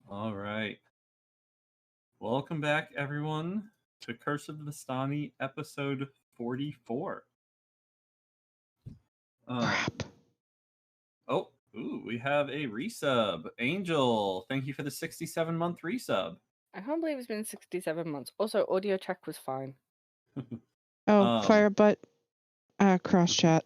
All right. Welcome back, everyone, to Curse of Vistani, episode 44. Crap. We have a resub. Angel, thank you for the 67-month resub. I can't believe it's been 67 months. Also, audio check was fine. Firebutt, cross chat.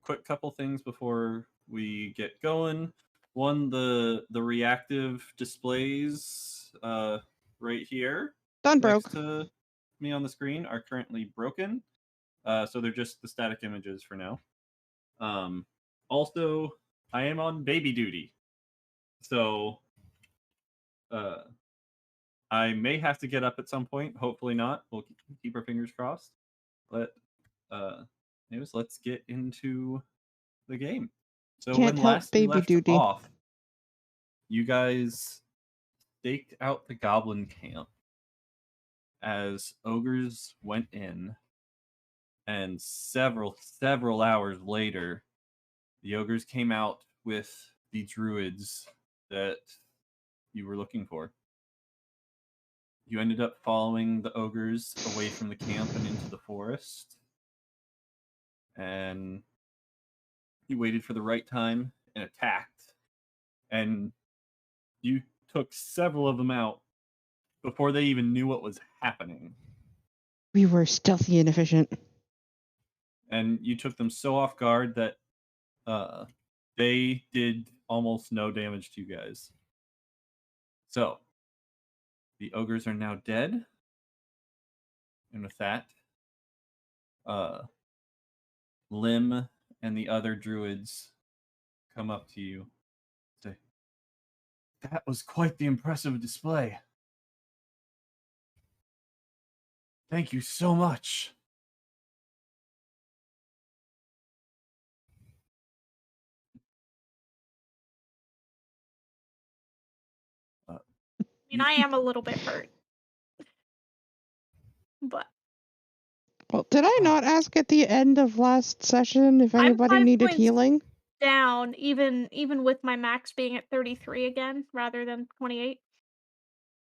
Quick couple things before we get going. One, the reactive displays right here Done next broke. to me on the screen are currently broken. So they're just the static images for now. Also, I am on baby duty. So I may have to get up at some point. Hopefully not. We'll keep our fingers crossed. But anyways, let's get into the game. So Can't when help last we baby left duty. off, you guys staked out the goblin camp as ogres went in, and several hours later, the ogres came out with the druids that you were looking for. You ended up following the ogres away from the camp and into the forest. And you waited for the right time and attacked. And you took several of them out before they even knew what was happening. We were stealthy and efficient. And you took them so off guard that they did almost no damage to you guys. So, the ogres are now dead. And with that, Lim and the other druids come up to you and say, "That was quite the impressive display. Thank you so much." I am a little bit hurt. But Well, did I not ask at the end of last session if anybody 5 needed points healing? down, even with my max being at 33 again, rather than 28.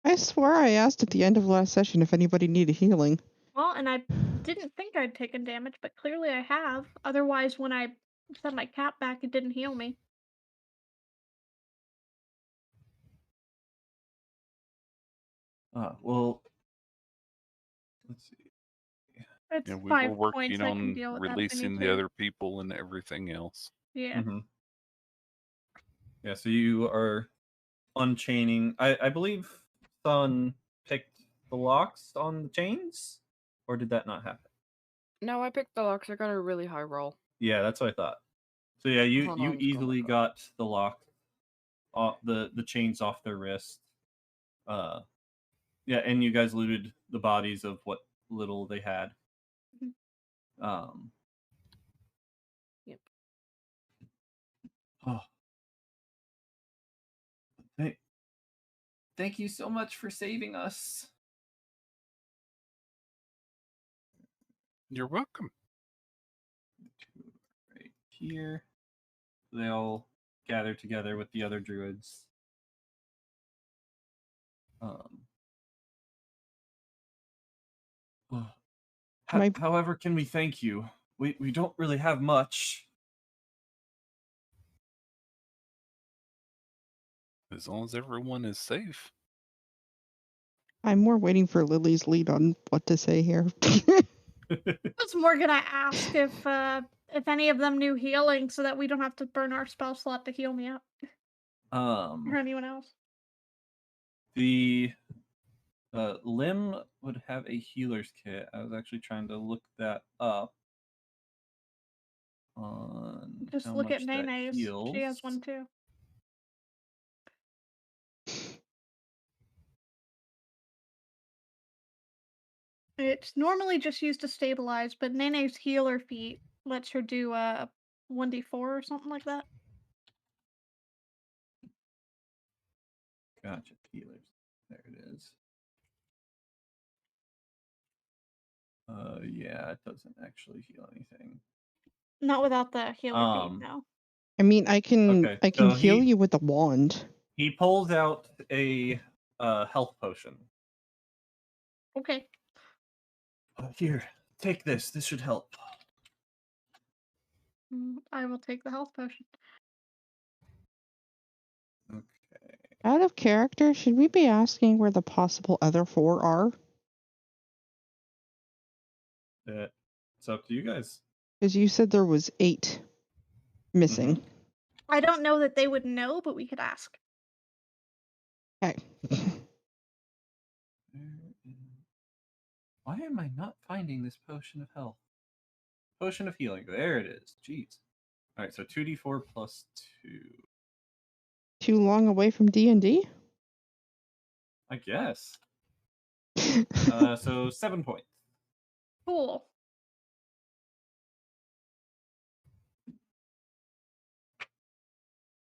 I swear I asked at the end of last session if anybody needed healing. Well, and I didn't think I'd taken damage, but clearly I have. Otherwise, when I set my cap back, it didn't heal me. Well, let's see. It's Yeah, we 5 were points. working I can on deal with that if I releasing need the to. other people and everything else. Yeah. Mm-hmm. Yeah, so you are unchaining. I believe Sun picked the locks on the chains? Or did that not happen? No, I picked the locks. I got a really high roll. Yeah, that's what I thought. So yeah, you Hold on, let's go easily look up. got the lock, the chains off their wrist. Yeah, and you guys looted the bodies of what little they had. Yep. Oh. Thank you so much for saving us. You're welcome. Right here. They all gather together with the other druids. However, can we thank you? We don't really have much. As long as everyone is safe. I'm more waiting for Lily's lead on what to say here. I was more gonna ask if any of them knew healing, so that we don't have to burn our spell slot to heal me up. Or anyone else. The Lim would have a healer's kit. I was actually trying to look that up. Just look at Nene's. She has one too. It's normally just used to stabilize, but Nene's healer feat lets her do a 1d4 or something like that. Gotcha, healers. There it is. Yeah, it doesn't actually heal anything. Not without the healer feat, no. I mean, I can Okay, so heal you with a wand. He pulls out a health potion. Okay. Here, take this. This should help. I will take the health potion. Okay. Out of character, should we be asking where the possible other 4 are? It's up to you guys. Because you said there was 8 missing. I don't know that they would know, but we could ask. Okay. Why am I not finding this potion of health? Potion of healing. There it is. Jeez. All right, so 2d4 plus 2. Too long away from D&D? I guess. So 7 points. Cool.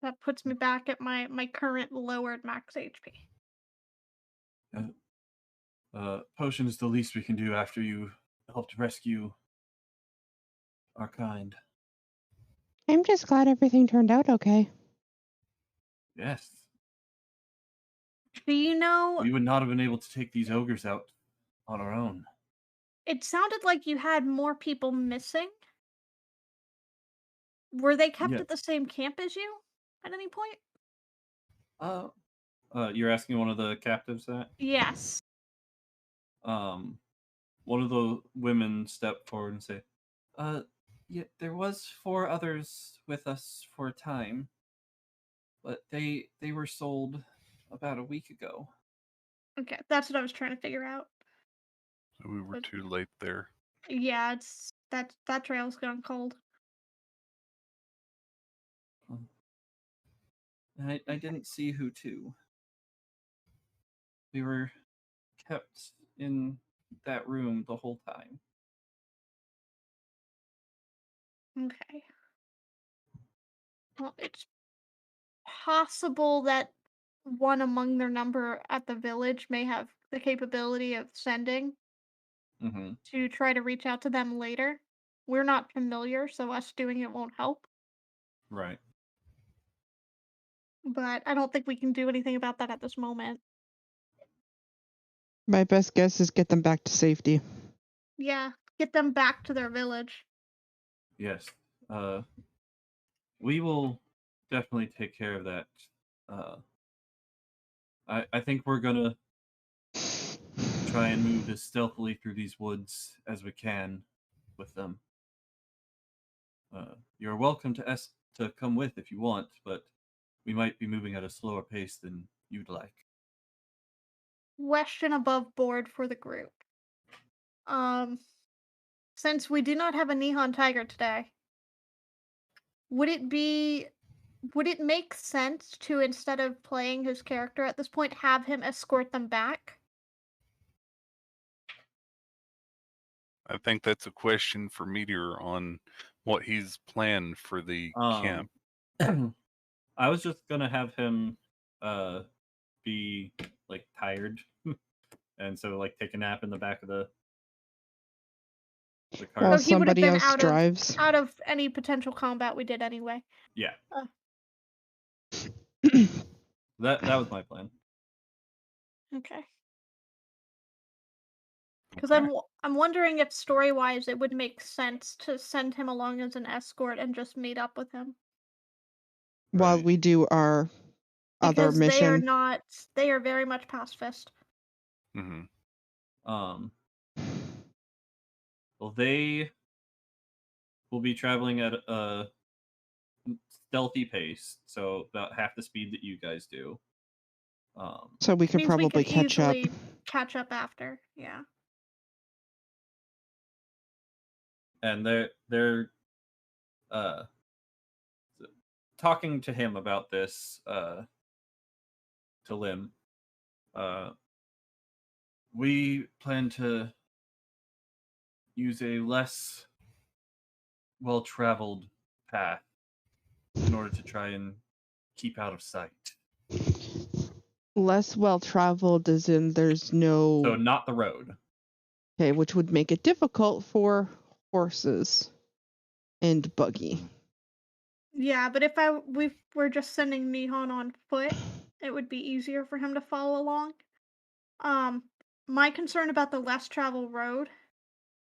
That puts me back at my current lowered max HP. Potion is the least we can do after you helped rescue our kind. I'm just glad everything turned out okay. Yes. Do you know, We would not have been able to take these ogres out on our own. it sounded like you had more people missing. Were they kept Yes. at the same camp as you at any point? You're asking one of the captives that? Yes. One of the women stepped forward and say, yeah, there was 4 others with us for a time, but they were sold about a week ago. Okay, that's what I was trying to figure out. We were But- too late there. Yeah, it's that trail's gone cold. I didn't see who to. We were kept in that room the whole time. Okay. Well, it's possible that one among their number at the village may have the capability of sending Mm-hmm. to try to reach out to them later. We're not familiar, so us doing it won't help. Right. But I don't think we can do anything about that at this moment. My best guess is get them back to safety. Yeah, get them back to their village. Yes. We will definitely take care of that. I think we're gonna try and move as stealthily through these woods as we can with them. You're welcome to come with if you want, but we might be moving at a slower pace than you'd like. Question above board for the group. Since we do not have a Nihon Tiger today, would it make sense to, instead of playing his character at this point, have him escort them back? I think that's a question for Meteor on what he's planned for the camp. I was just gonna have him be like tired and so like take a nap in the back of the car. While So he would have somebody been else drives. out of any potential combat we did anyway. Yeah. That was my plan. Okay. Because Okay. I'm wondering if story-wise it would make sense to send him along as an escort and just meet up with him. While Right. we do our other Because mission. they are very much pacifist. hmm Well, they will be traveling at a stealthy pace, so about half the speed that you guys do. So we could Means we probably could catch up. easily catch up after. Yeah. And they're talking to him about this to Lim. We plan to use a less well-traveled path in order to try and keep out of sight. Less well traveled as in there's no. So not the road. Okay, which would make it difficult for horses and buggy. Yeah, but if we're just sending Nihon on foot, it would be easier for him to follow along. My concern about the less traveled road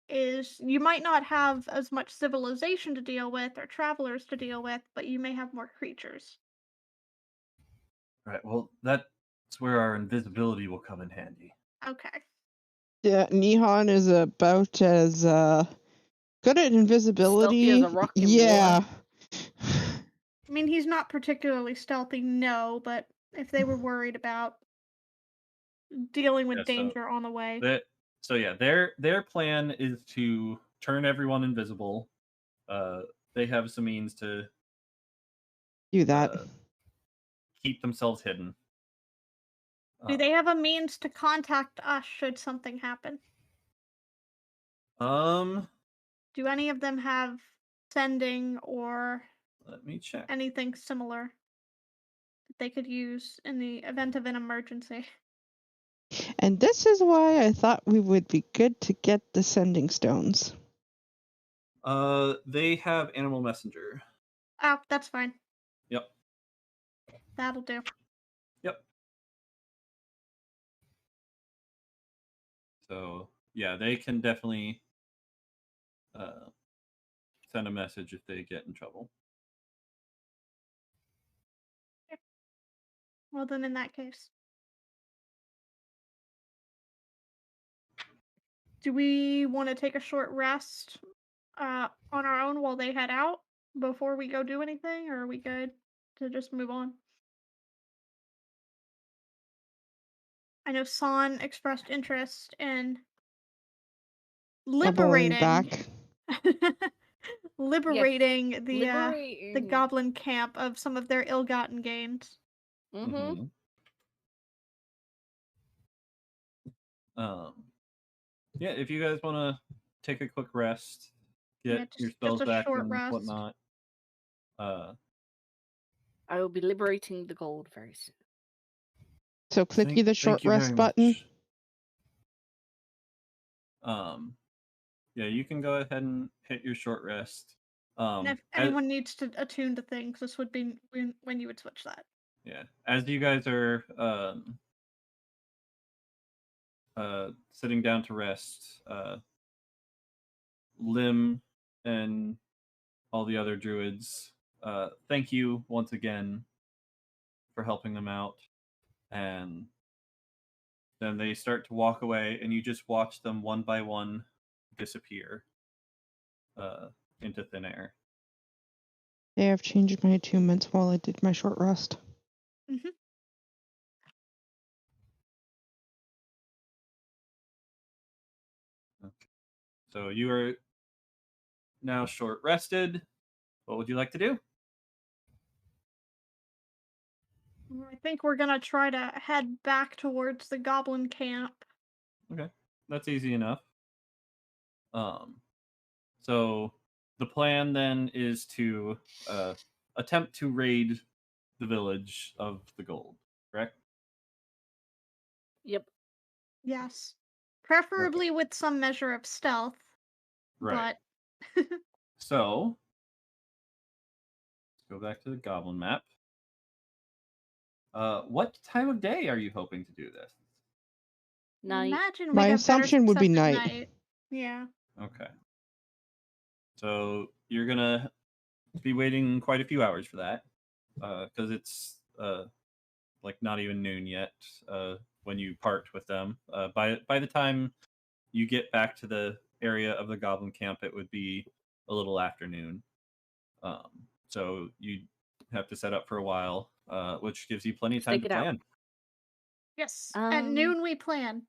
is you might not have as much civilization to deal with or travelers to deal with, but you may have more creatures. Right. Well, that's where our invisibility will come in handy. Okay. Yeah, Nihon is about as good at invisibility. Stealthy as a rock in yeah. I mean, he's not particularly stealthy, no, but if they were worried about dealing with Yeah, danger on the way. Their plan is to turn everyone invisible. They have some means to Do that. keep themselves hidden. Do they have a means to contact us should something happen? Do any of them have sending or Let me check. anything similar that they could use in the event of an emergency? And this is why I thought we would be good to get the sending stones. They have animal messenger. Oh, that's fine. Yep. That'll do. Yep. So yeah, they can definitely send a message if they get in trouble. Well, then in that case. Do we want to take a short rest on our own while they head out before we go do anything, or are we good to just move on? I know San expressed interest in Doubling liberating back. liberating the Liberating. goblin camp of some of their ill-gotten gains. Mm-hmm. Yeah, if you guys want to take a quick rest, get your Just spells a back short and rest. whatnot. I will be liberating the gold very soon. So clicky the short rest button. Yeah, you can go ahead and hit your short rest. And if anyone needs to attune to things, this would be when you would switch that. Yeah, as you guys are sitting down to rest, Lim and all the other druids, thank you once again for helping them out. And then they start to walk away, and you just watch them one by one disappear into thin air. Yeah, I've changed my attunements while I did my short rest. Mm-hmm. Okay. So you are now short rested. What would you like to do? I think we're gonna try to head back towards the goblin camp. Okay, that's easy enough. So the plan then is to attempt to raid the village of the gold, correct? Yep. Yes. Preferably with some measure of stealth. Right. But So let's go back to the goblin map. What time of day are you hoping to do this? Night. imagine My we'd have better assumption would be success at night. Yeah. Okay. So you're gonna be waiting quite a few hours for that, because it's like not even noon yet when you part with them. By the time you get back to the area of the goblin camp, it would be a little afternoon. So you have to set up for a while, which gives you plenty of time Stake to it out. plan. Yes. At noon we plan.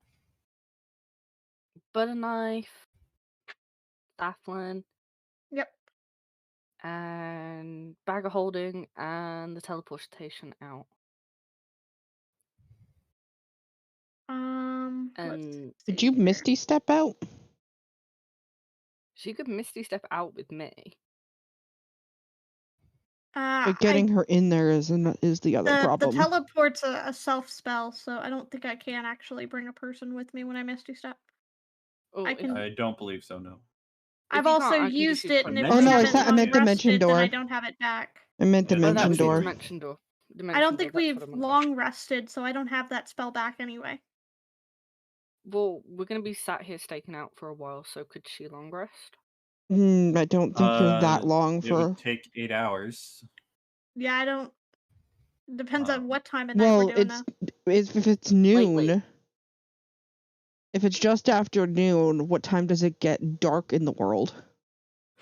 Butter knife, Safflin, Yep. and bag of holding, and the teleportation out. And Did you Misty step out? she could Misty step out with me. But getting her in there is the other problem. The teleport's a self spell, so I don't think I can actually bring a person with me when I Misty Step. Oh, I can. I don't believe so. No. I've you also can't, I can used just use it, and if Oh, we no, haven't I meant long dimension rested, then door. I don't have it back. I meant Yeah, Oh, that dimension was the door. dimension door. I don't Dimension think door, that's we've what I'm gonna go. long rested, so I don't have that spell back anyway. Well, we're gonna be sat here staking out for a while, so could she long rest? I don't think you're that long It for. would take 8 hours. Yeah, I don't. Depends on Um, what time of night we're Well, doing it's though. if it's noon. wait. If it's just after noon, what time does it get dark in the world?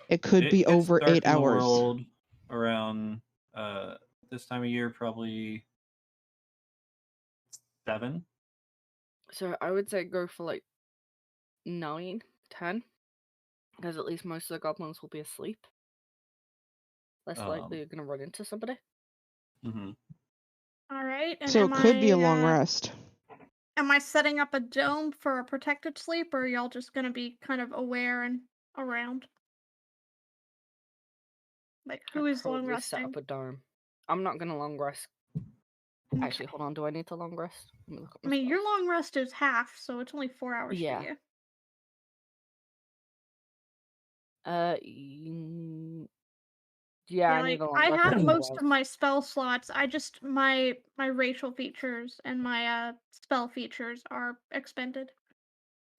It could It be gets over dark 8 in the hours. world around this time of year, probably 7. So I would say go for like 9, 10, because at least most of the goblins will be asleep. Less likely you're gonna run into somebody. Mhm. All right, and So am it could be a long I, rest. am I setting up a dome for a protected sleep, or are y'all just gonna be kind of aware and around? Like, who I'd is long probably set resting? up a dome. I'm not gonna long rest. Okay. Actually, hold on. Do I need to long rest? Let me look at I my mean, your spells. long rest is half, so it's only 4 hours Yeah. for you. Yeah, Yeah, I need like a long I rest. have That's most otherwise. of my spell slots. I just my racial features and my spell features are expended.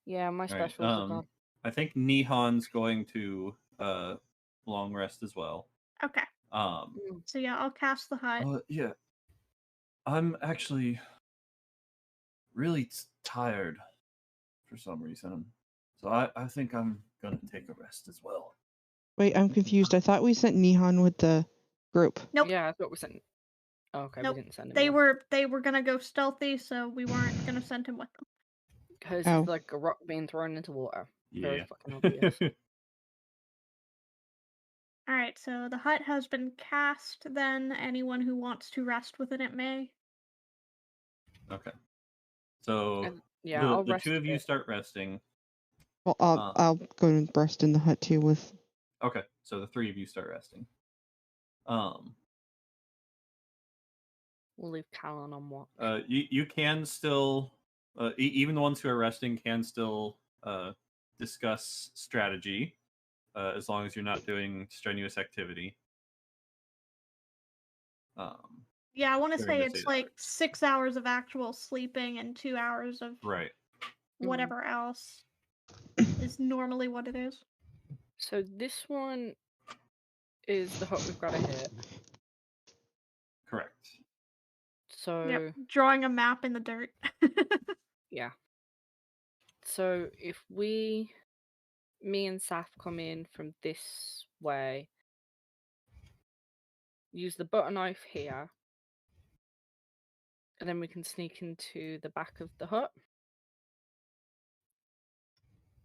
Yeah, my All right. specials are gone. I think Nihon's going to long rest as well. Okay. Um, So yeah, I'll cast the hut. yeah. I'm actually really tired for some reason, so I think I'm gonna take a rest as well. Wait, I'm confused. I thought we sent Nihon with the group. Nope. Yeah, I thought we sent. Oh, okay, Nope. we didn't send him. They were gonna go stealthy, so we weren't gonna send him with them. Because Oh. it's like a rock being thrown into water. Very Yeah. fucking obvious. All right, so the hut has been cast. Then anyone who wants to rest within it may. Okay. So And, yeah, I'll the rest two a of you bit. start resting. Well, I'll go and rest in the hut too with. Okay, so the 3 of you start resting. We'll leave Callan on watch. You can still, even the ones who are resting can still discuss strategy, as long as you're not doing strenuous activity. Yeah, I want to During say this it's 8 like hours. 6 hours of actual sleeping and 2 hours of Right. whatever else is normally what it is. So this one is the hut we've got to hit. Correct. So Yep, drawing a map in the dirt. yeah. So if me and Saf come in from this way, use the butter knife here, and then we can sneak into the back of the hut,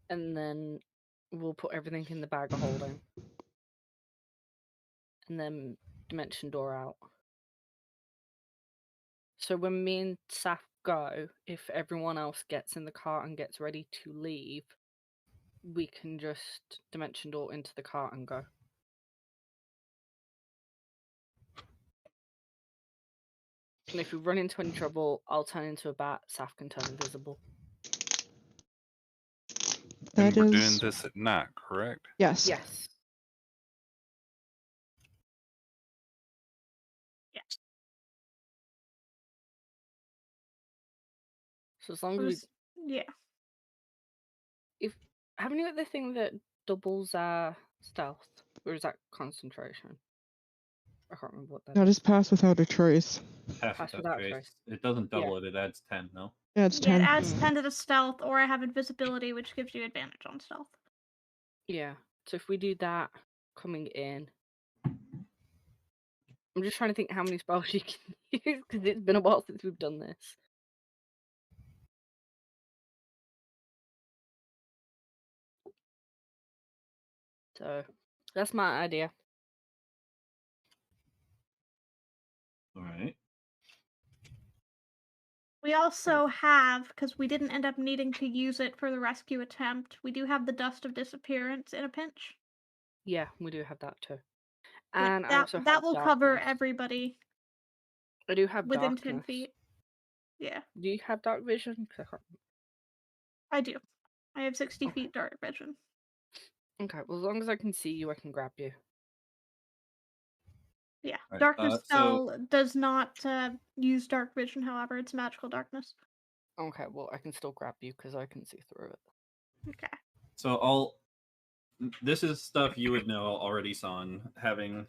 and then we'll put everything in the bag of holding, and then dimension door out. So when me and Saf go, if everyone else gets in the car and gets ready to leave, we can just dimension door into the car and go. And if we run into any trouble, I'll turn into a bat, Saf can turn invisible. And That we're is. doing this at night, correct? Yes. Yes. Yes. So as long as we... Yeah. Haven't you got the thing that doubles our stealth? Or is that concentration? I can't remember what that Now is. just pass without a trace. Pass without trace. trace. It doesn't Yeah. double it. It adds 10. No. Yeah, it's Yeah, it 10. adds 10 to the stealth, or I have invisibility, which gives you advantage on stealth. Yeah. So if we do that coming in... I'm just trying to think how many spells you can use, because it's been a while since we've done this. So, that's my idea. All right. We also have, because we didn't end up needing to use it for the rescue attempt, we do have the Dust of Disappearance in a pinch. Yeah, we do have that too. Like And I that, also have that will cover darkness. everybody I do have within darkness. 10 feet. Yeah, Do you have dark vision? 'Cause I can't... I do. I have 60 Okay. feet dark vision. Okay, well, as long as I can see you, I can grab you. Yeah. Right, Darkness so- spell does not use dark vision, however, it's magical darkness. Okay, well, I can still grab you because I can see through it. Okay. So this is stuff you would know already, Son, having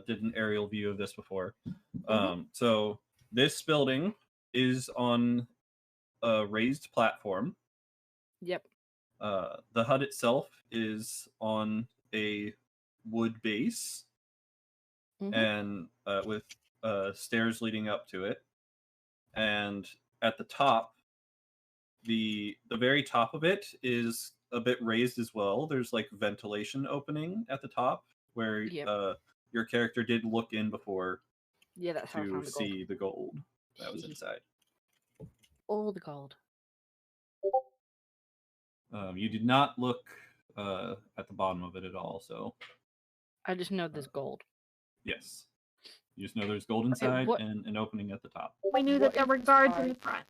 did an aerial view of this before. So this building is on a raised platform. Yep. The hut itself is on a wood base and with stairs leading up to it. And at the top, the very top of it is a bit raised as well. There's like ventilation opening at the top where Yep. your character did look in before Yeah, that's how I to found the gold. see the gold that was inside. All the gold. You did not look at the bottom of it at all, so I just know there's gold. yes. You just know there's gold Okay, inside what- and an opening at the top. We knew that What there is were the guards in side? the front.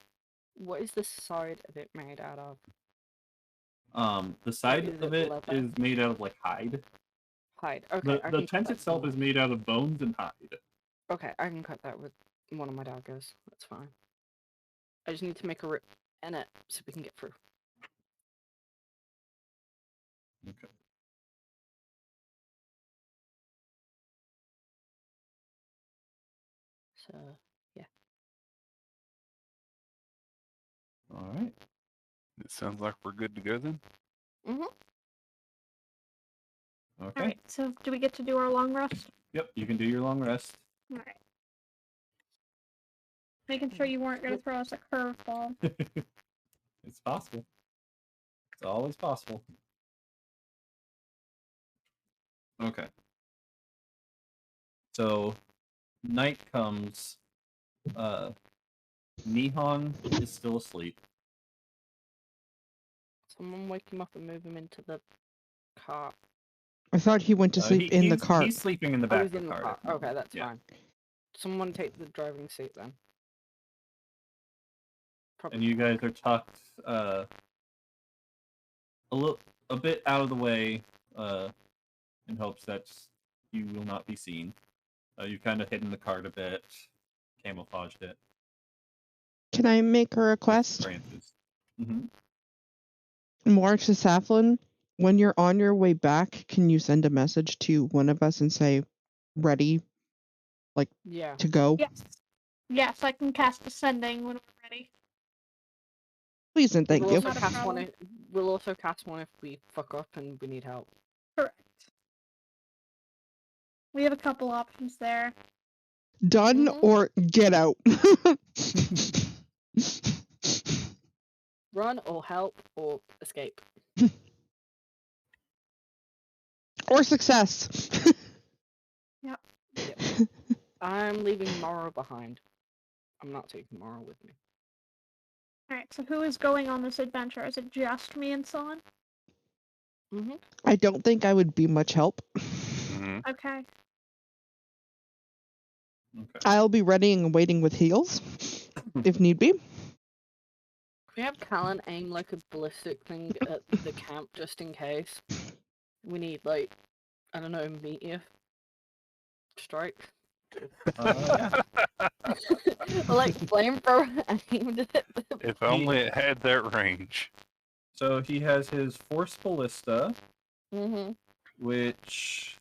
What is the side of it made out of? The side is of it it leather? is made out of like hide. Hide. Okay, I The can cut tent that itself with- is made out of bones and hide. Okay, I can cut that with one of my daggers. That's fine. I just need to make a rip in it so we can get through. Okay. So, yeah. All right. It sounds like we're good to go then. Mm-hmm. Okay. Alright, so do we get to do our long rest? Yep. You can do your long rest. Alright. Making sure you weren't going to throw us a curveball. It's possible. It's always possible. Okay. So night comes. Nihon is still asleep. Someone wake him up and move him into the car. I thought he went to sleep in the cart. He's sleeping in the Oh, back he's of in the the car. car. at the Okay, moment. that's Yeah. fine. Someone take the driving seat then. Probably. And you guys are tucked a bit out of the way in hopes that you will not be seen. You've kind of hidden the cart a bit, camouflaged it. Can I make a with request? branches. Mm-hmm. More to Saflin, when you're on your way back, can you send a message to one of us and say, ready Yeah. to go? Yes. Yes, I can cast Ascending when we're ready. Please and thank we'll you. Also Not a cast one problem. we'll also cast one if we fuck up and we need help. Correct. We have a couple options there. Done Mhm. or get out. Run or help or escape. Or success. Yep. I'm leaving Morrow behind. I'm not taking Morrow with me. Alright, so who is going on this adventure? Is it just me and Son? Mm-hmm. I don't think I would be much help. Hmm. Okay. Okay. I'll be ready and waiting with heals, if need be. We have Callan aim like a ballistic thing at the camp just in case. We need like, I don't know, meteor strike. Yeah. Or like flamethrower aimed at them. If only it had that range. So he has his Force Ballista, Mm-hmm. which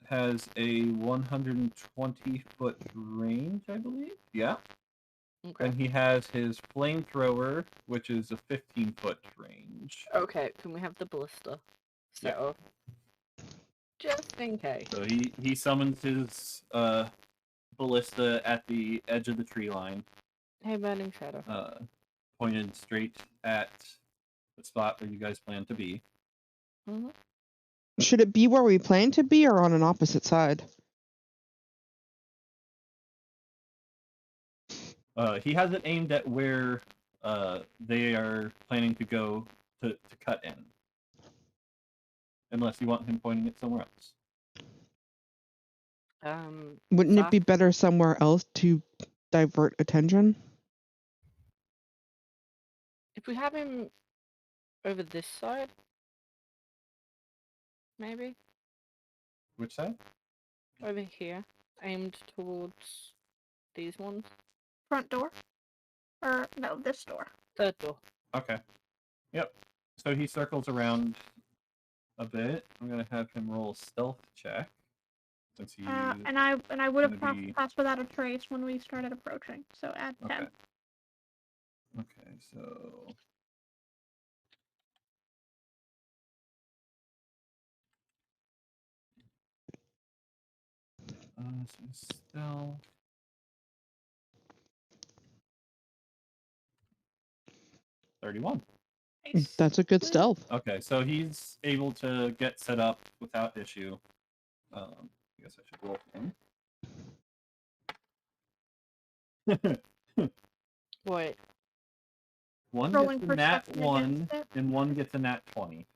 has a 120-foot range, I believe. Yeah. Okay. And he has his Flamethrower, which is a 15-foot range. Okay, can we have the ballista set up? Just in case. So he summons his ballista at the edge of the tree line, Hey, Burning Shadow. pointed straight at the spot where you guys plan to be. Mm-hmm. Should it be where we plan to be or on an opposite side? He has it aimed at where they are planning to go to cut in. Unless you want him pointing it somewhere else. Wouldn't it be Saf- better somewhere else to divert attention? If we have him over this side, maybe Which side? over here, aimed towards these ones. Front door? Or, no, this door. Third door. Okay. Yep. So he circles around a bit. I'm gonna have him roll a stealth check. Since he And I would have gonna be- passed without a trace when we started approaching, so add 10. Okay. Okay, so stealth. $31. Nice. That's a good Woo. stealth. Okay, so he's able to get set up without issue. I guess I should roll for him. Wait. One Rolling gets a nat perception 1, against it. and one gets a nat 20.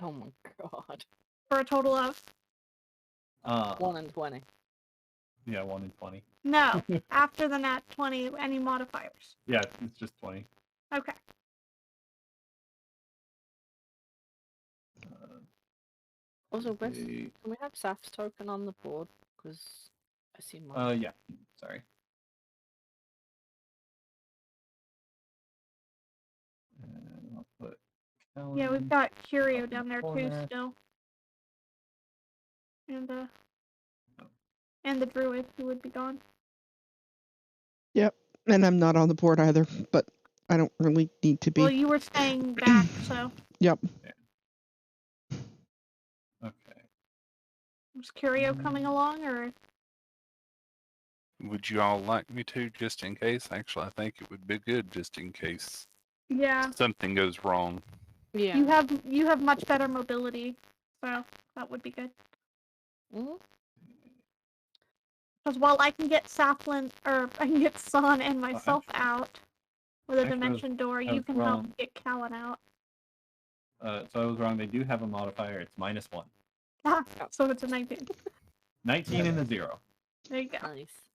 Oh my god. For a total of? 1 and 20. Yeah, 1 and 20. No. After the nat 20, any modifiers? Yeah, it's just 20. Okay. Also, Wes, Okay. can we have Saf's token on the board? Because I see mine. Yeah, sorry. And I'll put Yeah, we've Callan got up Curio in down the there too corner. still. And the druid who would be gone. Yep. And I'm not on the board either, but I don't really need to be. Well, you were staying back, so Yep. Okay. was Curio coming along, or? Would you all like me to, just in case? Actually, I think it would be good just in case Yeah. something goes wrong. Yeah. You have much better mobility, so that would be good. Mhm. Because while I can get Saplin, or I can get Son and myself actually- out with a actually, dimension door, I you was can help wrong. get Callan out. So I was wrong. They do have a modifier. It's -1. Ah, so it's a 19. 19 and a 0. There you go. Nice.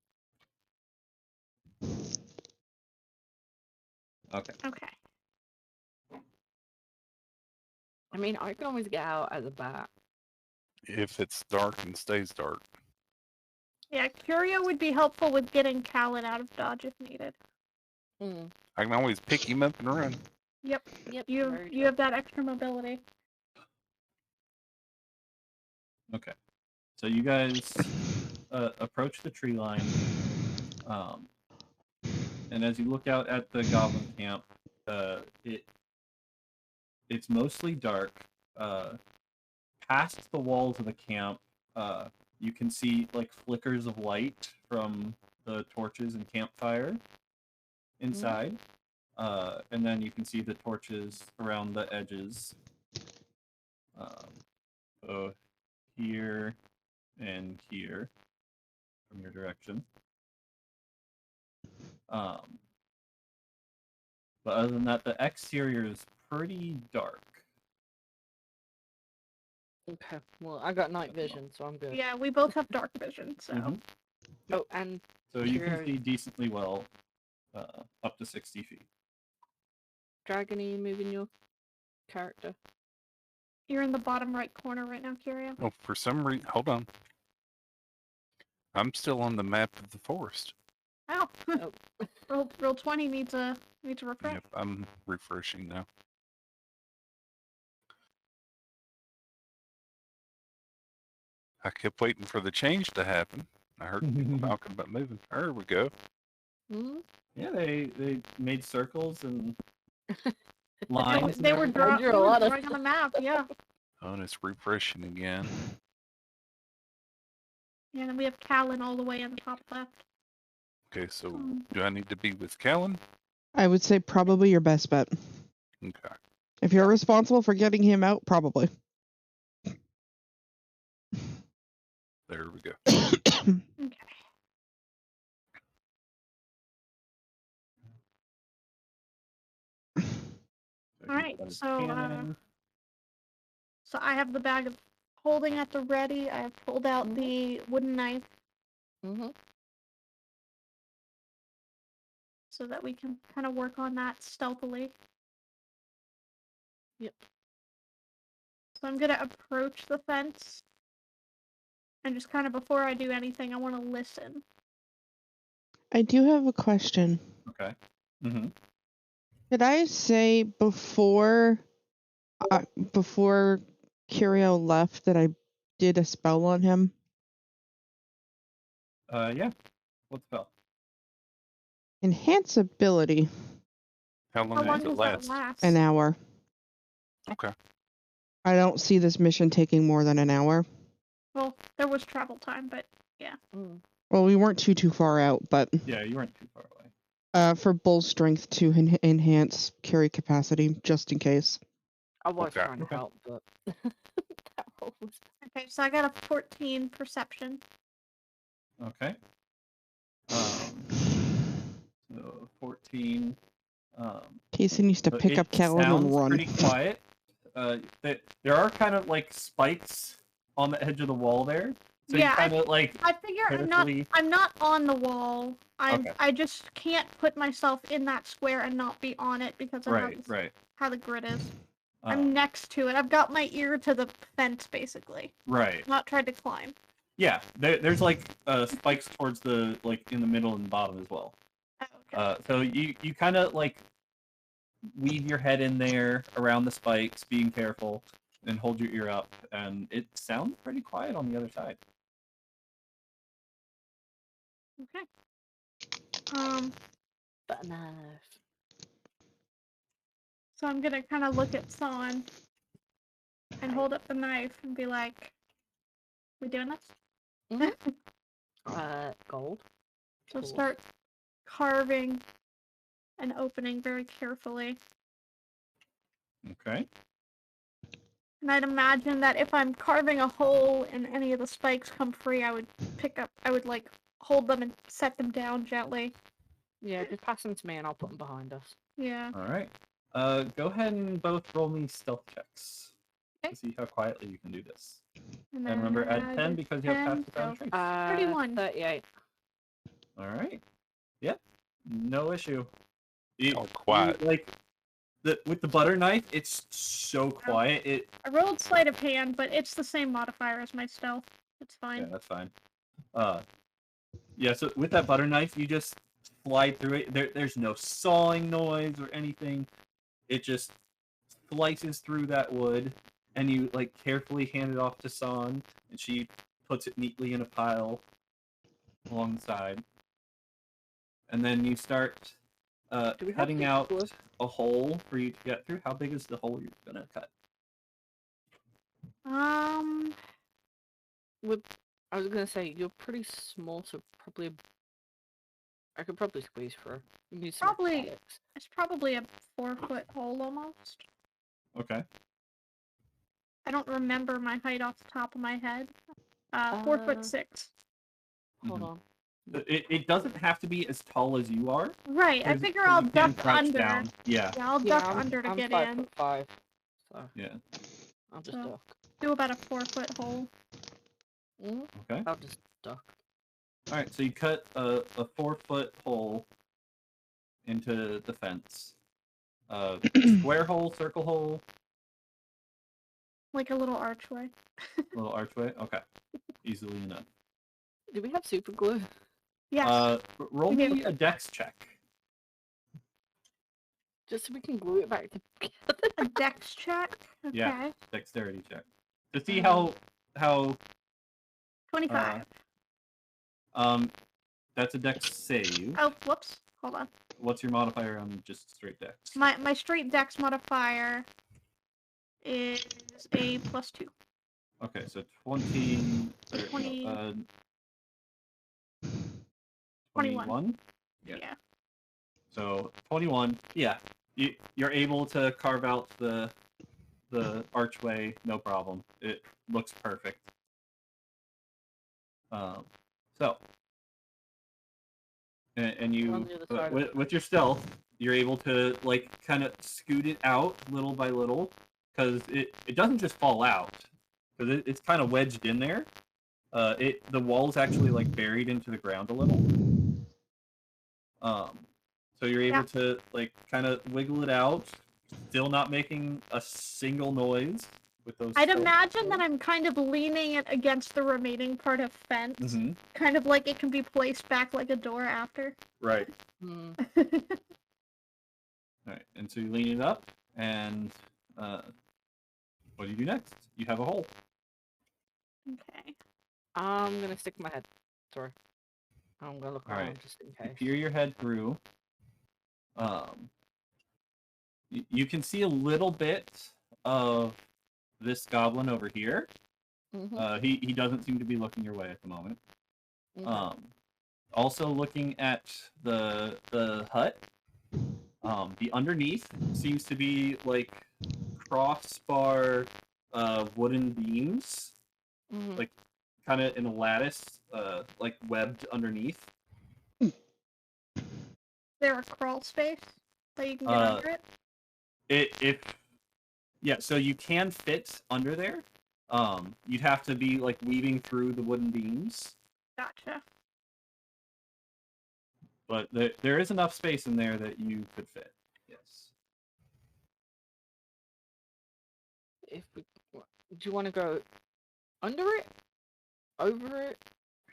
Okay. Okay. I mean, I can always get out as a bat. If it's dark and stays dark. Yeah, Curio would be helpful with getting Callan out of dodge if needed. Mm. I can always pick him up and run. Yep. Yep. You very true. have that extra mobility. Okay. So you guys approach the tree line, and as you look out at the goblin camp, it's mostly dark. Past the walls of the camp, you can see like flickers of light from the torches and campfire inside, and then you can see the torches around the edges. So here and here from your direction. But other than that, the exterior is pretty dark. Okay. Well, I got night vision, so I'm good. Yeah, we both have dark vision, so. Mhm. Oh, and So you can Sure. see decently well, up to 60 feet. Dragony moving your character. You're in the bottom right corner right now, Curio. Oh, for some reason, hold on. I'm still on the map of the forest. Oh. Oh. Roll 20 needs a refresh. Yep, I'm refreshing now. I kept waiting for the change to happen. I heard people talking about moving. There we go. Hmm. Yeah, they made circles and They lines. and were everything. drew a lot of drawing on the map, yeah. Oh, and it's refreshing again. Yeah, and then we have Callan all the way in the top left. Okay, so do I need to be with Callan? I would say probably your best bet. Okay. If you're responsible for getting him out, probably. There we go. Okay. All right, so I have the bag of holding at the ready. I have pulled out the wooden knife Mm-hmm. so that we can kind of work on that stealthily. Yep. So I'm gonna approach the fence And just kind of before I do anything, I want to listen. I do have a question. Okay. Mm-hmm. Did I say before Curio left that I did a spell on him? Yeah. What spell? Enhance ability. How How long long does it does last? that last? An hour. Okay. I don't see this mission taking more than an hour. Well, there was travel time, but yeah. Mm. Well, we weren't too far out, but Yeah, you weren't too far away. for bull strength to enhance carry capacity, just in case. I was Okay. trying to Okay. help, but that roll was Okay, so I got a 14 perception. Okay. So 14. Casey needs to So pick it up Callum and sounds run. pretty quiet. There are kind of like spikes on the edge of the wall there. So Yeah, you kind of like I figure carefully. I'm not on the wall. Okay. I just can't put myself in that square and not be on it because of Right. how the grid is. Um, I'm next to it. I've got my ear to the fence basically. right. Not tried to climb. Yeah. There's like spikes towards the like in the middle and bottom as well. Oh, okay. So you kind of like weave your head in there around the spikes, being careful, and hold your ear up, and it sounds pretty quiet on the other side. Okay. but enough. So I'm gonna kind of look at Son and hold up the knife and be like, "We doing this?" Gold. So Cool. start carving and opening very carefully. Okay. And I'd imagine that if I'm carving a hole and any of the spikes come free, I would like hold them and set them down gently. Yeah, just pass them to me and I'll put them behind us. Yeah. All right. Go ahead and both roll me stealth checks Okay. to see how quietly you can do this. And And remember, then add 10 because you have 10, passed the sound so trace. 31. 38. All right. Yep. No issue. Oh, quiet. Like with the butter knife, it's so quiet. I rolled sleight of hand, but it's the same modifier as my stealth. It's fine. Yeah, that's fine. Yeah. So with that butter knife, you just slide through it. There's no sawing noise or anything. It just slices through that wood, and you like carefully hand it off to San, and she puts it neatly in a pile along the side. And then you start Do we have cutting super out glue? a hole for you to get through. How big is the hole you're gonna cut? I was gonna say you're pretty small, so probably I could probably squeeze through. You need some Probably- athletics. It's probably a 4-foot hole almost. Okay. I don't remember my height off the top of my head. 4'6". Hold Mhm. on. It doesn't have to be as tall as you are. Right, I 'cause- figure 'cause I'll you can duck crouch under. down. Yeah. Yeah, I'll Yeah, duck under to I'm get 5'5", in. so Yeah. I'll just So- duck. Do about a 4-foot hole. Okay. I'll just duck. All right. So you cut a 4-foot hole into the fence. Square hole, circle hole, Like a little archway. little archway. Okay. Easily enough. Do we have super glue? Yes. Roll We do. me a dex check. Just so we can glue it back together. A dex check. Okay. Yeah. Dexterity check to see Um, how 25. that's a dex save. Oh, whoops. Hold on. What's your modifier on just straight dex? My straight dex modifier is a +2. Okay, so 20. 20. 21. Yeah. Yeah. So 21. Yeah, you're able to carve out the archway, no problem. It looks perfect. So, and you On the other side of it. with your stealth, you're able to like kind of scoot it out little by little, because it doesn't just fall out, because it's kind of wedged in there. The wall's actually like buried into the ground a little. So you're able to like kind of wiggle it out, still not making a single noise. with those. I'd stealth imagine that rolls. I'm kind of leaning it against the remaining part of fence. Mhm. Kind of like it can be placed back like a door after. Right. Hmm. All right. And so you lean it up, and what do you do next? You have a hole. Okay. I'm gonna stick my head through. I'm gonna look All around right. just in You case. peer your head through. You can see a little bit of this goblin over here. Mm-hmm. He doesn't seem to be looking your way at the moment. Okay. Also looking at the hut. The underneath seems to be like crossbar wooden beams, Mhm. like kind of in a lattice, like webbed underneath. Is there a crawl space that you can get Uh, under it? Yeah, so you can fit under there. You'd have to be like weaving through the wooden beams, Gotcha. but there is enough space in there that you could fit. Yes. If we, do you want to go under it, over it,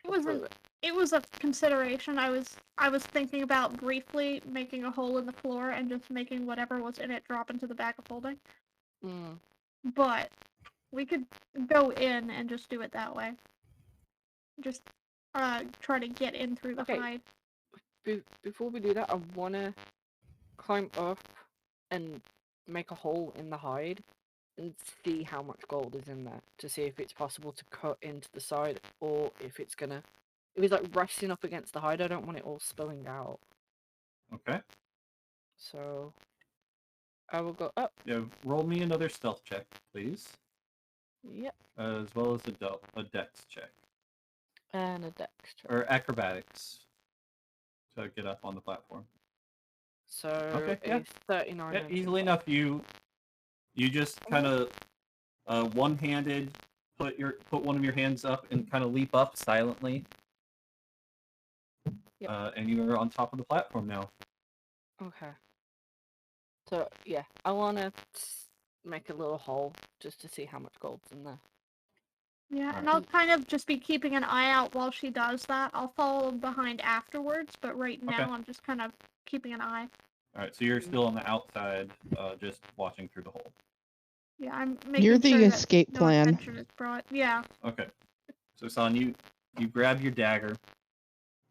It or wasn't. through it? It was a consideration. I was thinking about briefly making a hole in the floor and just making whatever was in it drop into the bag of holding. Mm. But we could go in and just do it that way. Just try to get in through the Okay. hide. Before we do that, I wanna climb up and make a hole in the hide and see how much gold is in there to see if it's possible to cut into the side or if it's like resting up against the hide. I don't want it all spilling out. Okay. So I will go up. Yeah. Roll me another stealth check, please, Yep. as well as a dex check And a dex check. or acrobatics to get up on the platform. So Okay, yeah. a 39. Yeah, and easily 25. enough. You just kind of one-handed put one of your hands up and kind of leap up silently. Yep. And you are on top of the platform now. Okay. So yeah, I wanna make a little hole just to see how much gold's in there. Yeah, Alright. and I'll kind of just be keeping an eye out while she does that. I'll follow behind afterwards, but right now Okay. I'm just kind of keeping an eye. All right, so you're still on the outside, just watching through the hole. Yeah, I'm making You're the sure that escape no plan. attention is brought. Yeah. Okay. So San, you grab your dagger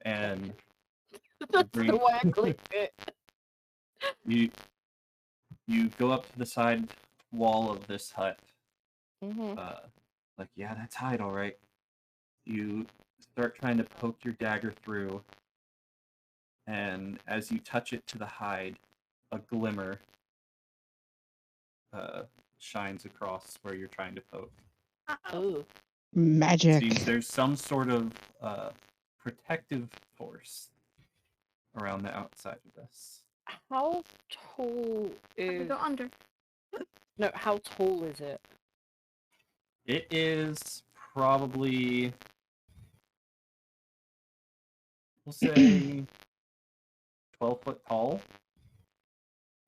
and That's bring- the way I clicked it. you go up to the side wall of this hut. Mm-hmm. Like, yeah, that's hide, all right. You start trying to poke your dagger through, and as you touch it to the hide, a glimmer shines across where you're trying to poke. Uh-oh. Ooh. Magic. Seems there's some sort of protective force around the outside of this. How tall Have to is? go under. No, how tall is it? It is probably, we'll say, 12 foot tall.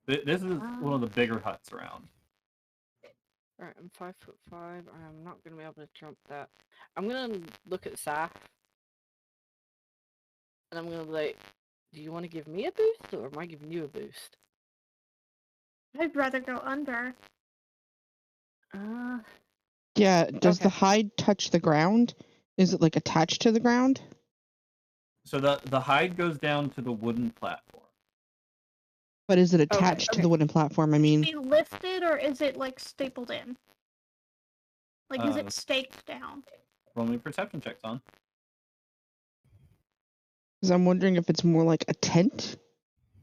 This is one of the bigger huts around. Alright, I'm 5'5". I'm not gonna be able to jump that. I'm gonna look at Saf. And I'm gonna be like, do you want to give me a boost or am I giving you a boost? I'd rather go under. Yeah, does Okay. the hide touch the ground? Is it like attached to the ground? So the hide goes down to the wooden platform. But is it attached to okay. the wooden platform? I Can mean, it be lifted or is it like stapled in? Like is Uh, it staked down? Roll me perception checks on. because I'm wondering if it's more like a tent,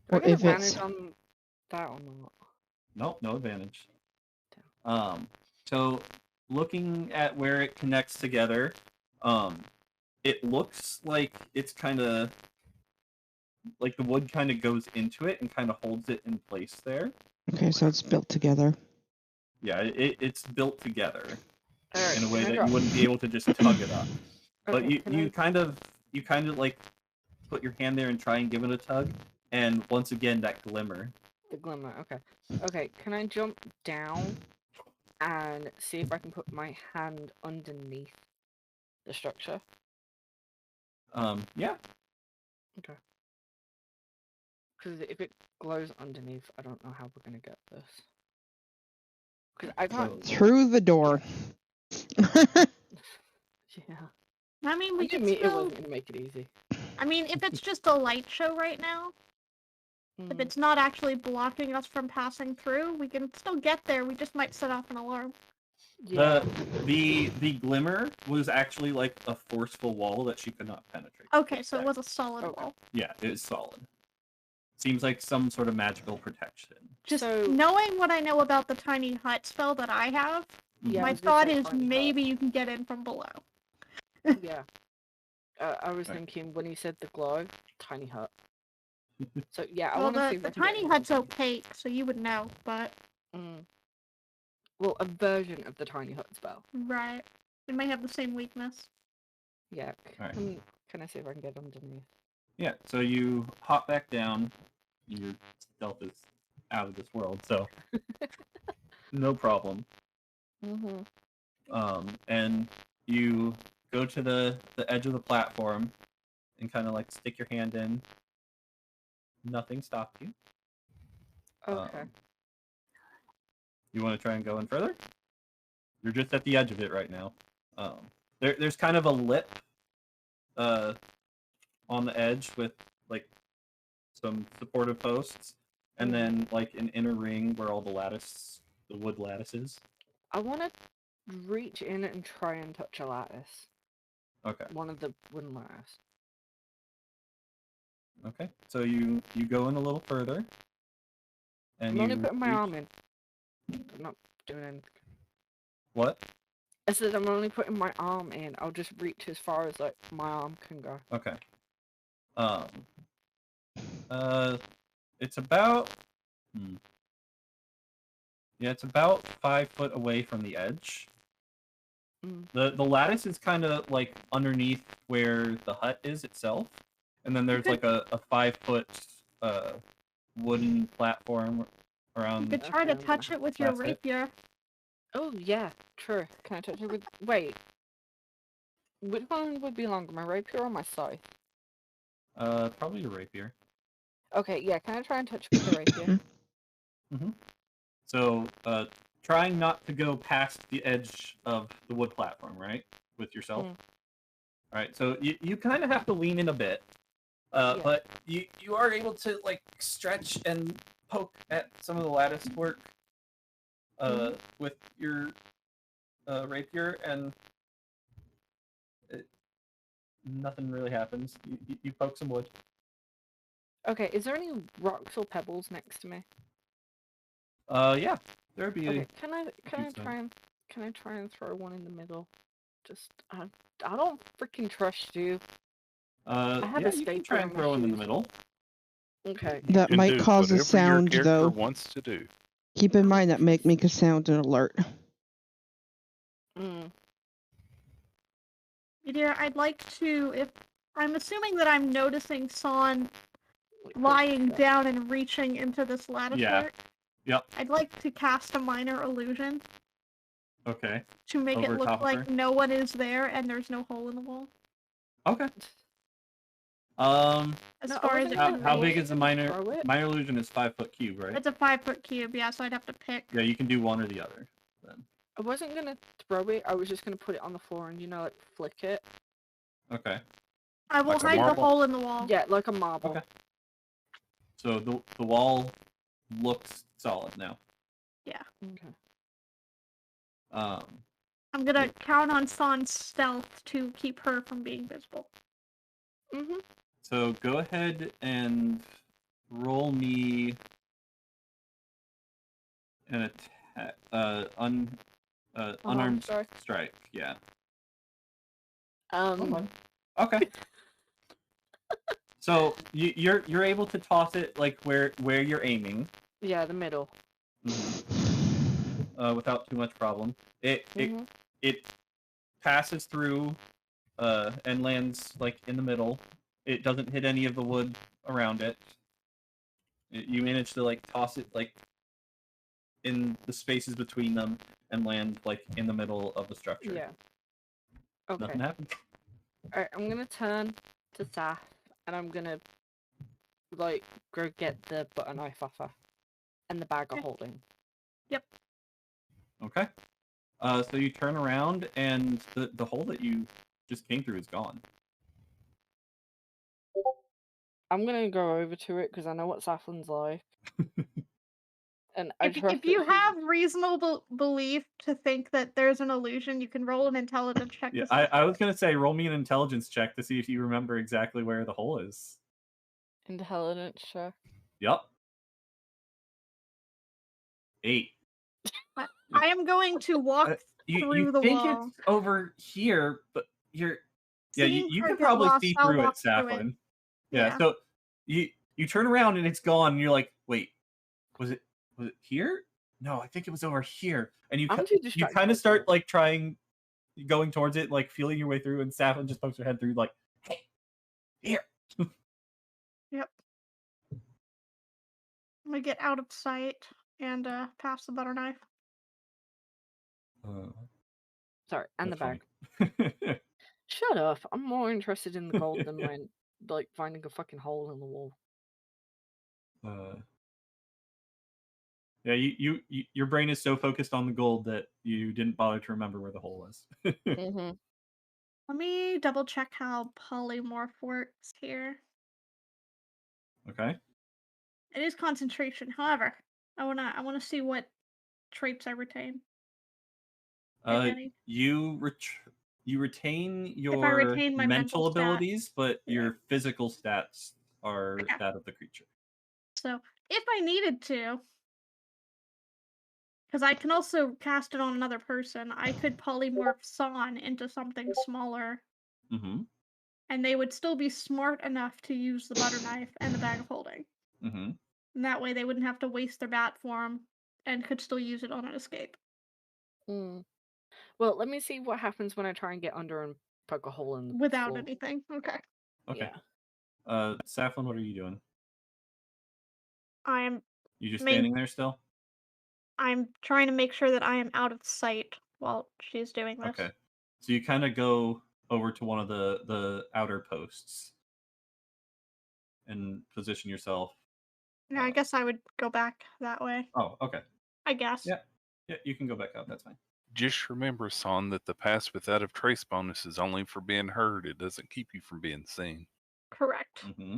Do I or get if advantage it's on that or not? Nope, no advantage. So looking at where it connects together, it looks like it's kind of like the wood kind of goes into it and kind of holds it in place there. okay. So it's built together. Yeah, it's built together Alright, in a way can I that drop? you wouldn't be able to just tug it up. But Okay, you kind of like put your hand there and try and give it a tug, and once again that glimmer. The glimmer, okay. Okay, can I jump down and see if I can put my hand underneath the structure. Yeah. Because if it glows underneath, I don't know how we're gonna get this. Because I So- can't. Through the door. Yeah. I mean, we I can knew it still. wasn't gonna make it easy. I mean, if it's just a light show right now, if Mm. it's not actually blocking us from passing through, we can still get there. We just might set off an alarm. Yeah. The glimmer was actually like a forceful wall that she could not penetrate. Okay, so it was a solid Okay. wall. Yeah, it is solid. Seems like some sort of magical protection. Just So- knowing what I know about the tiny hut spell that I have, Yeah, I my was gonna thought say is tiny hut. maybe you can get in from below. Yeah. I was Right. thinking when he said the glow, tiny hut. So yeah, I Well, want to see if the I can get tiny in hut's something. opaque, so you would know, but Mm. Well, a version of the tiny hut spell. right. It may have the same weakness. Yeah. Alright. Can I see if I can get underneath? Yeah, so you hop back down. Your stealth is out of this world, so no problem. Mm-hmm. And you go to the edge of the platform and kind of like stick your hand in. Nothing stopped you. Okay. You want to try and go in further? You're just at the edge of it right now. There's kind of a lip on the edge with like some supportive posts, and then like an inner ring where all the wood lattice is. I want to reach in and try and touch a lattice. Okay. One of the wooden lattice. Okay. So you go in a little further, and I'm only you putting my reach- arm in. I'm not doing anything. What? I said I'm only putting my arm in. I'll just reach as far as like my arm can go. Okay. It's about. Yeah, it's about 5 foot away from the edge. Mm. The lattice is kind of like underneath where the hut is itself, and then there's like a 5 foot wooden platform You around. could try Okay, to I'm gonna touch it with your that's it. rapier. Oh yeah, true. Can I touch it with? Wait. Which one would be longer, my rapier or my scythe? Probably a rapier. Okay, yeah. Can I try and touch it with the rapier? So, trying not to go past the edge of the wood platform, right? With yourself. Mm. All right. So you kind of have to lean in a bit, Yeah. but you are able to like stretch and poke at some of the lattice work, with your rapier, and nothing really happens. You poke some wood. Okay, is there any rocks or pebbles next to me? Yeah, there'd be. Okay, can I decent. try and throw one in the middle? Just I don't freaking trust you. have Yeah, a you can stapler try in and my throw in the shoes. middle. Okay. That And might do cause a whatever sound, your character though. wants to do. Keep in mind that make a sound and alert. Mm. Dear, I'd like to, if I'm assuming that I'm noticing Son Wait, lying yeah. down and reaching into this lattice Yeah. work. Yep. I'd like to cast a minor illusion Okay. to make Over it look top of like her? no one is there and there's no hole in the wall. Okay. As No, I far as wasn't it gonna can How be. big is the minor? Throw it? Minor illusion is 5 foot cube, right? It's a 5-foot cube, yeah, so I'd have to pick. Yeah, you can do one or the other. Then. I wasn't gonna throw it. I was just gonna put it on the floor and like flick it. Okay. I will Like a hide the marble? hole in the wall. Yeah, like a marble. Okay. So the wall looks solid now. Okay. I'm gonna count on Son's stealth to keep her from being visible. Mhm. So go ahead and roll me an attack. Unarmed strike. Yeah. Okay. So you're able to toss it like where you're aiming. Yeah, the middle. Without too much problem. It Mhm. it passes through and lands like in the middle. It doesn't hit any of the wood around it. You manage to like toss it like in the spaces between them and land like in the middle of the structure. Yeah. Okay. Nothing happens. Alright, I'm gonna turn to Saf, and I'm gonna, like, go get the butter knife off her. And the bag of Okay. holding. Okay. So you turn around, and the hole that you just came through is gone. I'm gonna go over to it, because I know what Saflin's like. And I trust If you that she's- have reasonable belief to think that there's an illusion, you can roll an intelligence check. Yeah, to see if I was gonna say roll me an intelligence check to see if you remember exactly where the hole is. Intelligence check. Yep. 8. I am going to walk You through the think wall. it's over here, but you're yeah, Seeing you her can get probably lost, see I'll through it, walk through it. Saflin. Yeah, Yeah. so you turn around and it's gone, and you're like, wait, was it here? No, I think it was over here. And I'm too you distracted kind by of start that. like going towards it, like feeling your way through, and Saflin just pokes her head through, like, hey, here. Yep. I'm gonna get out of sight and pass the butter knife. Sorry, and the That's bag. funny. Shut up. I'm more interested in the gold than like finding a fucking hole in the wall. Yeah, your brain is so focused on the gold that you didn't bother to remember where the hole was. Mm-hmm. Let me double check how polymorph works here. Okay. It is concentration. However, I wanna see what traits I retain. If any. You retain your retain my mental stat. abilities, but Yeah. your physical stats are Yeah. that of the creature. So if I needed to, because I can also cast it on another person, I could polymorph San into something smaller, Mm-hmm. and they would still be smart enough to use the butter knife and the bag of holding. Mm-hmm. And that way they wouldn't have to waste their bat form and could still use it on an escape. Mm. Well, let me see what happens when I try and get under and poke a hole in the Without floor. anything. Okay. Okay. Yeah. Saflin, what are you doing? I'm You just Main- standing there still? I'm trying to make sure that I am out of sight while she's doing this. Okay. So you kind of go over to one of the outer posts and position yourself. Yeah, I guess I would go back that way. Oh, okay. I guess. Yeah. Yeah, you can go back out. That's fine. Just remember, Son, that the pass without a trace bonus is only for being heard. It doesn't keep you from being seen. Correct. Mm-hmm.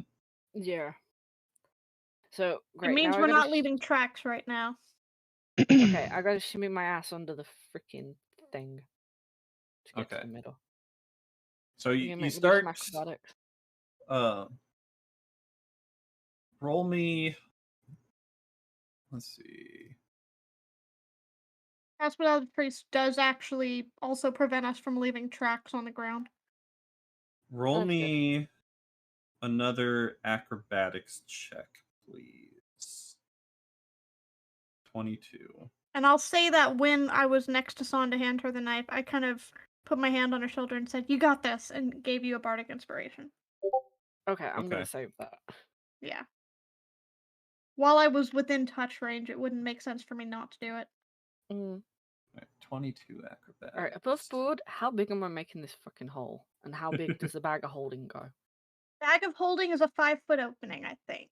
Yeah. So great. It means now I we're gotta not leaving tracks right now. Okay, I gotta shimmy my ass under the freaking thing to get to Okay. the middle. So You're you gonna make me do start. some acrobatics. Roll me. Let's see. Pass without a trace does actually also prevent us from leaving tracks on the ground. Roll That's good. me another acrobatics check, please. 22. And I'll say that when I was next to San to hand her the knife, I kind of put my hand on her shoulder and said, "You got this," and gave you a bardic inspiration. Okay, I'm Okay. gonna save that. Yeah. While I was within touch range, it wouldn't make sense for me not to do it. Mm. Right, 22 acrobatics. Alright, above board, how big am I making this fucking hole? And how big does the bag of holding go? Bag of holding is a 5-foot opening, I think.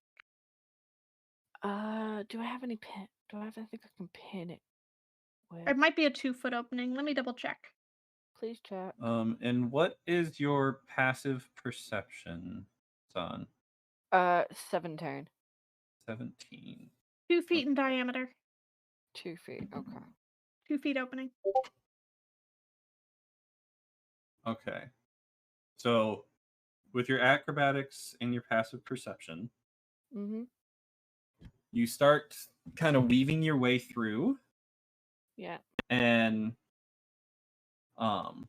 Do I have any pin? Do I have anything I can pin it with? It might be a 2-foot opening. Let me double check. Please check. And what is your passive perception, Son? 17. 17. 2 feet in diameter. 2 feet, okay. 2 feet opening. Okay. So, with your acrobatics and your passive perception, Mm-hmm. you start kind of weaving your way through, Yeah. and so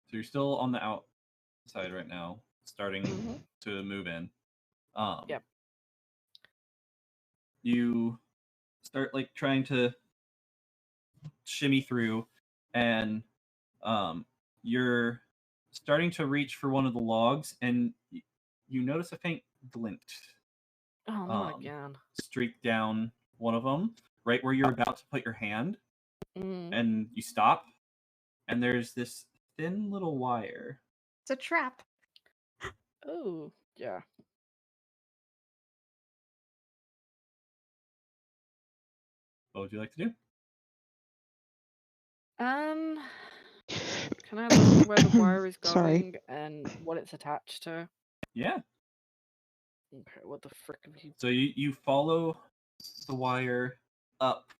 you're still on the outside right now, starting Mhm. to move in. Yep. You start like trying to shimmy through, and you're starting to reach for one of the logs, and you notice a faint glint Oh, not again. streak down one of them right where you're about to put your hand, Mm. and you stop, and there's this thin little wire. It's a trap. Oh, yeah. What would you like to do? Can I look where the wire is Sorry. going and what it's attached to? Yeah. Okay, what the frick have you... So you follow the wire up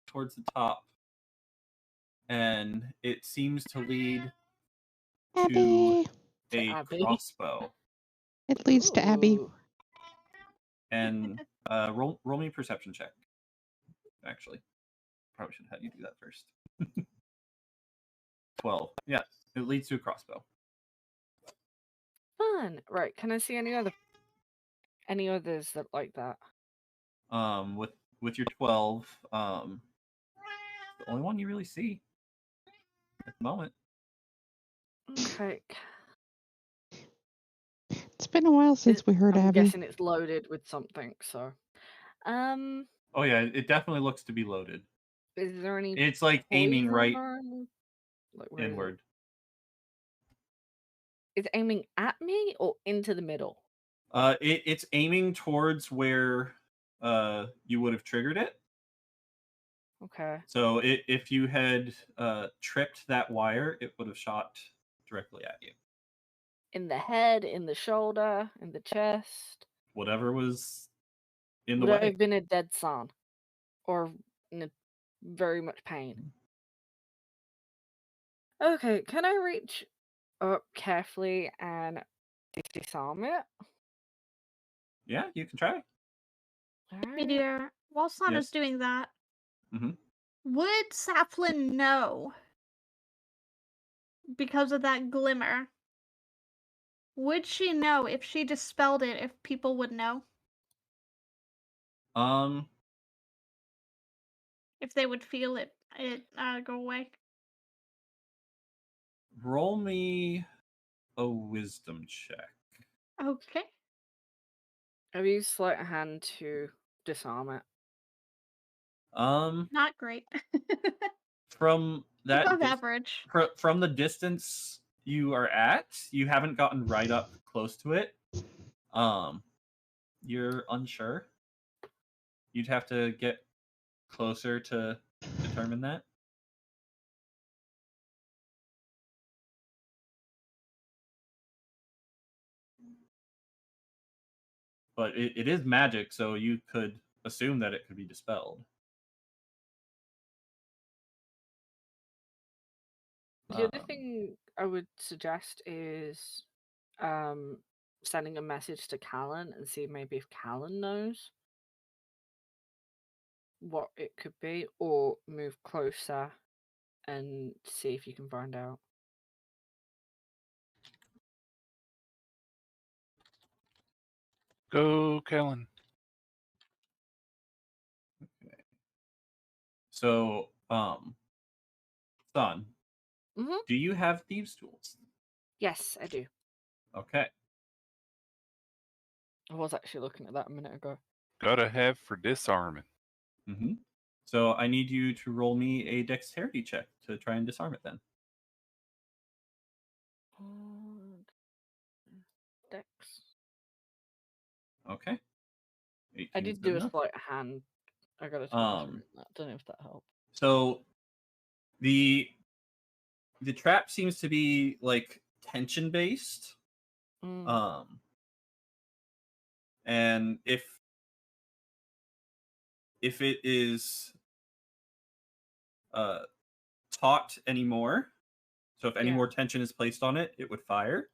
towards the top, and it seems to lead to Abby. a Abby? crossbow. It leads to Abby. Ooh. And roll me a perception check. Actually, probably should have had you do that first. 12. Yeah, it leads to a crossbow. Fun. Right, can I see any others that like that? With your 12, the only one you really see at the moment. Okay. It's been a while since we heard I'm Abby. guessing it's loaded with something, so... Oh yeah, it definitely looks to be loaded. Is there any It's like aiming poison right or... Like, where is it? inward. Is it aiming at me or into the middle? It's aiming towards where you would have triggered it. Okay. So if you had tripped that wire, it would have shot directly at you. In the head, in the shoulder, in the chest. Whatever was in the Would I way. have been a dead son? Or in a very much pain? Okay, can I reach up carefully and disarm it? Yeah, you can try. Alright. Meteor, while Sana's Yes. doing that, Mhm. would Saflin know because of that glimmer? Would she know if she dispelled it, if people would know? If they would feel it go away? Roll me a wisdom check. Okay. I've used sleight of hand to disarm it. Not great. From that Above average. from the distance you are at, you haven't gotten right up close to it. You're unsure. You'd have to get closer to determine that. But it is magic, so you could assume that it could be dispelled. The other thing I would suggest is sending a message to Callan and see maybe if Callan knows what it could be, or move closer and see if you can find out. Go, Kellen. Okay. So, Son, Mhm. do you have thieves' tools? Yes, I do. Okay. I was actually looking at that a minute ago. Gotta have for disarming. Mm-hmm. So I need you to roll me a dexterity check to try and disarm it then. Dex. Okay. 18 I is did good do a enough. sleight of hand. I got a 20 from that. Don't know if that helped. So the trap seems to be like tension based. And if it is taut anymore, so if any more tension is placed on it, it would fire.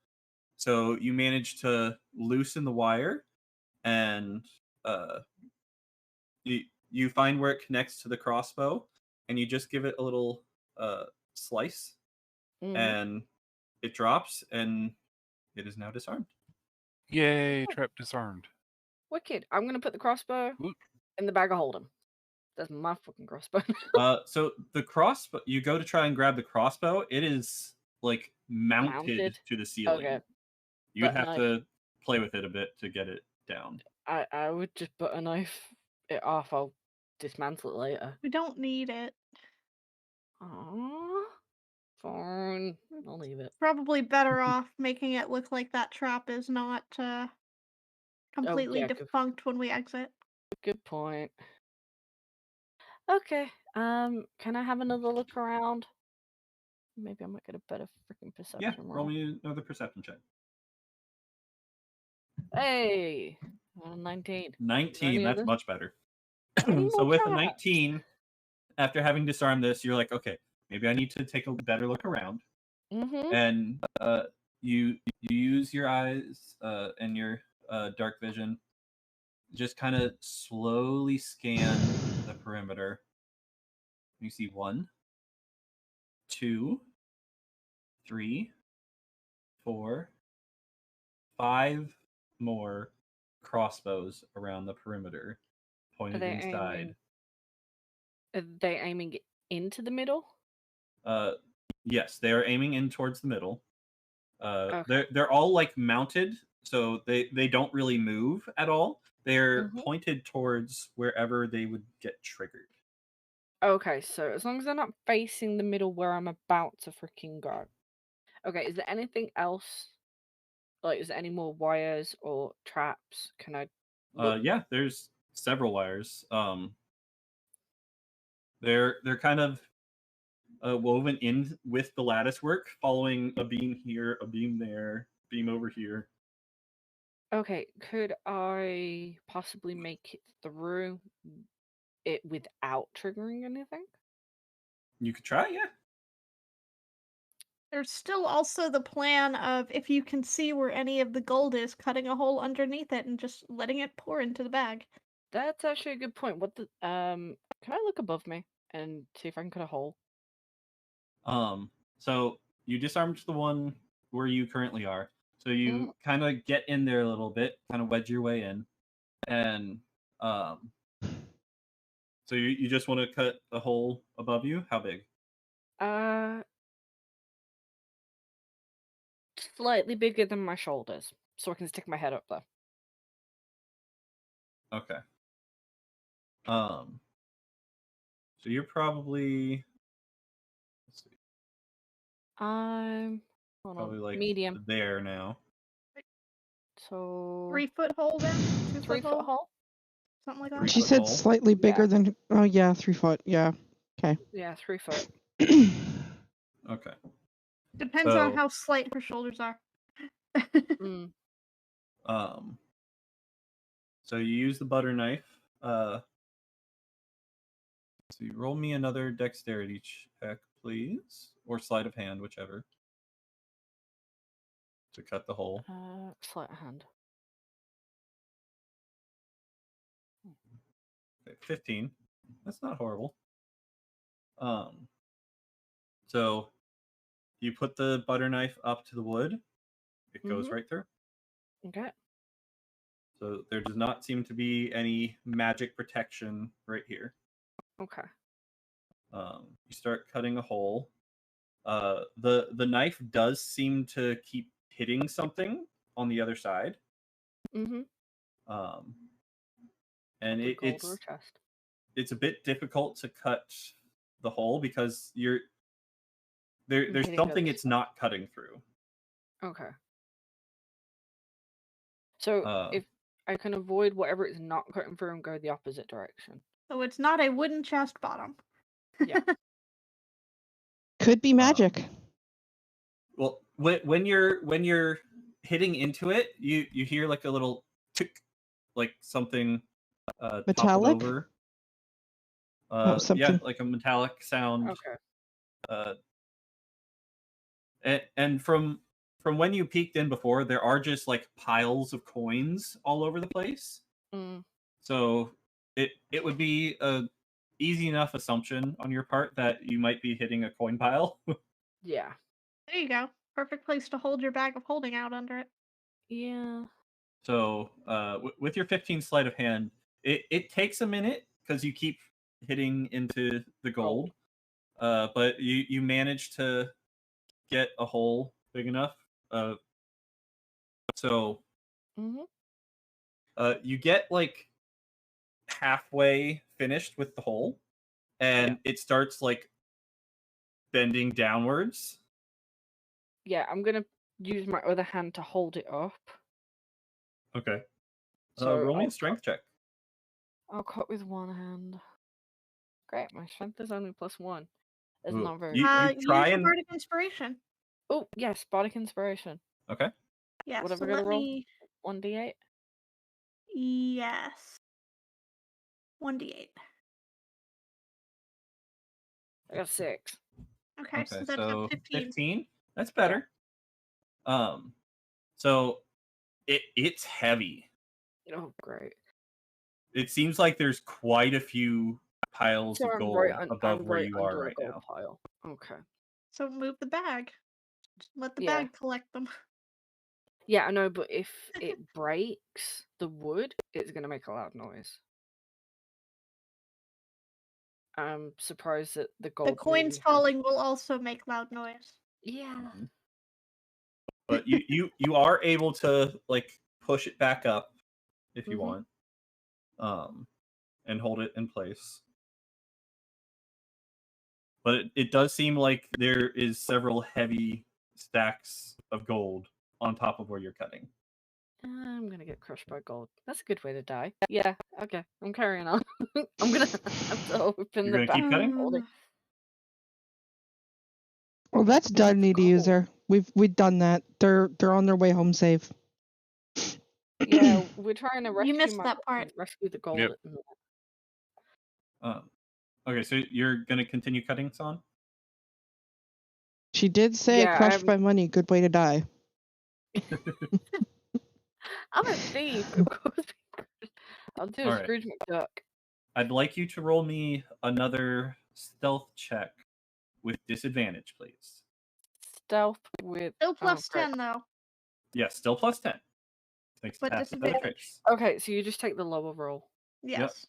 So you manage to loosen the wire, and you find where it connects to the crossbow, and you just give it a little slice, and it drops, and it is now disarmed. Yay, trap disarmed. Wicked. I'm gonna put the crossbow in the bag of hold'em. That's my fucking crossbow. So the crossbow, you go to try and grab the crossbow, it is like mounted to the ceiling. Okay. You'd have to play with it a bit to get it down. I would just butter knife it off. I'll dismantle it later. We don't need it. Aww. Fine. I'll leave it. Probably better off making it look like that trap is not completely yeah, defunct when we exit. Good point. Okay. Can I have another look around? Maybe I might get a better freaking perception Yeah, roll. roll me another perception check. Hey, 19. 19, that's others? much better. Any So more with a traps? 19, after having disarmed this, you're like, okay, maybe I need to take a better look around. Mm-hmm. And you use your eyes and your dark vision, just kind of slowly scan the perimeter. You see 1, 2, 3, 4, 5 more crossbows around the perimeter, pointed inside. Are they aiming into the middle? Yes, they are aiming in towards the middle. Okay. They're all like mounted, so they don't really move at all. They're pointed towards wherever they would get triggered. Okay, so as long as they're not facing the middle where I'm about to freaking go. Okay, is there anything else? Like, is there any more wires or traps? Can I look? Yeah, there's several wires. They're kind of woven in with the lattice work, following a beam here, a beam there, beam over here. Okay, could I possibly make it through it without triggering anything? You could try, yeah. There's still also the plan of, if you can see where any of the gold is, cutting a hole underneath it and just letting it pour into the bag. That's actually a good point. What the can I look above me and see if I can cut a hole? So you disarmed the one where you currently are. So you kind of get in there a little bit, kind of wedge your way in, and so you just want to cut a hole above you. How big? Slightly bigger than my shoulders, so I can stick my head up there. Okay. So you're probably, let's see, I'm probably like medium. there now. So 3 foot hole then? 2 3 foot foot hole? Something like that. 3 She foot said hole. slightly bigger than. Oh yeah, 3 foot. Yeah. Okay. Yeah, 3 foot. Okay. Depends on how slight her shoulders are. So you use the butter knife. So you roll me another dexterity check, please, or sleight of hand, whichever, to cut the hole. Sleight of hand. Okay, 15. That's not horrible. So you put the butter knife up to the wood. It goes right through. Okay. So there does not seem to be any magic protection right here. Okay. You start cutting a hole. The knife does seem to keep hitting something on the other side. And it's a bit difficult to cut the hole because there's something it's not cutting through. Okay. So if I can avoid whatever it's not cutting through and go the opposite direction. So it's not a wooden chest bottom. Yeah. Could be magic. Well, when you're hitting into it, you hear like a little tick, like something Metallic? over. Something. Yeah, like a metallic sound. Okay. And from when you peeked in before, there are just like piles of coins all over the place. So it would be a easy enough assumption on your part that you might be hitting a coin pile. Yeah. There you go. Perfect place to hold your bag of holding out under it. Yeah. So with your 15 sleight of hand, it takes a minute because you keep hitting into the gold. But you manage to get a hole big enough. So you get like halfway finished with the hole, and it starts like bending downwards. Yeah, I'm gonna use my other hand to hold it up. Okay. So Roll me I'll a strength check. I'll cut with one hand. Great, my strength is only +1. It's Ooh, not very. you use try your and bardic inspiration. Oh yes, bardic inspiration. okay. Yes. What have so I got to let roll? me. 1d8. Yes. 1d8. I got 6. Okay, so that's so a 15. 15. That's better. So it's heavy. Oh great. It seems like there's quite a few piles So of I'm gold right, above I'm where right you are under right a gold now. pile. Okay. So move the bag. Just let the Yeah. bag collect them. Yeah, I know, but if it breaks the wood, it's gonna make a loud noise. I'm surprised that the gold. The coins falling will also make loud noise. Yeah. But you are able to like push it back up if you Mhm. want, and hold it in place. But it does seem like there is several heavy stacks of gold on top of where you're cutting. I'm gonna get crushed by gold. That's a good way to die. Yeah. Okay. I'm carrying on. I'm gonna have to open You're the gonna keep back. cutting? Hold it. Well, that's done, need a Gold. user. We've done that. They're on their way home safe. Yeah, we're trying to rescue missed that part. rescue the gold Yep. at the minute. Okay, so you're gonna continue cutting, Son? She did say Yeah, crushed by money, good way to die. I'm a thief, of course. I'll do a Alright. Scrooge McDuck. I'd like you to roll me another stealth check with disadvantage, please. Stealth with Still plus great. 10 though. Yeah, still plus 10. Thanks to But pass without a disadvantage. trace. Okay, so you just take the lower roll. Yes.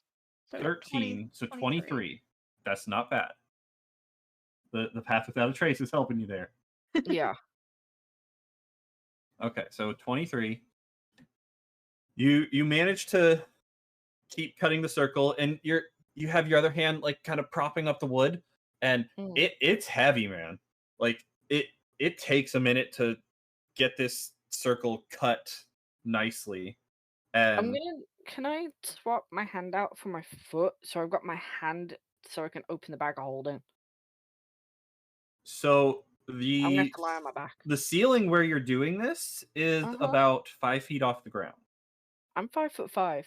So 13, so 23. 23. That's not bad. The path without a trace is helping you there. Yeah. Okay, so 23. You manage to keep cutting the circle, and you have your other hand like kind of propping up the wood, and it's heavy, man. Like it takes a minute to get this circle cut nicely. And Can I swap my hand out for my foot so I've got my hand so I can open the bag of holding? so I'm gonna have the to lie on my back. the ceiling where you're doing this is about 5 feet off the ground. I'm 5'5".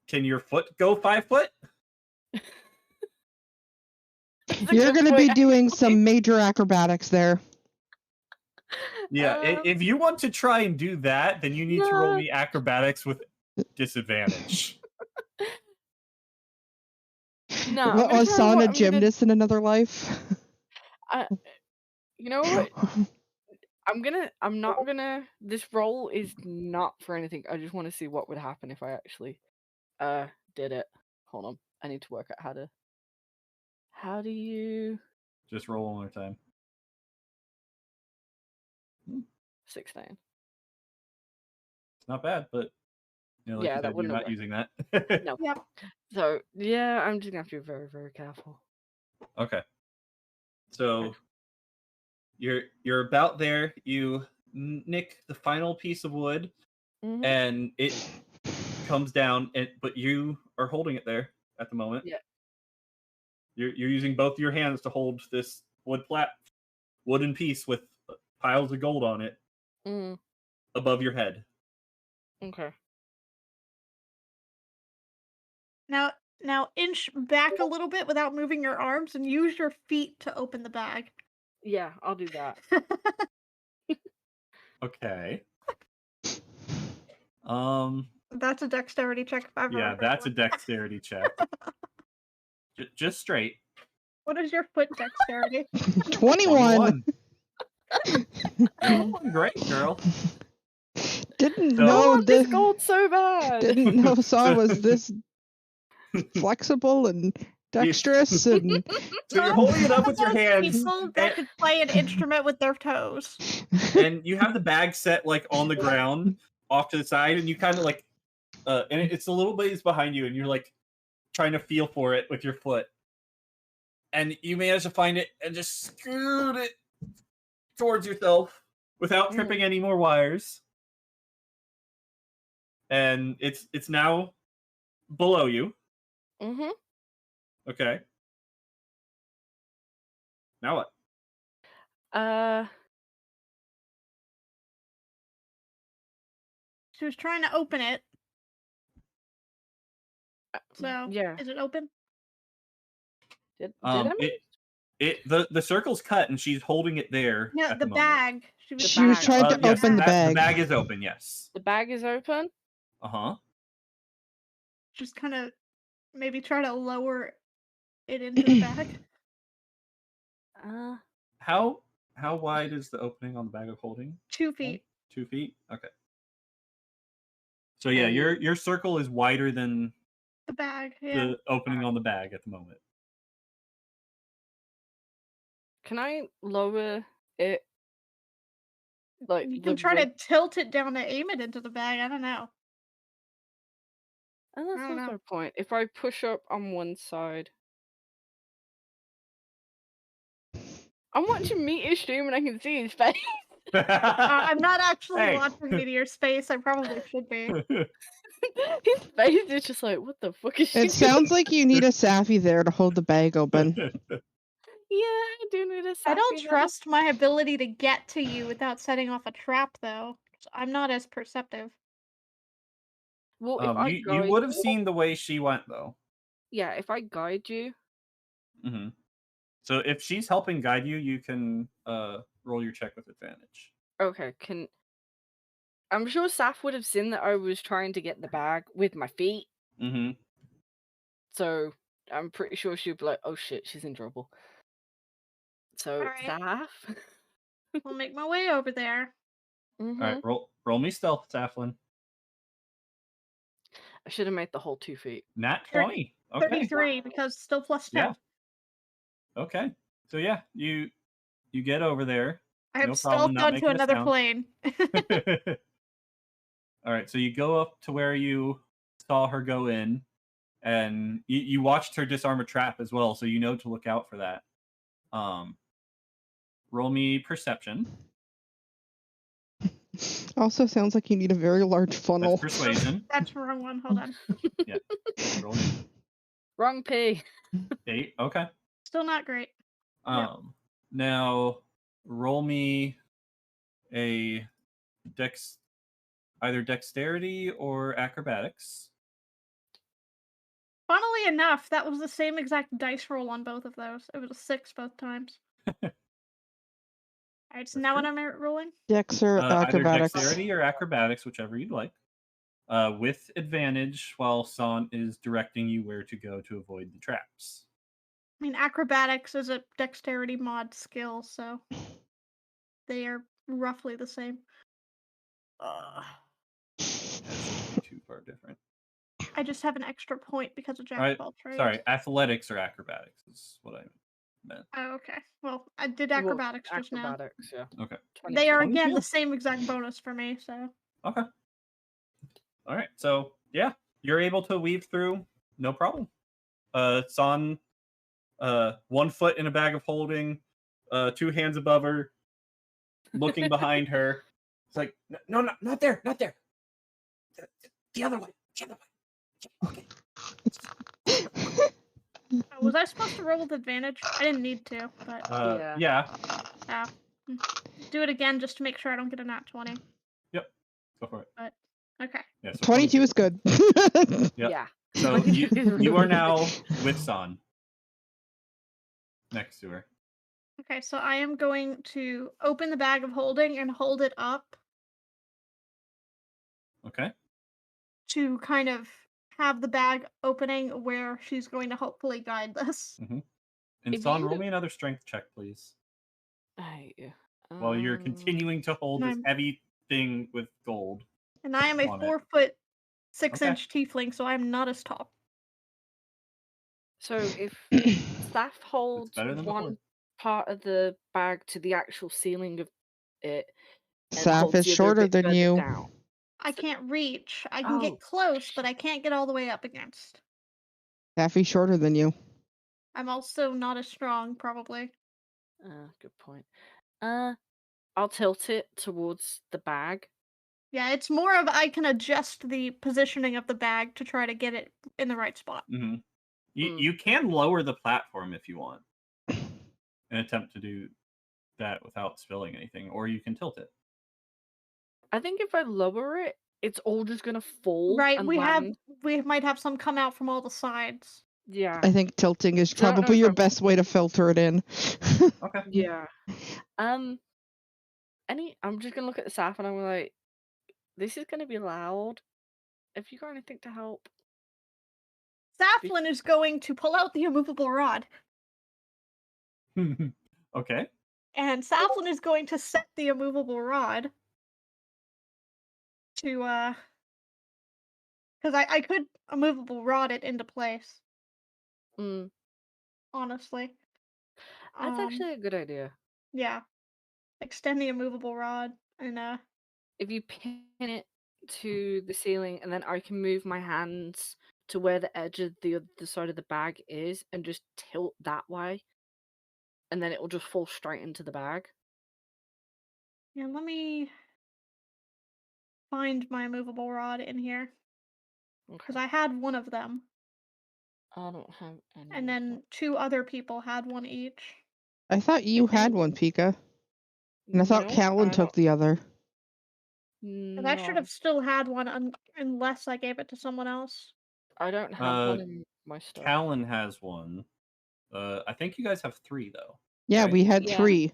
Can your foot go 5 foot? You're going to be doing some major acrobatics there. Yeah, if you want to try and do that, then you need to roll me acrobatics with disadvantage. No, What was Son a gymnast in another life? You know what? I'm not gonna. This roll is not for anything. I just want to see what would happen if I actually did it. Hold on, I need to work out how do you Just roll one more time. 16. It's not bad, but you know, like Yeah, you that said, you're wouldn't have not using that. No. Yep. So yeah, I'm just gonna have to be very, very careful. Okay. So you're about there. You nick the final piece of wood, and it comes down. But you are holding it there at the moment. Yeah. You're using both your hands to hold this wooden piece with piles of gold on it above your head. Okay. Now inch back a little bit without moving your arms and use your feet to open the bag. Yeah, I'll do that. Okay. That's a dexterity check if I've ever heard that's a one. dexterity check. Just straight. What is your foot dexterity? 21. You're doing great, girl. Didn't know this gold so bad. Didn't know Saw was this flexible and dexterous and. So you're holding it up with your hands. People that could play an instrument with their toes. And you have the bag set like on the ground off to the side, and you kind of like and it's a little ways behind you, and you're like trying to feel for it with your foot, and you manage to find it and just scoot it towards yourself without tripping any more wires. And it's now below you. Mm-hmm. Okay. Now what? She was trying to open it. So yeah. is it open? Did I the circle's cut and she's holding it there. No, at the moment. bag. She was trying to Yes, open the bag. The bag is open. Yes. The bag is open. Just kind of maybe try to lower it into the bag. How wide is the opening on the bag of holding? 2 feet. 2 feet. Okay. So yeah, your circle is wider than the bag. Yeah. the opening on the bag at the moment. Can I lower it? Like you can try to tilt it down to aim it into the bag. I don't know. Oh, that's also a point. If I push up on one side. I'm watching Meteor stream and I can see his face. I'm not actually watching Meteor Space. I probably should be. His face is just like, what the fuck is she It sounds like you need a Safi there to hold the bag open. Yeah, I do need a Safi. I don't trust my ability to get to you without setting off a trap, though. I'm not as perceptive. Well, if you would have seen the way she went, though. Yeah, if I guide you. Mm-hmm. So if she's helping guide you, you can roll your check with advantage. Okay, I'm sure Saf would have seen that I was trying to get the bag with my feet. Mm-hmm. So I'm pretty sure she'd be like, oh shit, she's in trouble. So, Saf? We'll make my way over there. Mm-hmm. All right, roll me stealth, Saflin. I should have made the whole 2 feet. Nat 20. Okay. 33, because still plus 10. Yeah. Okay. So yeah, you get over there. I have stealth done to another plane. All right, so you go up to where you saw her go in, and you watched her disarm a trap as well, so you know to look out for that. Roll me perception. Also sounds like you need a very large funnel. That's persuasion. That's the wrong one. Hold on. Yeah. Roll Wrong P. 8. Okay. Still not great. Now roll me a either dexterity or acrobatics. Funnily enough, that was the same exact dice roll on both of those. It was a 6 both times. Alright, so now what am I rolling? Dex or acrobatics. Either dexterity or acrobatics, whichever you'd like. With advantage while San is directing you where to go to avoid the traps. I mean, acrobatics is a dexterity mod skill, so they are roughly the same. That's too far different. I just have an extra point because of Jack of all trades. Sorry, athletics or acrobatics is what I meant. Oh, okay. Well, I did acrobatics just now. Acrobatics, yeah. Okay. They are, again, the same exact bonus for me, so... Okay. All right, so, yeah, you're able to weave through, no problem. It's on 1 foot in a bag of holding, 2 hands above her, looking behind her. It's like, no, not there, not there. The other way, Okay. Was I supposed to roll with advantage? I didn't need to, but... yeah. Do it again just to make sure I don't get a nat 20. Yep, go for it. But, okay. Yeah, so 22 is good. Yep. Yeah. So you are now with San. Next to her. Okay, so I am going to open the bag of holding and hold it up. Okay. To kind of have the bag opening where she's going to hopefully guide this. Mm-hmm. And San, roll me another strength check, please. While you're continuing to hold this heavy thing with gold. And I am a 4'6" tiefling, so I'm not as tall. So if Staff holds one part of the bag to the actual ceiling of it, Staff is shorter than you. I can't reach. I can Oh, get close, but I can't get all the way up against. Daffy's shorter than you. I'm also not as strong, probably. Good point. I'll tilt it towards the bag. Yeah, it's more of I can adjust the positioning of the bag to try to get it in the right spot. Mm-hmm. Mm. You can lower the platform if you want, and attempt to do that without spilling anything, or you can tilt it. I think if I lower it, it's all just gonna fall Right, and we land. might have some come out from all the sides. Yeah. I think tilting is I don't know probably if your I'm- best way to filter it in. Okay. Yeah. I'm just gonna look at the staff and I'm like, this is gonna be loud. If you got anything to help. Saflin is going to pull out the immovable rod, Okay. and Saflin is going to set the immovable rod to because I could immovable rod it into place, Mm, honestly. that's actually a good idea. Yeah. Extend the immovable rod and If you pin it to the ceiling and then I can move my hands to where the edge of the other side of the bag is and just tilt that way, and then it will just fall straight into the bag. yeah, let me find my immovable rod in here because Okay. I had one of them, I don't have any. and of then that. 2 other people had one each. I thought you I had think- one, Pika. And I thought Nope, Callan I took the other. And I should No, have still had one unless I gave it to someone else. I don't have one in my stuff. Callan has one. I think you guys have 3 though. Yeah, right? we had Yeah. 3.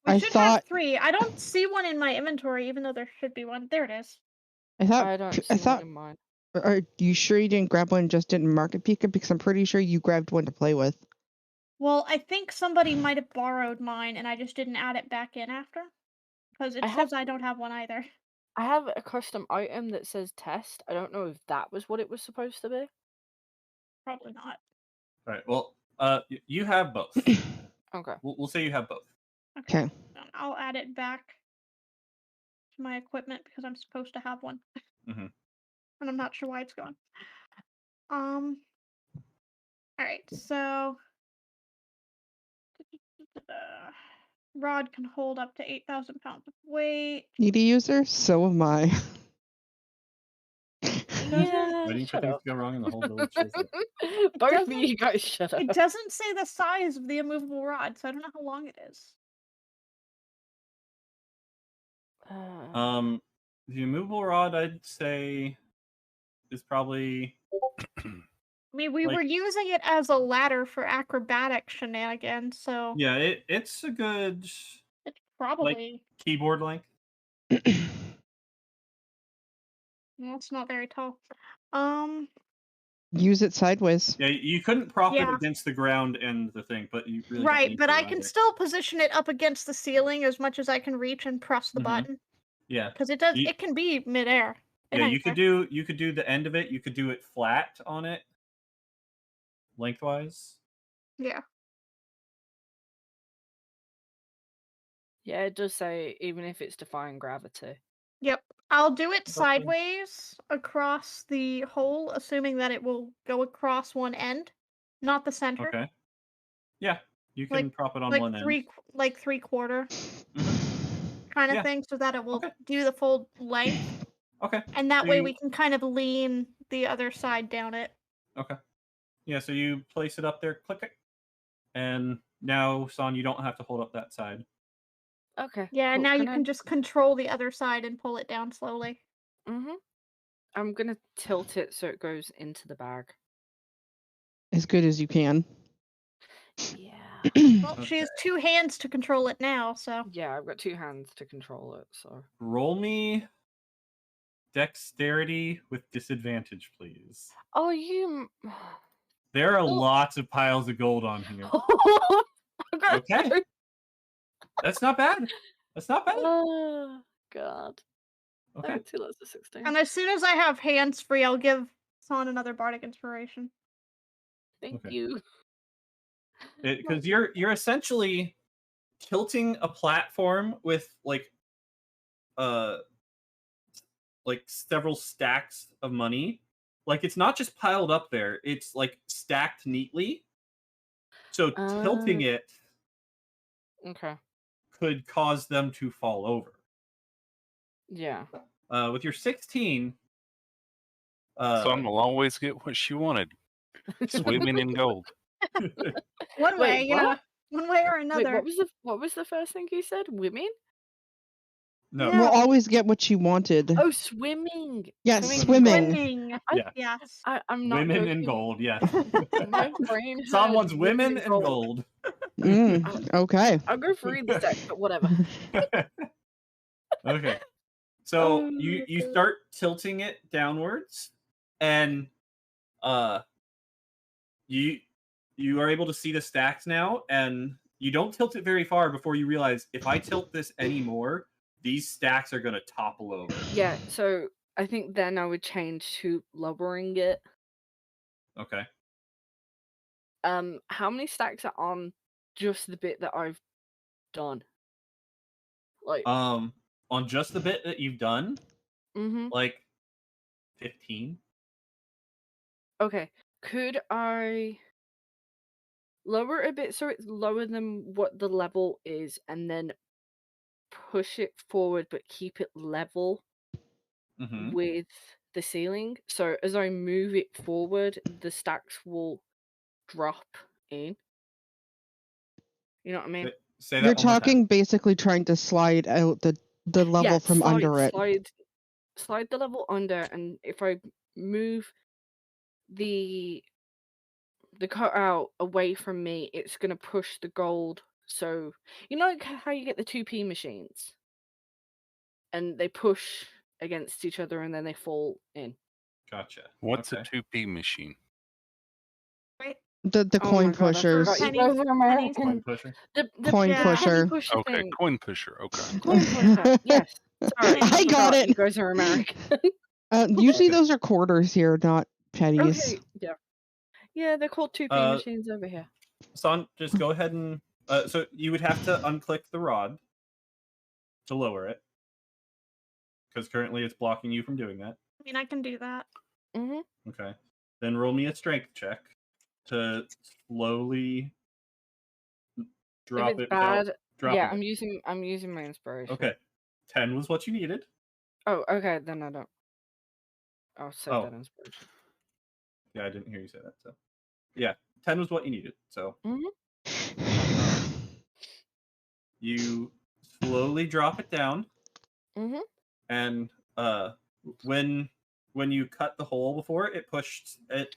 We I should thought- have 3. I don't see one in my inventory, even though there should be one. There it is. I thought. I don't I see thought. one in mine. Are you sure you didn't grab one and just didn't mark it, Pika? Because I'm pretty sure you grabbed one to play with. Well, I think somebody might have borrowed mine, and I just didn't add it back in after. Because it I says have- I don't have one either. I have a custom item that says test. I don't know if that was what it was supposed to be. Probably not. All right. Well, you have both. Okay. We'll say you have both. Okay. Then I'll add it back to my equipment because I'm supposed to have one. Mhm. And I'm not sure why it's gone. Alright, so rod can hold up to 8,000 pounds of weight. Needy user? So am I. Yeah. Waiting for Shut things up. to go wrong and the whole village shows up. Both of doesn't- you guys shut up. It doesn't say the size of the immovable rod, so I don't know how long it is. The immovable rod, I'd say, is probably I mean, we Like- were using it as a ladder for acrobatic shenanigans, so yeah. It's a good it's probably keyboard length. well, it's not very tall. Use it sideways. Yeah, you couldn't prop it Yeah. against the ground and the thing, but you really don't Right, need but to I can either. still position it up against the ceiling as much as I can reach and press the Mhm. button Yeah, because it does. You- It can be midair. yeah. You could do the end of it. You could do it flat on it, lengthwise. Yeah. Yeah, it does say even if it's defying gravity. Yep. I'll do it Okay. sideways across the hole, assuming that it will go across one end, not the center. Okay. Yeah, you can prop it on like one end. like 3/4 kind of Yeah. thing, so that it will Okay. do the full length, Okay. and that So way you- we can kind of lean the other side down it. Okay. Yeah, so you place it up there, click it, and now, Son, you don't have to hold up that side. Okay. Yeah, and cool. now you I- can just control the other side and pull it down slowly. Mhm. I'm gonna tilt it so it goes into the bag. As good as you can. Yeah. Well, she has 2 hands to control it now, so Yeah, I've got 2 hands to control it, so. Roll me dexterity with disadvantage, please. Oh, you. There are Well- lots of piles of gold on here. I've got Okay. two. That's not bad. That's not bad. Oh, God. I Okay. got 2 lots of 16. and as soon as I have hands free, I'll give Son another bardic inspiration. Thank Okay. you. Because you're essentially tilting a platform with like like several stacks of money. Like it's not just piled up there; it's like stacked neatly. So tilting it Okay. could cause them to fall over. Yeah. With your 16, Son will always get what she wanted. Swimming in gold. One way, Wait, yeah. what? One way or Wait, another. what was the first thing you said? Women? no, Yeah. We'll always get what you wanted. Oh, swimming. Yeah, in swimming. Swimming. Yeah. Yes. I'm not women joking. in gold. Yes, My brain heard someone's women in gold. gold. Okay. I'll go for read the text, but whatever. Okay, so Oh, you God. start tilting it downwards, and you are able to see the stacks now, and you don't tilt it very far before you realize if I tilt this anymore, these stacks are gonna topple over. Yeah, so I think then I would change to lowering it. Okay. How many stacks are on just the bit that I've done? Like, On just the bit that you've done, mm-hmm. like 15. Okay. Could I lower it a bit so it's lower than what the level is, and then push it forward but keep it level Mm-hmm. with the ceiling? So as I move it forward, the stacks will drop in. You know what I mean? Say that You're one more time. talking basically trying to slide out the level Yeah, from under it. slide the level under, and if I move the cutout away from me, it's gonna push the gold. So you know how you get the 2p machines, and they push against each other and then they fall in. Gotcha. What's okay. a 2p machine? Right. The Oh coin my God, I pushers. forgot you Pennies, guys are American. Coin pusher. The Coin Yeah. penny pusher. pusher Okay, thing. coin pusher. Okay. Coin pusher. Yes. Sorry, I got forgot it. You guys are American. Usually Okay. those are quarters here, not pennies. Okay. Yeah. Yeah, they're called 2p machines over here. Son, just go ahead and so you would have to unclick the rod to lower it, because currently it's blocking you from doing that. I mean, I can do that. Mm-hmm. Okay. Then roll me a strength check to slowly drop If it's it without bad, dropping yeah, it. I'm using my inspiration. Okay. 10 was what you needed. Oh, okay, then I don't. I'll save Oh. that inspiration. Yeah, I didn't hear you say that. So, yeah, 10 was what you needed. So, you slowly drop it down, Mm-hmm. and when you cut the hole before it pushed it,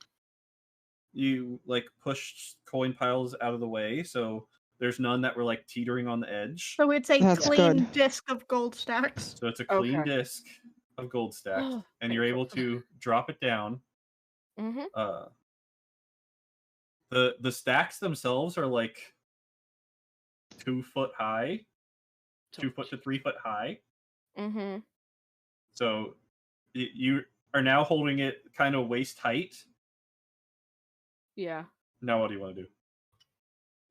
you like pushed coin piles out of the way, so there's none that were like teetering on the edge. So it's a That's clean good. disc of gold stacks. So it's a clean Okay. disc of gold stacks, and Thank you're able God. to drop it down. Mm-hmm. The stacks themselves are like 2 foot high, 2 foot to 3 foot high. Mm-hmm. So you are now holding it kind of waist height. Yeah. Now what do you want to do?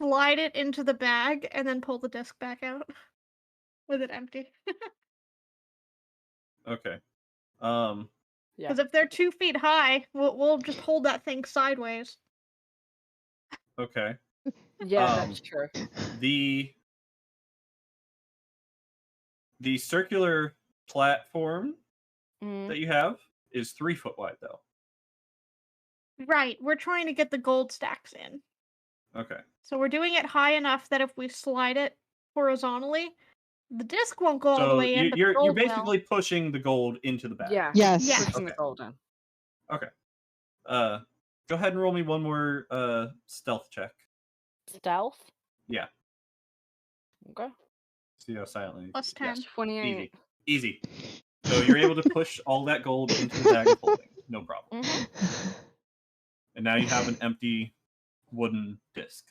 Slide it into the bag and then pull the disc back out with it empty. Okay. Yeah. Because if they're 2 feet high, we'll just hold that thing sideways. Okay. Yeah, that's true. The circular platform that you have is 3 foot wide, though. Right, we're trying to get the gold stacks in. Okay. So we're doing it high enough that if we slide it horizontally, the disc won't go all the way in, but the you're gold basically pushing the gold into the bag. Yeah. Yes. Yeah. Pushing the Okay. gold in. Okay. Go ahead and roll me one more stealth check. Stealth? Yeah. Okay. See how silently. Plus 10. Yes. 28. Easy. So you're able to push all that gold into the bag of holding. No problem. Mm-hmm. And now you have an empty wooden disc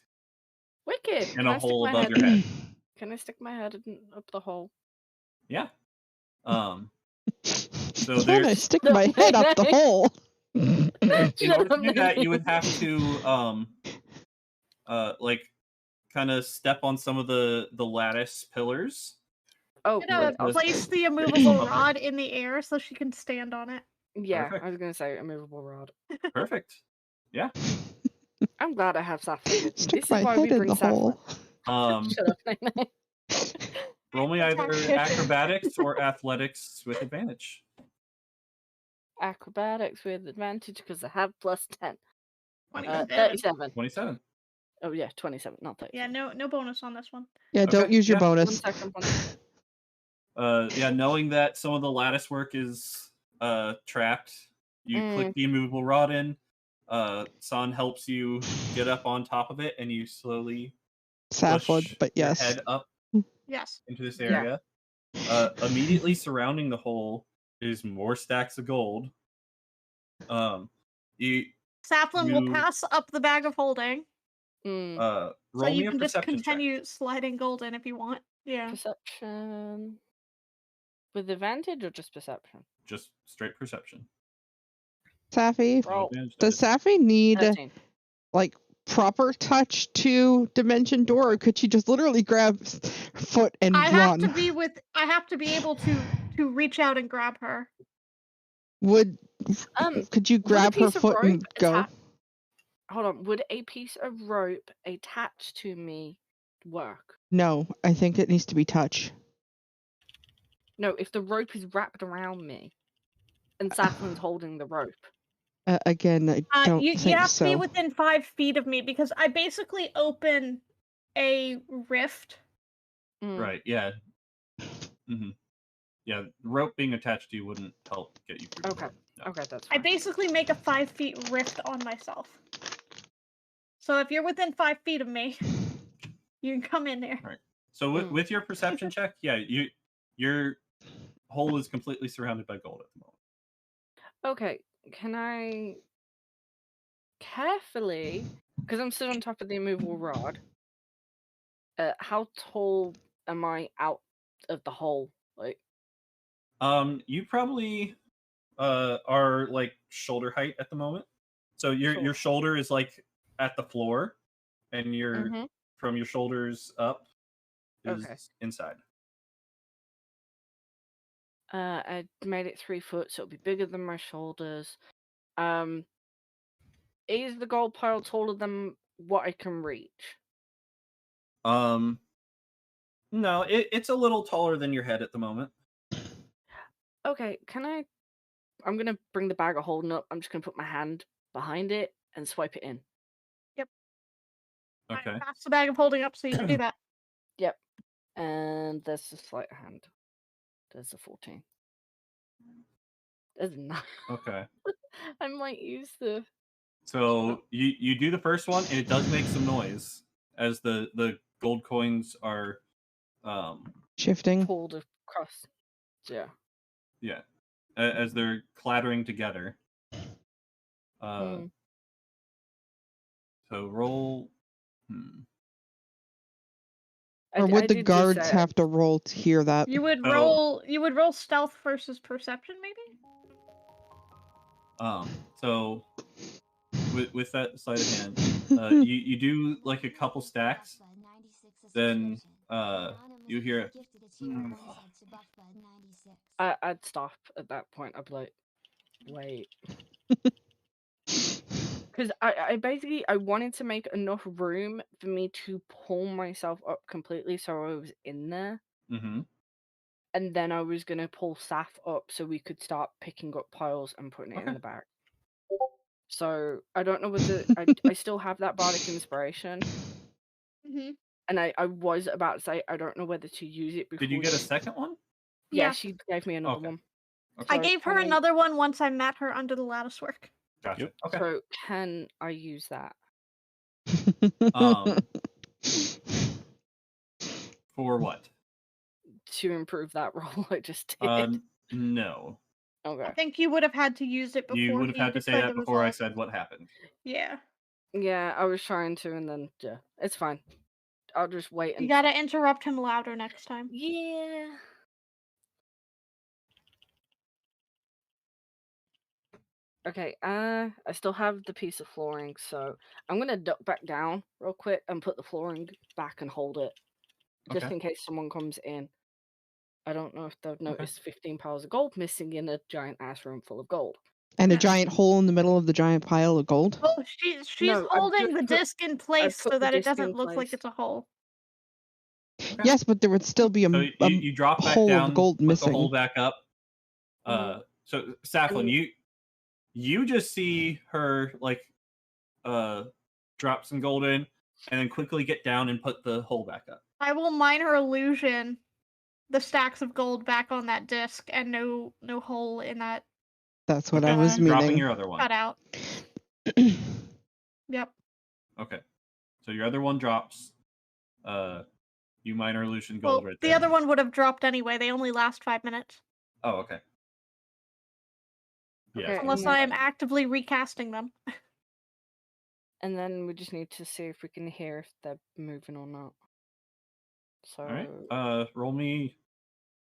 Wicked. and a hole above your head. Can I stick my head up the hole? Yeah. So Can I there's stick my head up the hole? in order to do that, you would have to like kind of step on some of the lattice pillars Oh, I'm gonna Right, place the Okay. immovable rod in the air so she can stand on it. yeah, Perfect. I was gonna say a movable rod. Perfect. Yeah. I'm glad I have Saffron with me. Stick This my is why head we in bring the Saffron. hole. Shut up, Nene. Roll me either Tactics. acrobatics or athletics with advantage. Acrobatics with advantage because I have plus 10. 27. 37. 27. Oh yeah, 27, not 37. Yeah, no bonus on this one. Yeah, don't Okay, use your yeah. bonus. 1 second, 1 second. Yeah, knowing that some of the lattice work is trapped, you click the immovable rod in. San helps you get up on top of it, and you slowly Safflood, push but your yes. head up Yes. into this Yeah. area. Immediately surrounding the hole is more stacks of gold. You Safflin will You- pass up the bag of holding, Mm, so roll me you a can just perception check. continue sliding gold in if you want. Yeah. perception. With advantage or just perception? Just straight perception. Safi, No Roll. advantage does dice. Safi need 13. like proper touch to Dimension Door, or could she just literally grab her foot and I have run? I have to be able to reach out and grab her. Could you grab her piece of foot and rope go? atta- Hold on. Would a piece of rope attached to me work? No, I think it needs to be touch. No, if the rope is wrapped around me and Safflin's holding the rope. Again, I don't You think have so. to be within 5 feet of me because I basically open a rift. Mm. Right, yeah. Mm-hmm. Yeah, the rope being attached to you wouldn't help get you through the Okay. door. No. Okay, that's I fine. basically make a 5 feet rift on myself. So if you're within 5 feet of me, you can come in there. Right. So with your perception check, yeah, your hole is completely surrounded by gold at the moment. Okay, can I carefully, because I'm still on top of the immovable rod, how tall am I out of the hole? Like, You probably are like shoulder height at the moment. So your shoulder is like at the floor, and your from your shoulders up is inside. I made it 3 foot, so it'll be bigger than my shoulders. Is the gold pile taller than what I can reach? No, it's a little taller than your head at the moment. Okay, I'm gonna bring the bag of holding up. I'm just gonna put my hand behind it and swipe it in. Yep. Okay. I pass the bag of holding up so you can do that. Yep. And there's the sleight of hand. There's a 14. There's a 9. Okay. I might use the. So you do the first one, and it does make some noise as the gold coins are Shifting. Pulled across. Yeah. Yeah, as they're clattering together. Mm. So roll. Or would the guards have to roll to hear that? You would roll stealth versus perception, maybe? So with that sleight of hand, you do like a couple stacks, then you hear I'd stop at that point. I'd be like, wait. Because I basically I wanted to make enough room for me to pull myself up completely so I was in there. Mm-hmm. And then I was going to pull Saf up so we could start picking up piles and putting it in the bag. So I don't know whether I still have that bardic inspiration. Mm-hmm. And I was about to say I don't know whether to use it. Did you get a second one? Yeah, Yeah. she gave me another one. Okay. I gave her another one once I met her under the lattice work. Gotcha. Yep. Okay. So can I use that? For what? To improve that roll I just did. No. Okay. I think you would have had to use it before. You would have had to say declared that the before I result. said what happened. Yeah. Yeah, I was trying to, and then yeah, it's fine. I'll just wait. You gotta interrupt him louder next time. Yeah. Okay, I still have the piece of flooring, so I'm gonna duck back down real quick and put the flooring back and hold it. Just Okay. in case someone comes in. I don't know if they've noticed 15 piles of gold missing in a giant ass room full of gold. And a No. giant hole in the middle of the giant pile of gold. Oh, she's No, I've holding just the put- disc in place put so the that it disc in doesn't look like place. it's a hole. Okay. Yes, but there would still be So you drop back hole down, of gold put the hole missing. back up. So Saflin, And- you just see her like drop some gold in, and then quickly get down and put the hole back up. I will minor illusion the stacks of gold back on that disc and no hole in that That's what I Okay, was so you're dropping meaning. your other one. cutout. Yep. Okay, so your other one drops. You minor illusion Well, gold right the there. other one would have dropped anyway. They only last 5 minutes. Oh, okay. Yeah. Okay, so Unless you're I am fine. actively recasting them. And then we just need to see if we can hear if they're moving or not. So All right. Roll me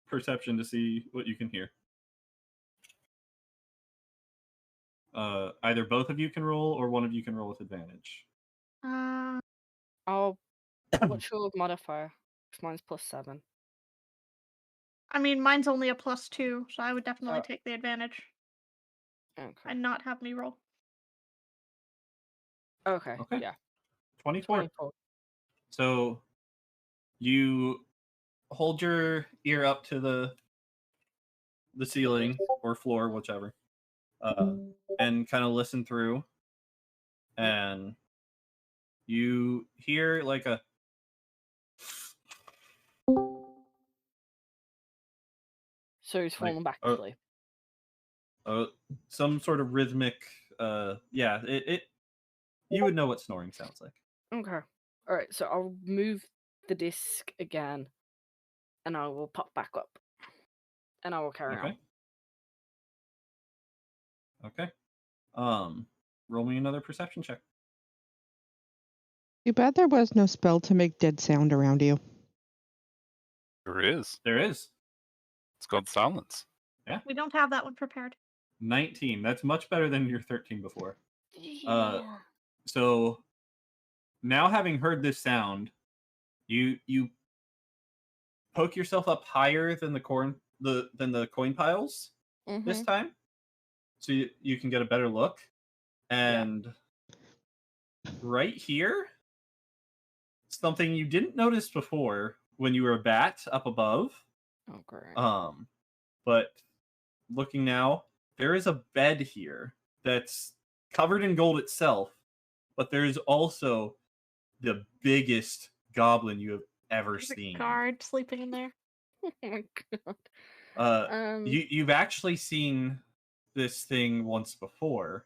perception to see what you can hear. Either both of you can roll, or one of you can roll with advantage. what's your modifier? 'Cause mine's +7. I mean, mine's only a +2, so I would definitely Oh. take the advantage Okay. and not have me roll. Okay. Okay. Yeah. 24. 24. So you hold your ear up to the ceiling or floor, whichever, and kind of listen through, and you hear like a So he's fallen back oh. to sleep. Some sort of rhythmic. Yeah, it. You would know what snoring sounds like. Okay. All right. So I'll move the disc again, and I will pop back up, and I will carry on. Okay. Roll me another perception check. Too bad there was no spell to make dead sound around you. There is. There is It's called silence. We don't have that one prepared. 19. That's much better than your 13 before. Yeah. So now, having heard this sound, you poke yourself up higher than the coin piles this time, so you can get a better look. And right here, something you didn't notice before when you were a bat up above. Oh, great. But looking now, there is a bed here that's covered in gold itself, but there's also the biggest goblin you have ever There's seen. a guard sleeping in there. Oh my god. You've actually this thing once before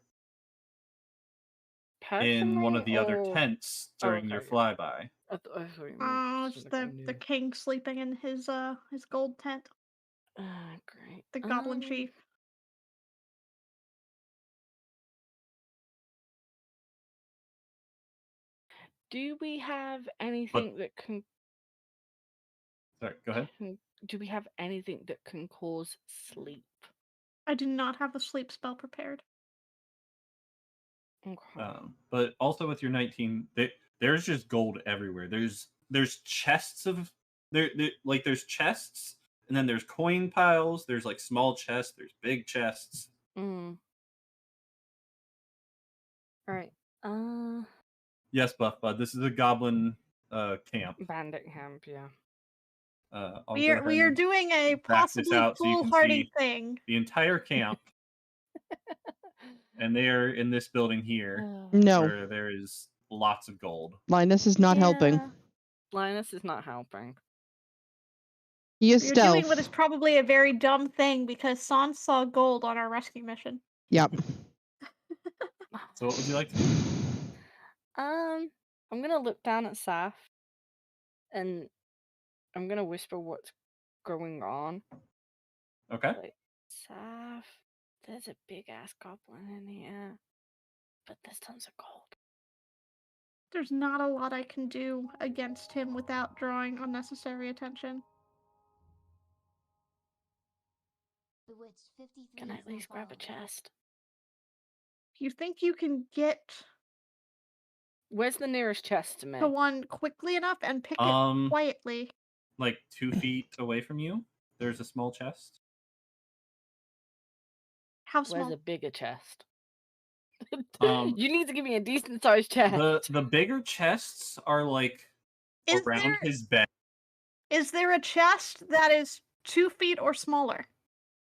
in one of the other Personally, or- tents during your okay. flyby. I thought you meant Oh, it's something I the knew. king sleeping in his gold tent. Great. The goblin chief. Do we have anything that can? Sorry, go ahead. Do we have anything that can cause sleep? I do not have a sleep spell prepared. Okay. But also with your 19, there's just gold everywhere. There's chests of there's chests, and then there's coin piles. There's like small chests. There's big chests. All right. Yes, Buff Bud. This is a goblin camp. Bandit camp. Yeah. I'll We go are ahead and doing a back this possibly out so you can foolhardy see thing. the entire camp, and they are in this building here, No, where there is lots of gold. Linus is not helping. Linus is not helping. He is We are doing stealth. what is probably a very dumb thing because Sans saw gold on our rescue mission. Yep. So what would you like to do? I'm gonna look down at Saf, and I'm gonna whisper what's going on. Okay. Like, Saf, there's a big ass goblin in here, but there's tons of gold. There's not a lot I can do against him without drawing unnecessary attention. Can I at least grab a chest? You think you can get Where's the nearest chest to me? to one quickly enough and pick it quietly? Like 2 feet away from you. there's a small chest. How Where's small? a bigger chest? Um, You need to give me a decent sized chest. the bigger chests are like Is around there his bed. is there a chest that is 2 feet or smaller?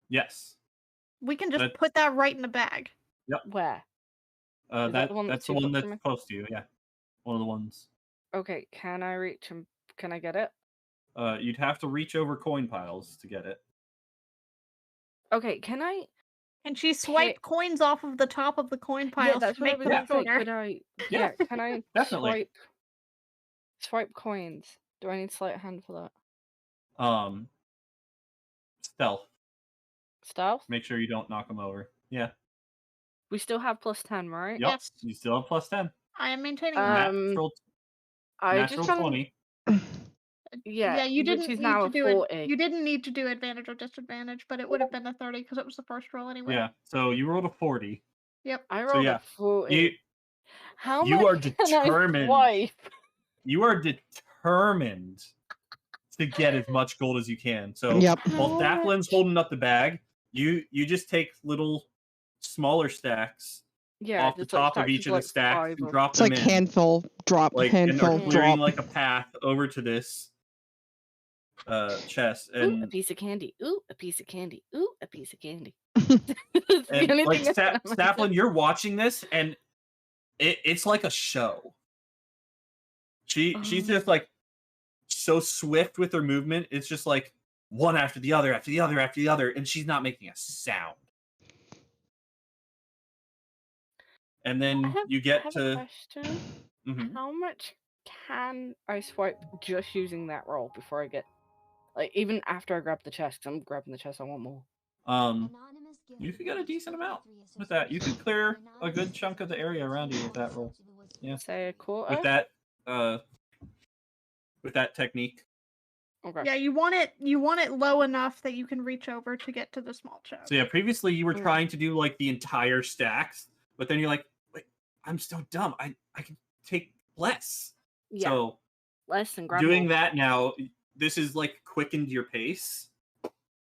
Yes. We can just That- put that right in the bag. Where? Is that the one that's that's the 2 one foot that's from me? close to you. Yeah, one of the ones. Okay, can I reach him? Can I get it? You'd have to reach over coin piles to get it. Okay, can I? And she swiped coins off of the top of the coin piles Yeah, that's to what I make was them gonna say. shorter. Could I? Yeah, Yeah, can I definitely. swipe coins? Do I need sleight of hand for that? Stealth. Stealth? Make sure you don't knock them over. Yeah. We still have +10, right? Yep. Yes. You still have +10. I am maintaining that. Natural, I natural just found, 20. yeah, you which didn't is need now to a do it. 40. You didn't need to do advantage or disadvantage, but it would have been a 30 because it was the first roll anyway. Yeah. So you rolled a 40. Yep. I rolled yeah, a 40. You How you much are can I determined. swipe? You are determined to get as much gold as you can. So Yep. while How Daphlin's much? holding up the bag, you just take little smaller stacks Yeah, off the just like top of stacks each of the like stacks 5 and or- drop It's them like in. handful, drop, And are handful, clearing drop. like a path over to this chest. Ooh, a And piece of candy. Ooh, a piece of candy. Ooh, a piece of candy. That's the and only like thing that's in my Staflin, you're watching this, and it's like a show. She's just like so swift with her movement. It's just like one after the other, after the other, after the other, and she's not making a sound. And then you I get have to a question. Mhm. How much can I swipe just using that roll before I get, like, even after I grab the chest? 'Cause I'm grabbing the chest. I want more. You could get a decent amount with that. You could clear a good chunk of the area around you with that roll. Yeah. Say a quarter. With that technique. Okay. Yeah, you want it low enough that you can reach over to get to the small chest. So yeah, previously you were trying to do like the entire stacks, but then you're like, wait, I'm so dumb. I can take less. Yeah. So Less than grab doing more. that now, this is like quickened your pace.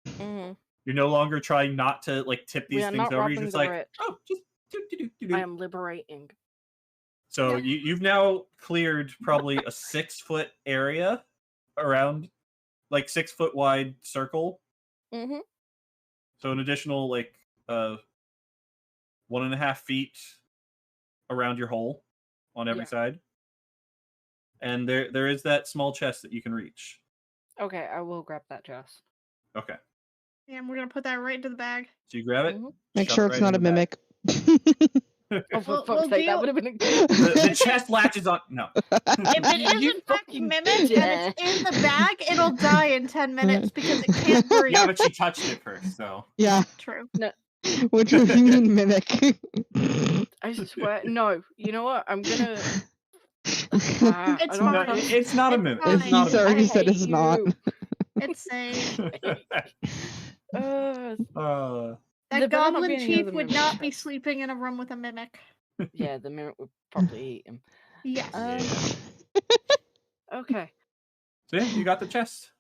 Mhm. You're no longer trying not to like tip We these are things not over. You're robbing just the like, rich. oh, just do. I am liberating. So you've now cleared probably a 6-foot area around, like 6-foot wide circle. Mm-hmm. So an additional like 1.5 feet around your hole on every side. And there is that small chest that you can reach. Okay, I will grab that chest. Okay. And we're gonna put that right into the bag. So you grab it. Mhm. Make shove sure it it's right not in a the bag. mimic. Oh, for We'll fuck's sake, that deal- would have been a The chest latches on. No. If it is You in fact fucking mimic and dare. it's in the bag, it'll die in 10 minutes because it can't breathe. Yeah, but she touched it first, so. Yeah. True. Which one do you mean mimic? I swear, no. You know what? I'm gonna. It's I don't No, fine. trust- it's not a It's mimic. fine. It's not He's a already mimic. said hate it's not. you. It's safe. Uh, That There better not goblin be any chief other would mimics. not be sleeping in a room with a mimic. Yeah, the mimic would probably eat him. Yes. Okay. so yeah, you got the chest.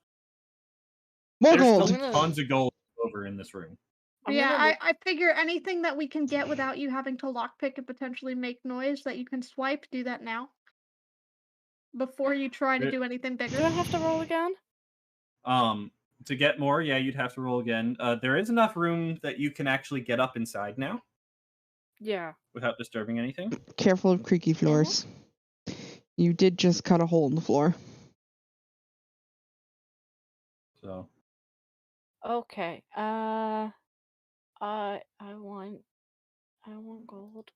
More There's gold. still tons of gold over in this room. I'm Yeah, gonna look- I figure anything that we can get without you having to lockpick and potentially make noise that you can swipe, do that now. Before you try to It- do anything bigger. Do I have to roll again? To get more, yeah, you'd have to roll again. There is enough room that you can actually get up inside now Yeah. without disturbing anything. Careful of creaky floors. You did just cut a hole in the floor. So Okay. I want gold.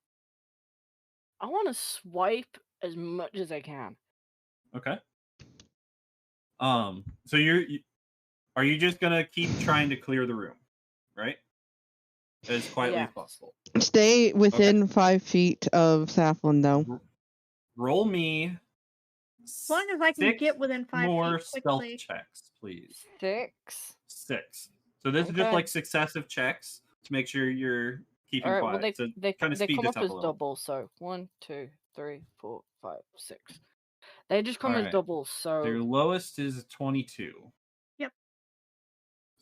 I want to swipe as much as I can. okay. So are you just gonna keep trying to clear the room, right? As quietly as Yes. possible. Stay within 5 feet of Saflin, though. Roll me As long as I can 6 get within 5 more feet stealth quickly. checks, please. 6. 6. So this is just Okay. like successive checks to make sure you're keeping All right. quiet. Well, they so they kind of they speed come this up up as a little. doubles. So 1, 2, 3, 4, 5, 6. They just come as Alright. doubles. So Their lowest is a 22. Yep.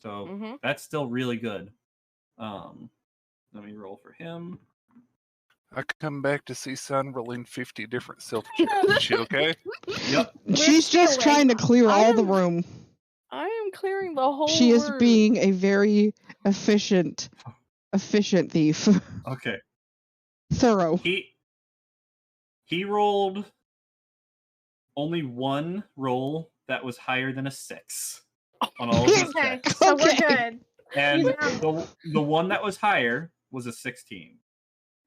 So Mhm. that's still really good. Let me roll for him. I come back to see Sun rolling 50 different self checks. She okay? Yep. She's just trying to clear I all the am- room. I am clearing the whole She is room. being a very efficient thief. Okay. Thorough. He rolled only one roll that was higher than a 6 on all of his Okay, checks. so we're Okay. good. And He's out. the one that was higher was a 16.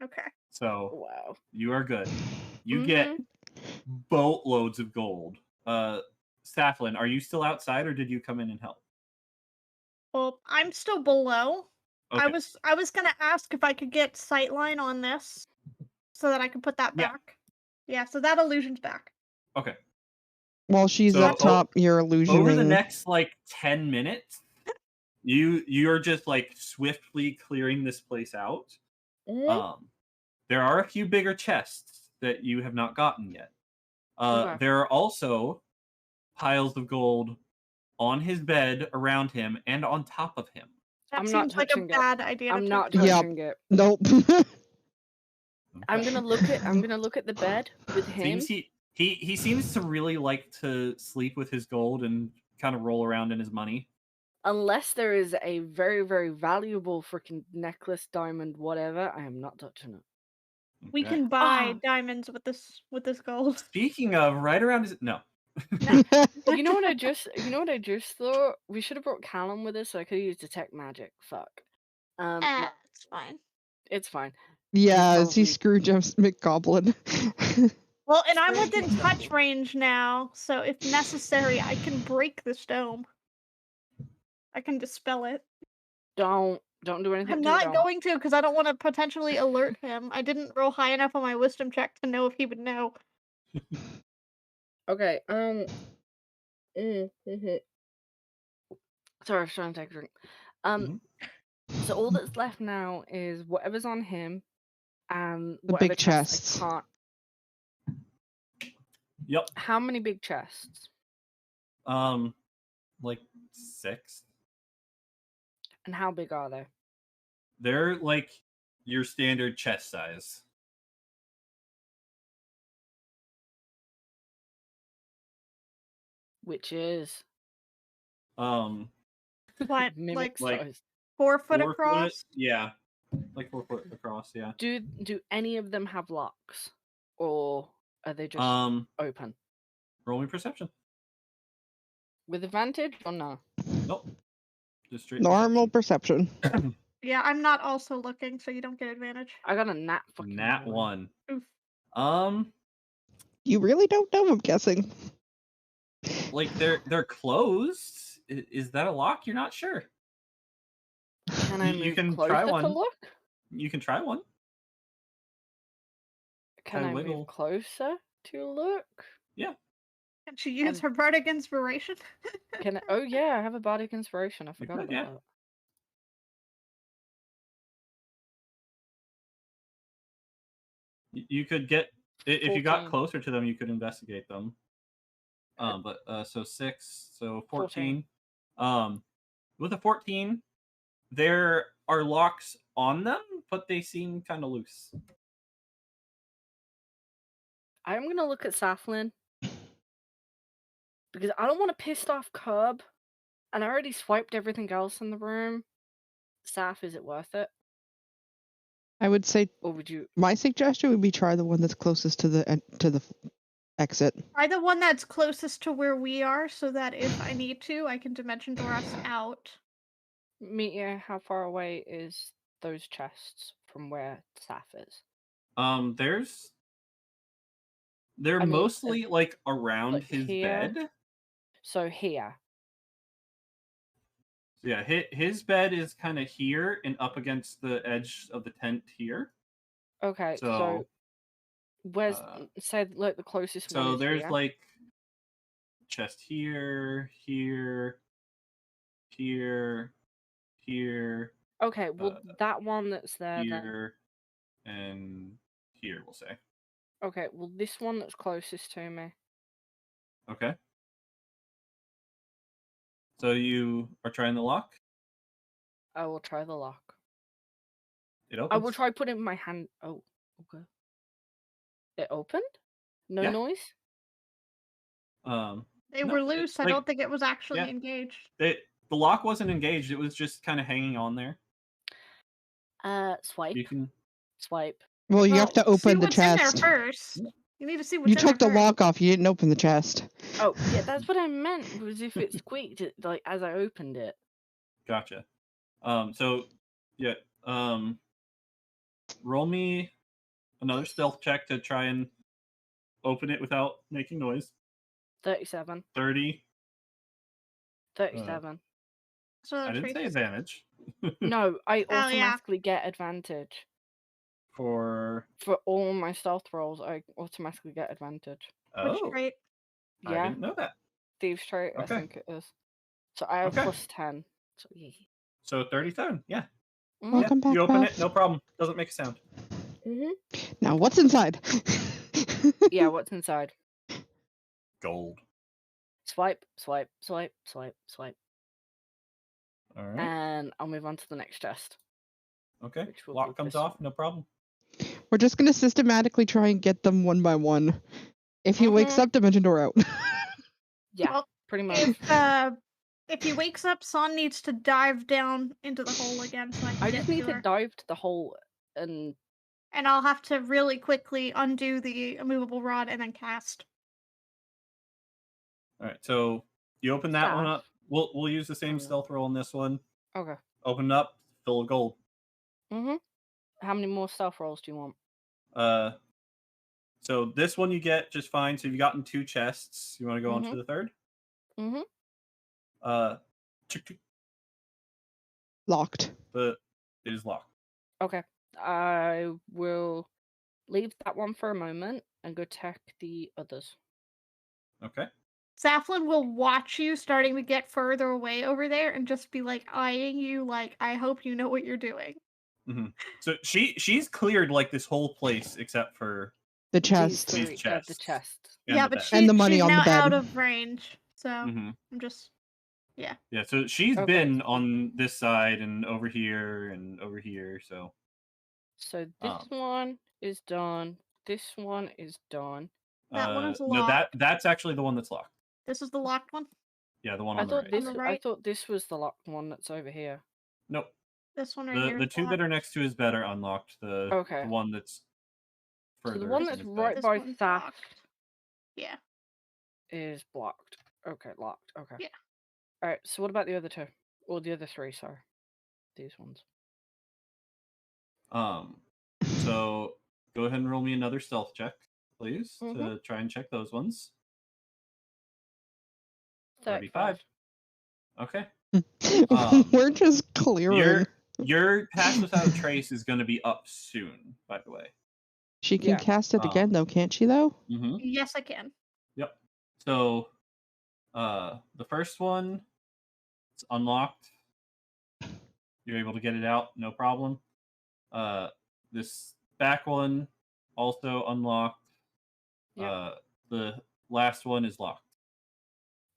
Okay. So Wow. you are good. You Mhm. get boatloads of gold. Saflin, are you still outside or did you come in and help? Well, I'm still below. Okay. I was gonna ask if I could get sightline on this so that I could put that Yeah. back. Yeah, so that illusion's back. Okay. While she's So, up top, you're illusioning. Over the next like 10 minutes, you're just like swiftly clearing this place out. Mhm. There are a few bigger chests that you have not gotten yet. Okay. There are also piles of gold on his bed, around him, and on top of him. That I'm not seems like a touching it. bad idea. I'm to not touch. Yep. touching it. Nope. I'm gonna look at the bed with him. Seems he seems to really like to sleep with his gold and kind of roll around in his money. Unless there is a very, very valuable freaking necklace, diamond, whatever, I am not touching it. We Okay. can buy Ah. diamonds with this gold. Speaking of, right around his no. You know what I just thought? We should have brought Callum with us so I could use detect magic. Fuck. No, It's fine. it's fine. Yeah, He's is he probably- Scrooge McGoblin? Well, and I'm Scrooge within himself. touch range now, so if necessary, I can break this dome. I can dispel it. Don't do anything. I'm to not the dome. going to because I don't want to potentially alert him. I didn't roll high enough on my wisdom check to know if he would know. Okay. Sorry, I was trying to take a drink. So all that's left now is whatever's on him, and The whatever big chests chests. I can't. Yep. How many big chests? Like 6. And how big are they? They're like your standard chest size. Which is What, mimic like- size. 4 foot 4 across? foot, yeah, like 4 foot across, yeah. Do any of them have locks, or are they just open Roll me perception. with advantage or no? Nope. Just straight Normal perception. Yeah, I'm not also looking, so you don't get advantage. I got a nat fucking Nat 1. Oof. You really don't know, I'm guessing. Like they're closed. Is that a lock? You're not sure. Can I You move can closer try to one. look? You can try one. Can Try I wiggle. move closer to look? Yeah. Can she use Um, her bardic inspiration? Can I? Oh yeah, I have a bardic inspiration. I forgot could, about yeah. that. You could get if you got 14. closer to them, you could investigate them. But so 6, so 14. With a 14, there are locks on them, but they seem kind of loose. I'm gonna look at Saflin because I don't want to piss off Curb, and I already swiped everything else in the room. Saf, is it worth it, I would say or would you? my suggestion would be try the one that's closest to the exit. Try the one that's closest to where we are, so that if I need to, I can dimension door us out. Meteor, how far away is those chests from where Saf is? They're I mean, mostly like around like his here? bed. So here. Yeah, his bed is kind of here and up against the edge of the tent here. Okay, so So where's say like the closest one? so Is there's here? like chest here, here, here, here, Okay, well that one that's there. Then. here, and here. We'll say. Okay, well this one that's closest to me. Okay. So you are trying the lock? I will try the lock. It I opens. will try putting my hand. Oh, okay. It opened. No Yeah. noise. They No, were it- loose. I like, don't think it was actually yeah. engaged. The lock wasn't engaged. It was just kind of hanging on there. Swipe. You can. Swipe. Well, you have to see open the what's in there chest. first. You need to see what's You in there took the first. lock off. You didn't open the chest. Oh, yeah, that's what I meant. Was if it squeaked it, like as I opened it. Gotcha. So, yeah. Roll me another stealth check to try and open it without making noise. 37. 30. 37. So I didn't say advantage. No, I Oh, yeah. automatically get advantage. For all my stealth rolls, I automatically get advantage. Which oh, trait? I Yeah, didn't know that. Thieves trait, I Okay. think it is. So I have Okay. plus 10. So yeah. So 37. Yeah. Welcome back, You open Ralph. it, no problem. Doesn't make a sound. Now, what's inside? Yeah, what's inside? Gold. Swipe, swipe, swipe, swipe, swipe. All right. And I'll move on to the next chest. Okay. which will be Lock comes this off. No problem. We're just going to systematically try and get them one by one. If he wakes up, dimension door out. Yeah, Well, pretty much. If he wakes up, Son needs to dive down into the hole again so I can I get just need to to her. dive to the hole and And I'll have to really quickly undo the immovable rod and then cast. All right. So you open that one Staff. up. We'll use the same Oh. stealth roll in this one. Okay. Open it up. Fill of gold. How many more stealth rolls do you want? So this one you get just fine. So you've gotten 2 chests. You want to go on to the third? Chick, chick. Locked. It is locked. Okay. I will leave that one for a moment and go check the others. Okay. Saflin will watch you starting to get further away over there and just be like eyeing you like, I hope you know what you're doing. So she's cleared like this whole place except for The These chest. three, These chests. the chest. and Yeah, the but bed. And the money she's on the now bed. out of range. So Mhm. I'm just Yeah, so she's Okay. been on this side and over here and over here, so So this one is done. This one is done. that one is no, locked. that's actually the one that's locked. This is the locked one. Yeah, the one I on the thought right. this. On the I right? thought this was the locked one that's over here. Nope. This one right here. The is 2 that locked. are next to his bed are unlocked. The Okay. one that's So further the one from that's his right bed. This by one's Thaf locked. Yeah. is blocked. Okay, locked. Okay. Yeah. All right. So what about the other 2? Or the other 3? Sorry, these ones. So go ahead and roll me another stealth check, please, to try and check those ones. 35. Okay. We're just clearing. Your pass without a trace is going to be up soon, by the way. She can Yeah. cast it again, though, can't she, though? Yes, I can. Yep. So, the first one, it's unlocked. You're able to get it out, no problem. This back one, also unlocked. Yep. The last one is locked.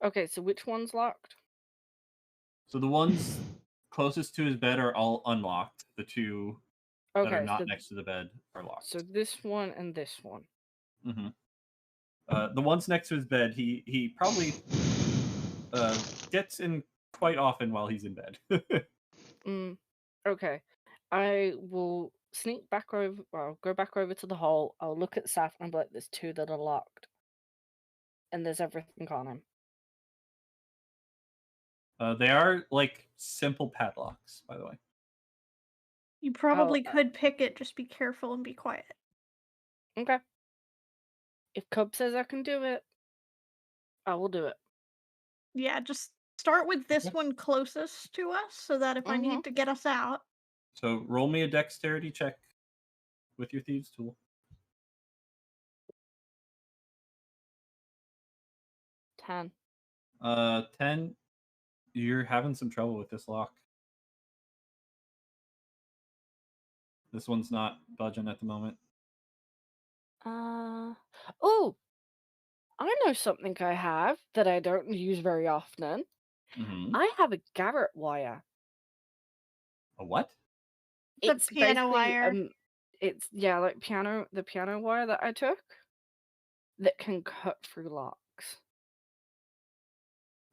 Okay, so which one's locked? So the ones closest to his bed are all unlocked. The 2 that are Okay, not so next to the bed are locked. so this one and this one. The ones next to his bed, he probably gets in quite often while he's in bed. Okay, I will sneak back over. Well, go back over to the hole. I'll look at Saf and be like, "There's 2 that are locked, and there's everything on him." They are like simple padlocks, by the way. You probably could pick it. Just be careful and be quiet. Okay. If Cub says I can do it, I will do it. Yeah, just start with this one closest to us so that if I need to get us out. So roll me a dexterity check with your thieves tool. 10. 10. You're having some trouble with this lock. This one's not budging at the moment. Oh, I know something I have that I don't use very often. I have a Garrett wire. A what? The It's piano basically, wire. it's like the piano wire that I took that can cut through locks.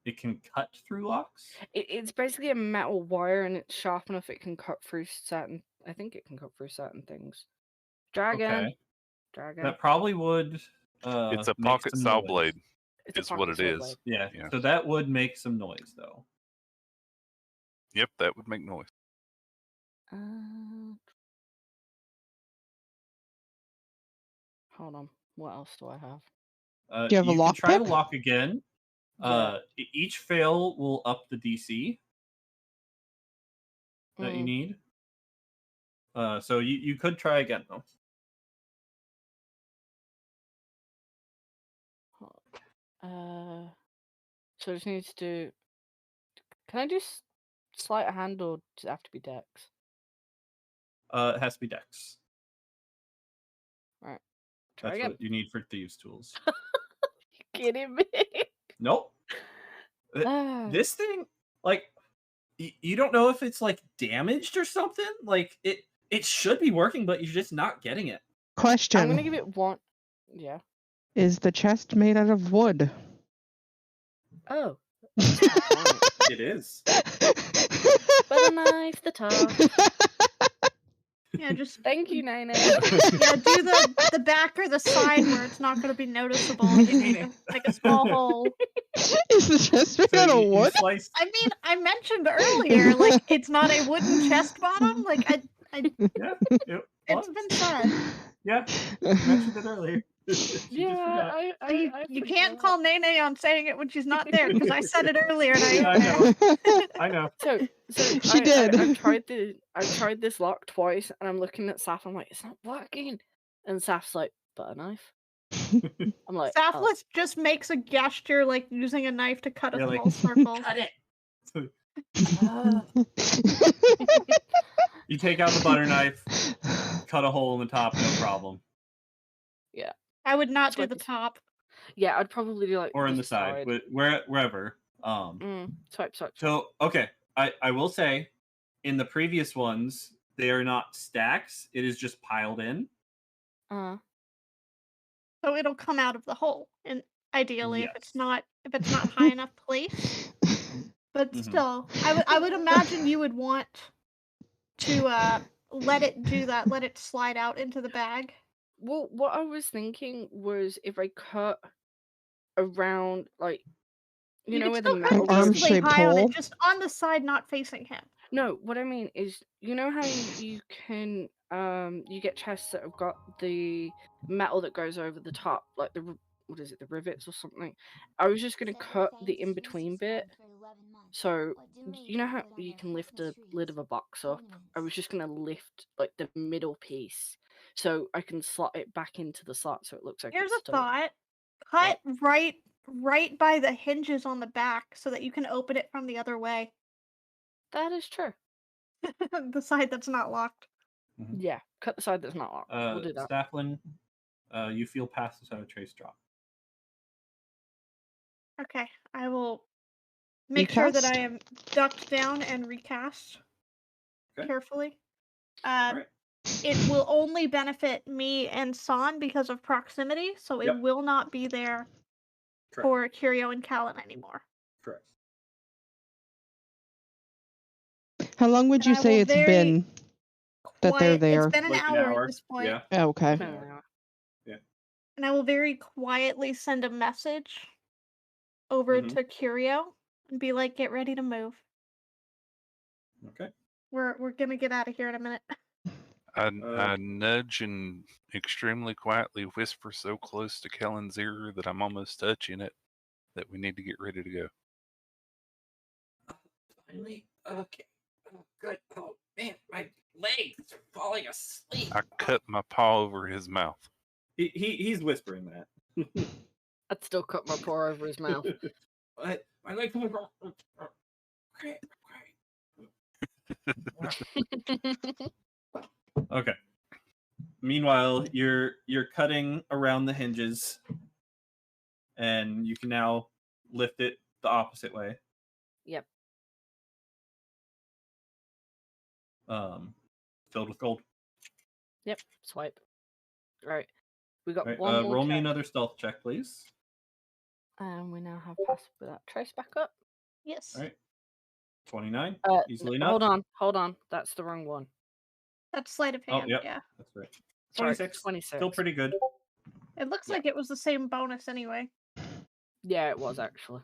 It can cut through locks? It's basically a metal wire, and it's sharp enough it can cut through certain. I think it can cut through certain things. Dragon. Okay. Dragon. That probably would It's a make pocket some saw noise. blade, It's a is what pocket it saw is. blade. Yeah. Yeah. So that would make some noise, though. Yep, that would make noise. Hold on. What else do I have? Do you have a can try the lockpick? lock again. Yeah. Each fail will up the DC that you Mm. need. So you could try again, though. So I just need to do. Can I just sleight of hand, or does it have to be dex? It has to be Dex. Right. Try That's again. what you need for thieves' tools. You kidding me? Nope. This thing, like, you don't know if it's like damaged or something. Like it should be working, but you're just not getting it. Question. I'm gonna give it one. Yeah. Is the chest made out of wood? Oh. It is. But a knife, the top. Yeah, just Thank you, Nene. yeah, do the back or the side where it's not going to be noticeable. Just make a small hole. Is the chest made out of you wood? sliced. I mean, I mentioned earlier, like it's not a wooden chest bottom. Like Yeah, it's was. been said. Yeah, you mentioned it earlier. She just forgot. I You can't forgot. call Nene on saying it when she's not there because I said it earlier and I I know. I know. So She did. I've tried this lock twice, and I'm looking at Saf. I'm like, it's not working. And Saf's like, but a knife. I'm like, oh. Saflis just makes a gesture like using a knife to cut a Yeah, like, small circle. Cut it. You take out the butter knife, cut a hole in the top, no problem. I would not It's do like the this- top. Yeah, I'd probably do like Or in the this side, wherever. Swipe. So okay, I will say, in the previous ones, they are not stacks. It is just piled in. So it'll come out of the hole. And ideally if it's Yes. not high enough place. But Mhm. still, I would imagine you would want to let it do that, let it slide out into the bag. Well, what I was thinking was if I cut around, like, you know could where the still cut metal goes. arm decently shaped high on hole? it, just on the side, not facing him. No, what I mean is, you know how you can you get chests that have got the metal that goes over the top, like the what is it, the rivets or something. I was just gonna cut the in between bit. So you know how you can lift the lid of a box up? I was just gonna lift like the middle piece, so I can slot it back into the slot, so it looks like Here's it's a stuck. thought. Cut right by the hinges on the back so that you can open it from the other way. That is true. The side that's not locked. Yeah, cut the side that's not locked. We'll do that. Stafflin, you feel past without a trace drop. Okay, I will make sure that Recast? I am ducked down and recast carefully. Alright. It will only benefit me and San because of proximity, so it Yep. will not be there Correct. for Curio and Callan anymore. Correct. How long would you I say will it's very been that they're Quiet. there? It's been an Like hour at this point. Yeah. Oh, okay. And I will very quietly send a message over Mhm. to Curio and be like, "Get ready to move. Okay. We're gonna get out of here in a minute." I nudge and extremely quietly whisper so close to Kellen's ear that I'm almost touching it that we need to get ready to go. Finally? Okay. Oh, good. Oh, man, my legs are falling asleep. I cut my paw over his mouth. He's whispering that. I'd still cut my paw over his mouth. But my legs are okay. Okay. Meanwhile, you're cutting around the hinges, and you can now lift it the opposite way. Yep. filled with gold. Yep. Swipe. Right. We got All right, one more roll me check. another stealth check, please. And we now have pass without trace back up. Yes. All right, 29. Easily Hold enough. on. That's the wrong one. That's sleight of hand. Oh, yep. Yeah. That's right. Sorry, 26. 26. Still pretty good. It looks Yeah. like it was the same bonus anyway. Yeah, it was actually.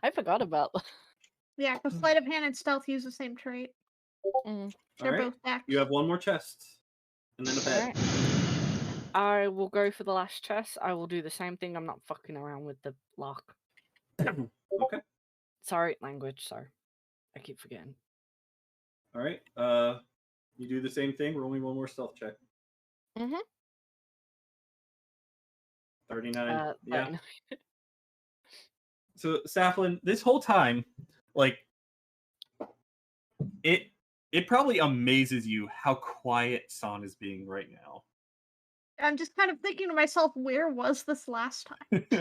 I forgot about that. Yeah, because sleight of hand and stealth use the same trait. Mm. They're All right. both dex. You have one more chest. And then a bed. Alright. I will go for the last chest. I will do the same thing. I'm not fucking around with the lock. Okay. Sorry, language. Sorry. I keep forgetting. All right. You do the same thing. Roll me one more stealth check. Mm-hmm. 39. Yeah. 39. So, Saflin, this whole time, like, it probably amazes you how quiet San is being right now. I'm just kind of thinking to myself, where was this last time?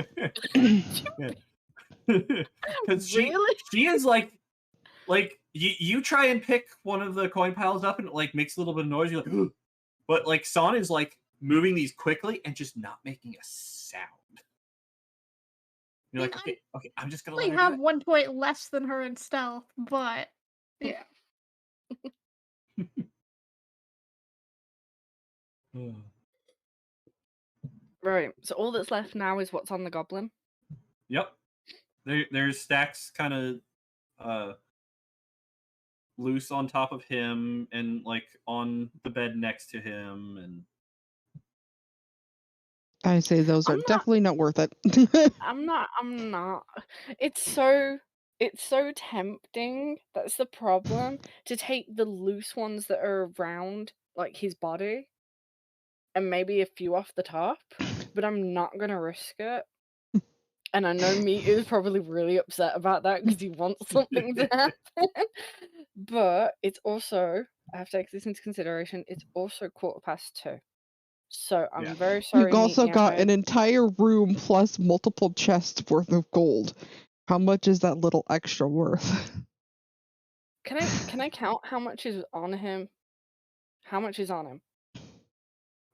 Because Really? she is like you try and pick one of the coin piles up and it like makes a little bit of noise. You're like, but like San is like moving these quickly and just not making a sound. You're like, okay, I'm just gonna We let her have do 1 point less than her in stealth, but yeah. it. Right. So all that's left now is what's on the goblin. Yep. There's stacks kind of loose on top of him and like on the bed next to him, and I say those are definitely not worth it. I'm not. It's so tempting. That's the problem. To take the loose ones that are around like his body and maybe a few off the top, but I'm not gonna risk it. And I know Meat is probably really upset about that because he wants something to happen. But it's also, I have to take this into consideration, it's also 2:15. So I'm Yeah. very sorry. You've also Meat, got I- an entire room plus multiple chests worth of gold. How much is that little extra worth? Can I count how much is on him? How much is on him?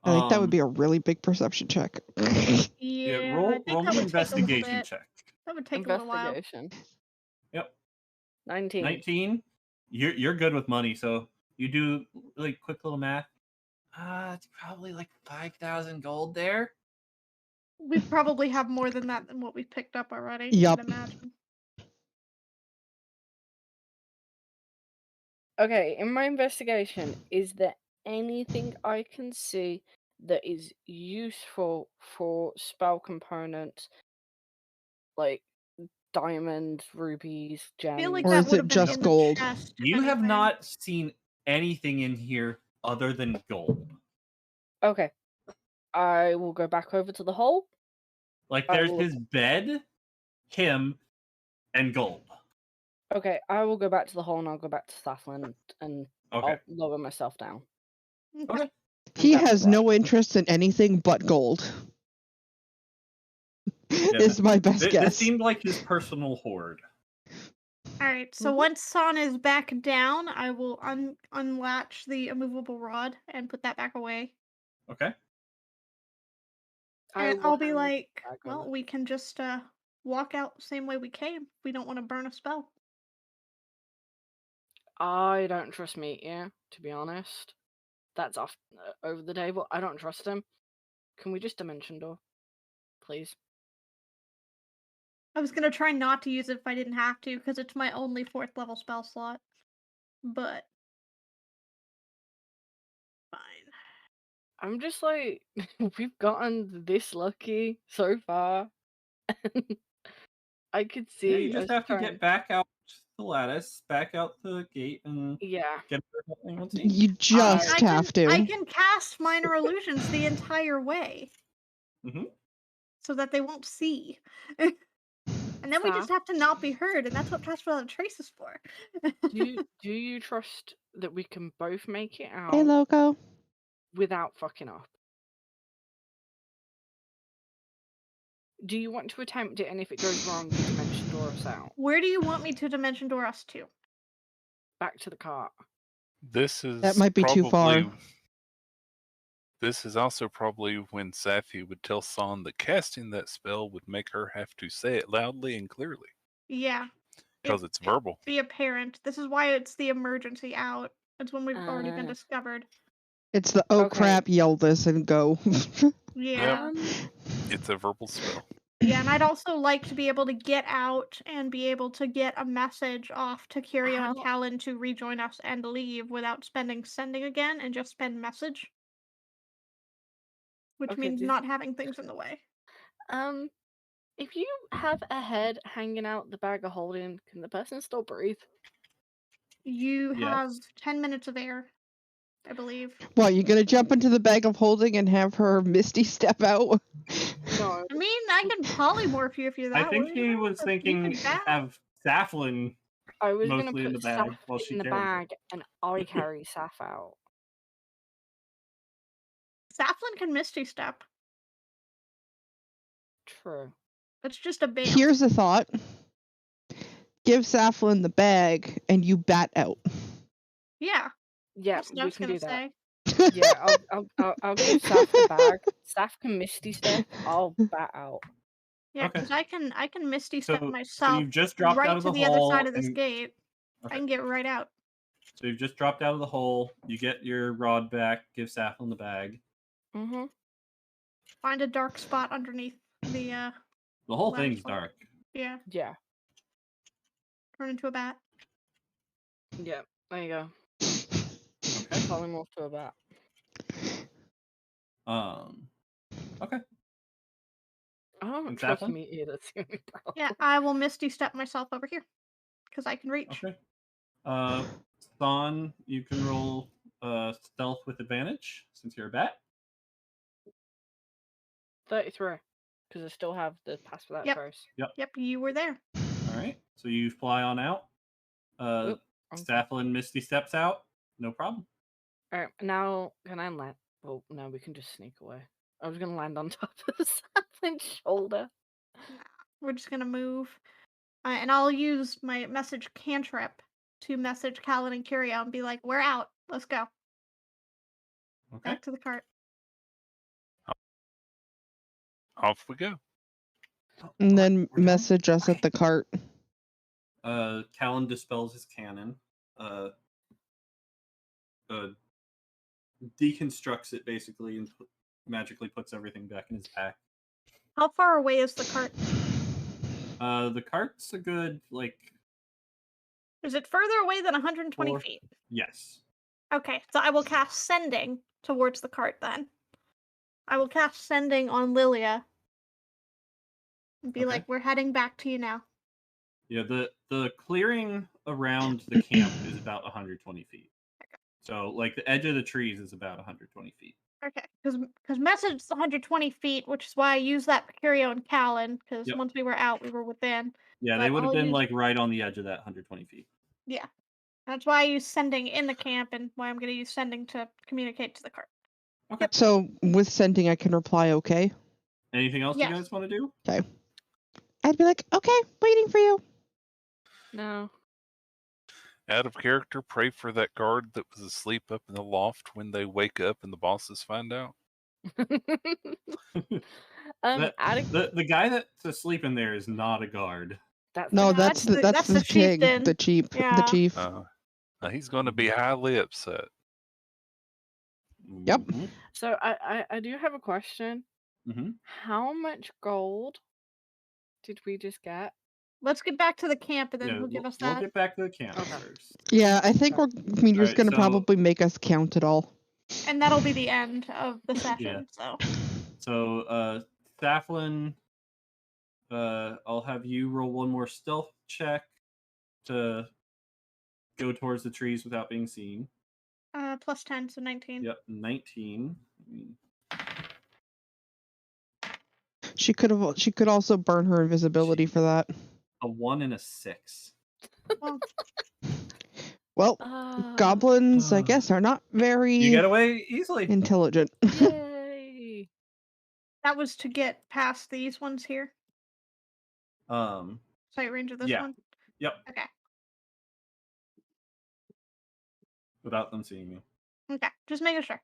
I think that would be a really big perception check. yeah. I Roll think an that would take a little investigation bit. check. That would take a little while. Investigation. Yep. 19. 19. You're good with money, so you do like quick little math. It's probably like 5,000 gold there. We probably have more than that than what we picked up already. Yup. I'd imagine. Okay, in my investigation, is there anything I can see that is useful for spell components, like diamonds, rubies, gems? I feel like Or that is would it have been just in gold? the chest. if You have anything. not seen anything in here other than gold. Okay, I will go back over to the hole. Like I there's will- his bed, him, and gold. Okay, I will go back to the hole and I'll go back to Saflin and Okay. I'll lower myself down. Okay. He That's has right. no interest in anything but gold. Is my best This guess. seemed like his personal hoard. Alright, so once San is back down, I will unlatch the immovable rod and put that back away. Okay. I And will I'll be hand like, back well, over. we can just walk out the same way we came. We don't want to burn a spell. I don't trust Meat, yeah, to be honest. That's off over the table. I don't trust him. Can we just dimension door? Please. I was gonna try not to use it if I didn't have to, because it's my only 4th level spell slot. But fine. I'm just like, we've gotten this lucky so far. I could see. Yeah, you just us have to trying- get back out the lattice, back out the gate, and Yeah. get everything on scene. You just have to. I can cast minor illusions the entire way. Mhm. So that they won't see. And then we just Fair. have to not be heard, and that's what Pass Without a Trace is for. Do you trust that we can both make it out Hey, Loco. without fucking up? Do you want to attempt it, and if it goes wrong, you dimension door us out? Where do you want me to dimension door us to? Back to the cart. This is That might be too far. probably- This is also probably when Safi would tell Son that casting that spell would make her have to say it loudly and clearly Yeah. because it's verbal. Be apparent. This is why it's the emergency out. It's when we've already been discovered. It's the oh Okay. crap, yell this and go. Yeah. It's a verbal spell. Yeah, and I'd also like to be able to get out and be able to get a message off to Curio and How- Callan to rejoin us and leave without sending again and just spend message. Which Okay, means this- not having things in the way. If you have a head hanging out the bag of holding, can the person still breathe? You have Yes. 10 minutes of air, I believe. What, you gonna jump into the bag of holding and have her Misty step out? No. I mean, I can polymorph you if you're that I think way, he was or you thinking can bat. have Saflin I was gonna mostly in put the bag Saf while she in the carries it. bag, and I carry Saf out. Saflin can Misty Step. True. It's just a band. Here's a thought. Give Saflin the bag and you bat out. Yeah, Yeah, that's what I we was can gonna do that. say. Yeah, I'll give Saf the bag. Saf can Misty Step. I'll bat out. Yeah, Okay. because I can Misty Step So myself you've just dropped right out of to the the other hole side of this and- gate. Okay. I can get right out. So you've just dropped out of the hole. You get your rod back. Give Saflin the bag. Mm-hmm. Find a dark spot underneath the The whole Ladder thing's slide. dark. yeah. Yeah. Turn into a bat. Yeah. There you go. Okay. Polymorph to a bat. Okay. I haven't And tried to Saflin? meet you. That's the only problem. Yeah, I will Misty Step myself over here because I can reach. Okay. Thon, you can roll stealth with advantage since you're a bat. 33. Because I still have the pass without Yep. trace. Yep, you were there. All right. So you fly on out. Oop, okay. Saflin Misty steps out. No problem. Alright, now can I land? Well, no, we can just sneak away. I was gonna land on top of Saflin's shoulder. We're just gonna move, and I'll use my message cantrip to message Callan and Curio and be like, "We're out. Let's go Okay. back to the cart." Off we go. And then We're done? message us at the cart. Callan dispels his cannon. Deconstructs it basically and magically puts everything back in his pack. How far away is the cart? The cart's a good Is it further away than 120 4. feet? Yes. Okay, so I will cast Sending towards the cart then. I will cast Sending on Lilia. And be Okay. like, "We're heading back to you now." Yeah, the clearing around the camp is about 120 feet. So, like, the edge of the trees is about 120 feet. Okay, because message is 120 feet, which is why I used that for Curio and Callan, because Yep. once we were out, we were within. Yeah, But they would have I'll been, use- like, right on the edge of that 120 feet. Yeah. That's why I use Sending in the camp, and why I'm going to use Sending to communicate to the cart. Okay. So with sending, I can reply okay. Anything else Yes. you guys want to do? I'd be like, okay, waiting for you. No. Out of character, pray for that guard that was asleep up in the loft when they wake up and the bosses find out. The guy that's asleep in there is not a guard. That's No, No, that's that's that's the the king, chieftain. the chief, the Yeah. chief. He's going to be highly upset. Yep. Mhm. So I do have a question. Mhm. How much gold did we just get? Let's get back to the camp, and then Yeah, he'll give us we'll that. get back to the camp Okay. first. Yeah, I think Meteor's Alright, gonna so- probably make us count it all. And that'll be the end of the session. So So, Saflin, I'll have you roll one more stealth check to go towards the trees without being seen. plus 10, so 19. Yep, 19. She could also burn her invisibility for that. A 1 and a 6. Well, Well, goblins, I guess, are not very You get away easily. intelligent. Yay! that was to get past these ones here. Um, Sight range of this Yeah. one. Yep. Okay. without them seeing you. Okay, just making sure.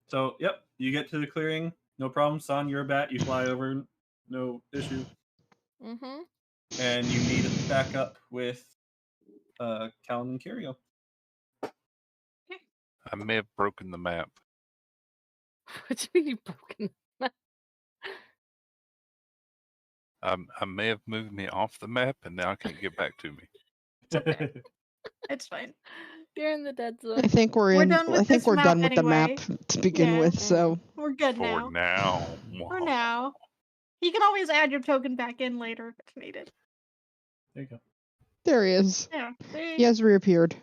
So, yep, you get to the clearing, no problem. Son, you're a bat. You fly over, no issue. Mm-hmm. And you meet back up with Callan and Curio. I may have broken the map. What do you mean you've broken? I may have moved me off the map, and now I can't get back to me. Okay. It's fine. You're in the dead zone. I think we're We're in. done with I think this we're map done with the map anyway. to begin Yeah. with. So We're good For now. now. For now. You can always add your token back in later if it's needed. There you go. there he is. Yeah. See? He has reappeared.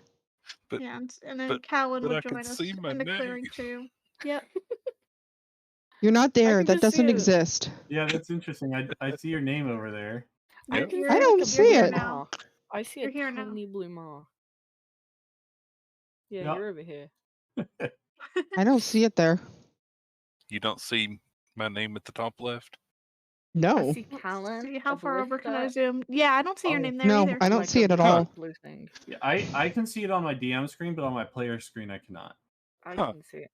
But, Yeah, and then but- Callan but would I can join us see my in the name. clearing too. Yep. You're not there. can That just see doesn't it. exist. Yeah, that's interesting. I see your name over there. Yep. can You're- I see don't like a see blue it. mark. I see a You're here now. tiny blue mark. Yeah, Yeah. you're over here. I don't see it there. You don't see my name at the top left? I No. see Callan. See, how a far over can I blister, zoom? Yeah, I don't see your Oh. name there No, either. I don't like see a it at blue- all. Blue thing. Yeah, I can see it on my DM screen, but on my player screen I cannot. I Huh. can see it.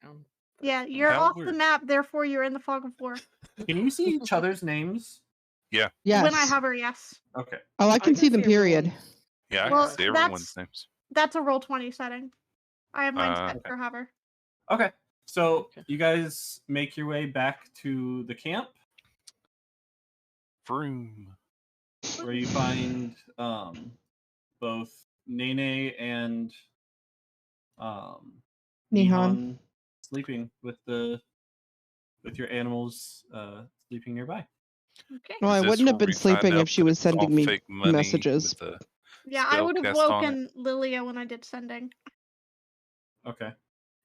Yeah, you're How off the weird. map, therefore you're in the fog of war. Can you see each other's names? Yes. When I hover, yes. Okay. Oh, I can see them. Period. everyone's. Yeah, I Well, can see everyone's names. That's a roll 20 setting. I have mine set Okay. for hover. Okay. So Okay. you guys make your way back to the camp Vroom. where you find both Nene and Nihon. sleeping with your animals sleeping nearby. Okay. Well, I Is this wouldn't have where been we find sleeping out if she that was it's all sending me fake money messages. with the Yeah, I spell would have cast on woken Lilia when I did sending. Okay.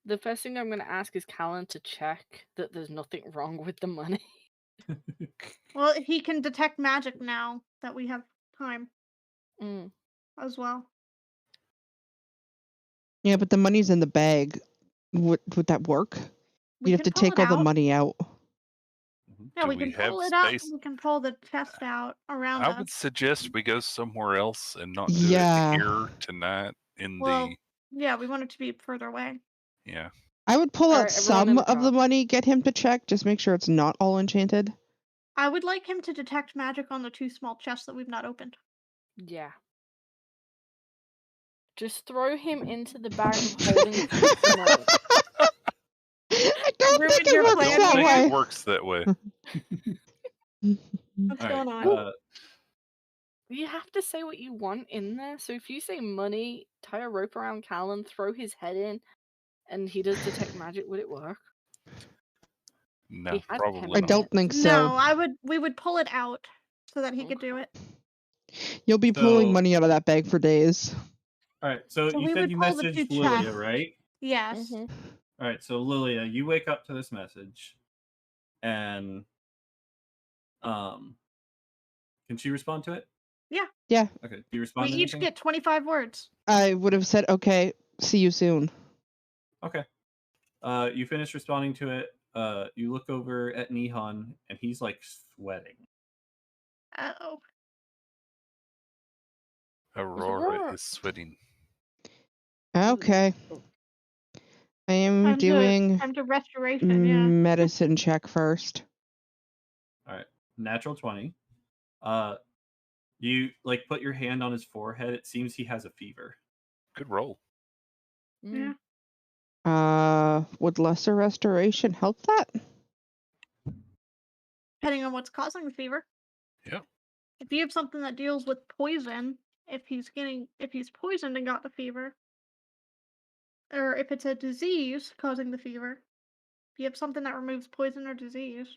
The first thing I'm going to ask is Callan to check that there's nothing wrong with the money. Well, he can detect magic now that we have time Mm. as well. Yeah, but the money's in the bag. Would that work? We You'd have can to pull take it all the out. money out. Yeah, Do we we can have pull it out. space? We can pull the chest out around I us. would suggest we go somewhere else and not do Yeah. it here tonight in Well, yeah, we want it to be further away. the yeah. I would pull out Alright, everyone in some the of the car. money, get him to check, just make sure it's not all enchanted. I would like him to detect magic on the 2 small chests that we've not opened. Yeah. Just throw him into the bag of holding for money. I don't Ruined think it your works I plan don't that think way. it works that way. What's All going right, on? You have to say what you want in there. So if you say money, tie a rope around Callan, throw his head in, and he does detect magic, would it work? No, He has probably 10 I not. don't think so. No, we would pull it out so that he could do it. You'll be pulling So- money out of that bag for days. All right. So So you we said would you pull the messaged 2 Lilia, chests. right? Yes. Mhm. All right. So Lilia, you wake up to this message, and can she respond to it? Yeah, Okay. Do you We respond to each anything? get 25 words. I would have said, okay, see you soon. Okay. You finish responding to it. You look over at Nihon, and he's like sweating. Uh-oh. Aurora Aurora- is sweating. Okay. I am Time doing to restoration, yeah. medicine check first. All right. Natural 20. You like put your hand on his forehead. It seems he has a fever. Good roll. Mm. Yeah. Would lesser restoration help that? Depending on what's causing the fever. Yep. If you have something that deals with poison, if he's poisoned and got the fever, or if it's a disease causing the fever, if you have something that removes poison or disease.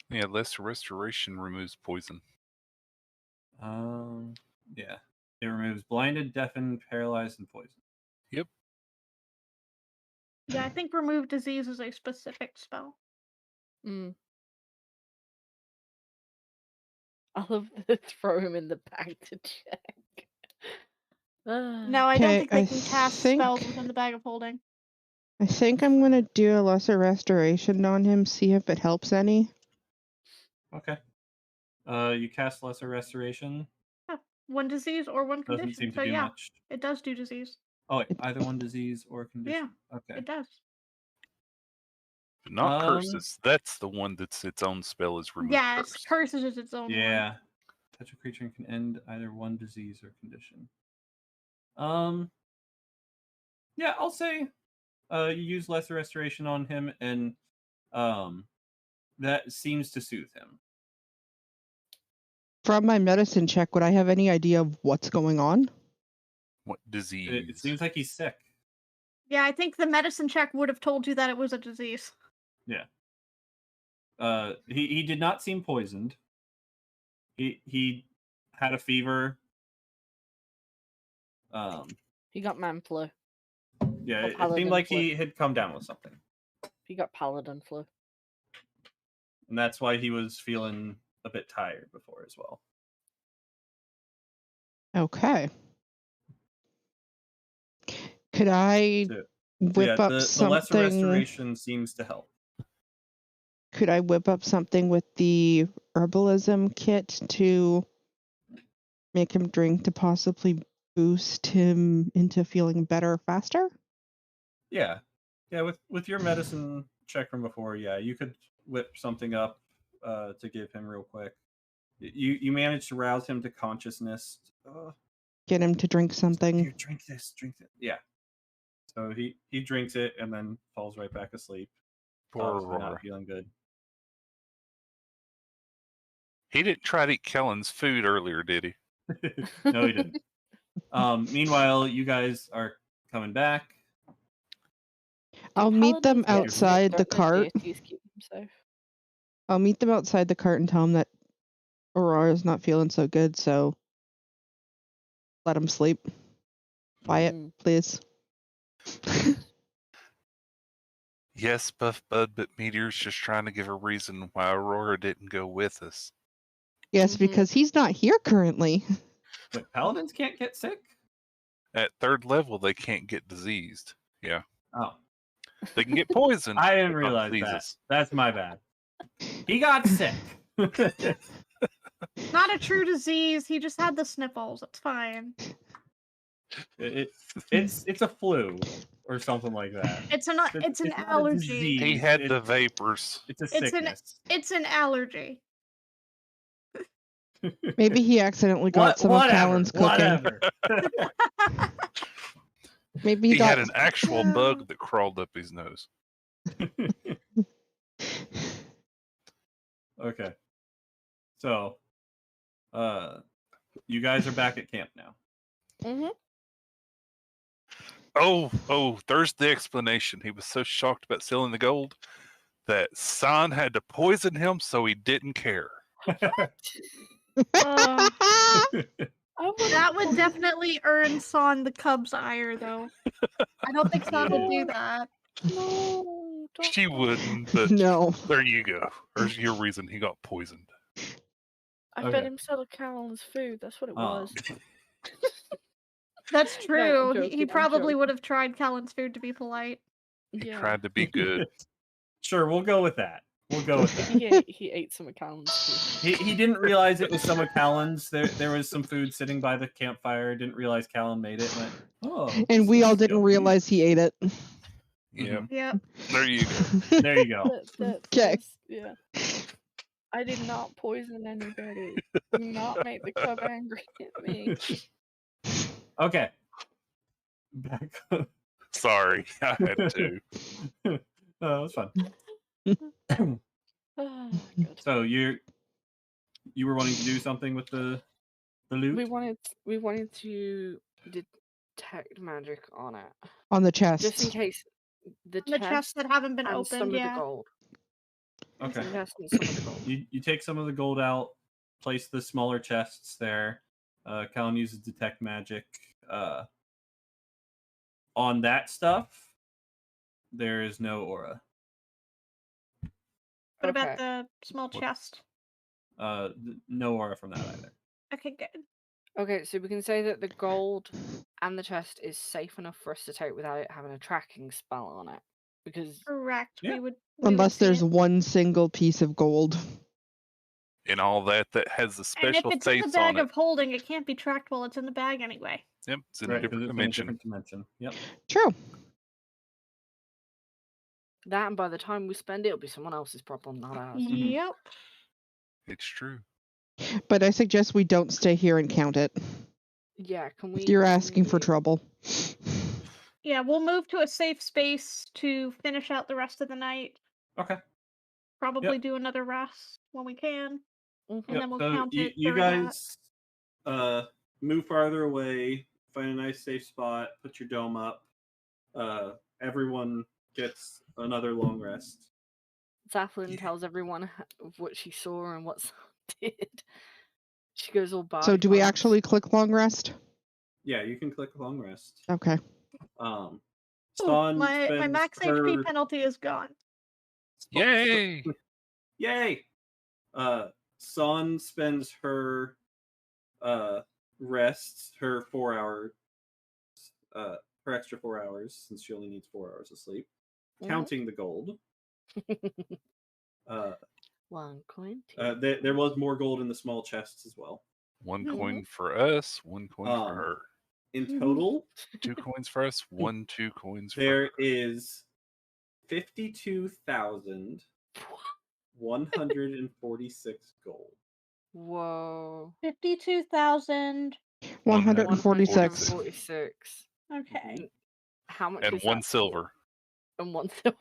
Yeah, lesser restoration removes poison. Yeah. It removes blinded, deafened, paralyzed, and poison. Yep. Yeah, I think remove disease is a specific spell. Mm. I love to throw him in the bag to check. No, I don't Okay, think they I can cast think- spells within the bag of holding. I think I'm gonna do a lesser restoration on him, see if it helps any. Okay. You cast Lesser Restoration. One disease or one Doesn't condition. seem to So do yeah, much. it does do disease. Oh, wait, either one disease or condition. Okay. It does. But not curses. That's the one that's its own spell is remove Yes, curse. curses is its own one. Yeah. Touch a creature and can end either one disease or condition. Yeah, I'll say you use lesser restoration on him, and that seems to soothe him. From my medicine check, would I have any idea of what's going on? What disease? It seems like he's sick. Yeah, I think the medicine check would have told you that it was a disease. Yeah. He did not seem poisoned. He had a fever. He got man flu. Yeah, Or it seemed paladin like flu. he had come down with something. He got paladin flu. And that's why he was feeling a bit tired before as well. Okay. Could I So whip up the something? lesser restoration seems to help. Could I whip up something with the herbalism kit to make him drink to possibly boost him into feeling better faster? Yeah. With your medicine check from before, yeah, you could whip something up to give him real quick. You managed to rouse him to consciousness. Get him to drink something. Here, drink this. Yeah. So he drinks it and then falls right back asleep. Poor Obviously Aurora. not feeling good. He didn't try to eat Kellen's food earlier, did he? No, he didn't. Meanwhile, you guys are coming back. I'll meet them Paladins get outside the sick, don't cart. they? Deities keep them safe. I'll meet them outside the cart and tell them that Aurora's not feeling so good, so let him sleep. Quiet, please. Yes, Buff Bud, but Meteor's just trying to give a reason why Aurora didn't go with us. Yes, because he's not here currently. Wait, paladins can't get sick? At 3rd level, they can't get diseased. Yeah. Oh. They can get poisoned. I didn't but not realize that. diseases. That's my bad. He got sick. Not a true disease. He just had the sniffles. It's fine. It's a flu or something like that. It's an It's not a allergy. disease. He had the vapors. It's a It's an sickness. it's an allergy. Maybe he accidentally got some of Callan's cooking. Whatever. Maybe He got... had an actual bug that crawled up his nose. Okay. So, you guys are back at camp now. Oh, there's the explanation. He was so shocked about stealing the gold that San had to poison him so he didn't care. That would definitely earn Son the Cub's ire, though. I don't think Son would do that. No, don't. She wouldn't, but No. there you go. There's your reason he got poisoned. I Okay. fed him Callan's food. That's what it was. That's No, true. I'm He joking, I'm probably joking. would have tried Callan's food to be polite. He Yeah. tried to be good. Sure, we'll go with that. We'll go with that. He ate some of Callan's food. He didn't realize it was some of Callan's. There was some food sitting by the campfire. Didn't realize Callan made it. Went, oh. And we all this didn't yummy. realize he ate it. Yeah, Yep. there you go. There you go. Okay. Yeah. I did not poison anybody. Do not make the cub angry at me. Okay. Back up. Sorry, I had to. That was fun. Oh, God. So you were wanting to do something with the loot? We wanted to detect magic on it, On the chest. just in case the The chests that haven't been and some opened of the yet. gold. Okay. Yes, and some of the gold. You take some of the gold out, place the smaller chests there. Callan uses detect magic. On that stuff, there is no aura. What about Okay. the small chest? No aura from that either. Okay, good. Okay, so we can say that the gold and the chest is safe enough for us to take without it having a tracking spell on it. Because Correct. Yeah. We would Unless see there's it. one single piece of gold. and all that has the And if special it's in the face bag on of it. holding, it can't be tracked while it's in the bag anyway. Yep, it's in Right, a 'cause different it's in a dimension. different dimension. Yep. True. That, and by the time we spend it, it'll be someone else's problem, not ours. Mhm. Yep. It's true. But I suggest we don't stay here and count it. Yeah, can we? You're asking for trouble. Yeah, we'll move to a safe space to finish out the rest of the night. Okay. Probably do another rest when we can. Mhm. And then we'll so count it you for that. guys move farther away, find a nice safe spot, put your dome up. Everyone gets another long rest. Zaflin tells everyone what she saw and what Son did. She goes all Barty So do we Pants. actually click long rest? Yeah, you can click long rest. Okay. Ooh, Son my spends max her... HP penalty is gone. Yay! Yay! Son spends her rests, her 4 hour her extra 4 hours, since she only needs 4 hours of sleep, counting the gold. 1 coin. There was more gold in the small chests as well. 1 coin for us, 1 coin for her. In total, 2 coins for us, 2 coins for there her. is 52,146 gold. Whoa. 146. 146. Okay. How much And is 1 that? silver. And 1 silver.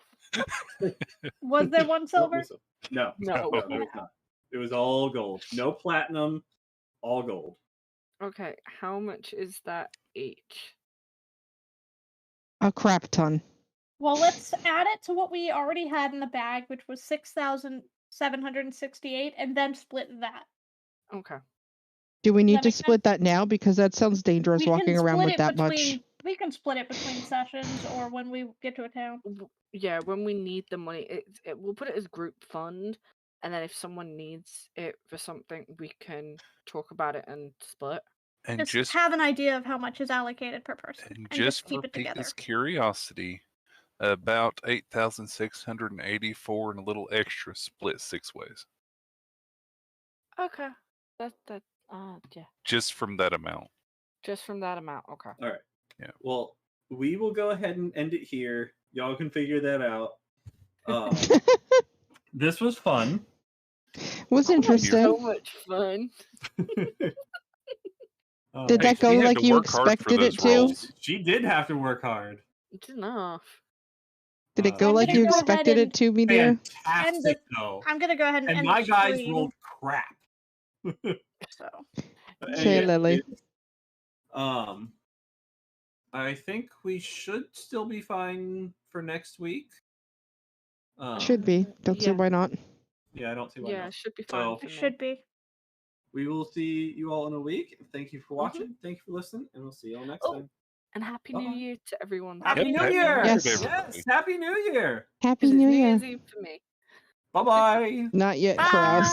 Was there one silver? No, No. there was not. It was all gold. No platinum, all gold. Okay, how much is that each? A crap ton. Well, let's add it to what we already had in the bag, which was 6,768, and then split that. Okay. Do we need that to make split that now? Because that sounds dangerous walking around with that much. We can split it between sessions or when we get to a town. Yeah, when we need the money, we'll put it as group fund, and then if someone needs it for something, we can talk about it and split. And just have an idea of how much is allocated per person, and just keep for it together. people's curiosity, about 8,684 and a little extra split 6 ways. Okay. Yeah. Just from that amount. Just from that amount. Okay. All right. Yeah. Well, we will go ahead and end it here. Y'all can figure that out. This was fun. Was interesting. So much fun. Did that go like you expected it to? She did have to work hard. It's enough. Did it go like you expected it to, me dear? Fantastic, though. I'm gonna go ahead and end my the guys stream. rolled crap. So. Okay, Lily. I think we should still be fine for next week. Should be. Don't see why not. Yeah, I don't see why not. Yeah, it should be fine. So, It should be. we will see you all in a week. Thank you for watching. Thank you for listening, and we'll see you all next time. And Happy New Year to everyone. Happy New Year! Yes. Yes, Happy New Year! Happy New Year. Eve for me. Bye-bye. Not yet for us.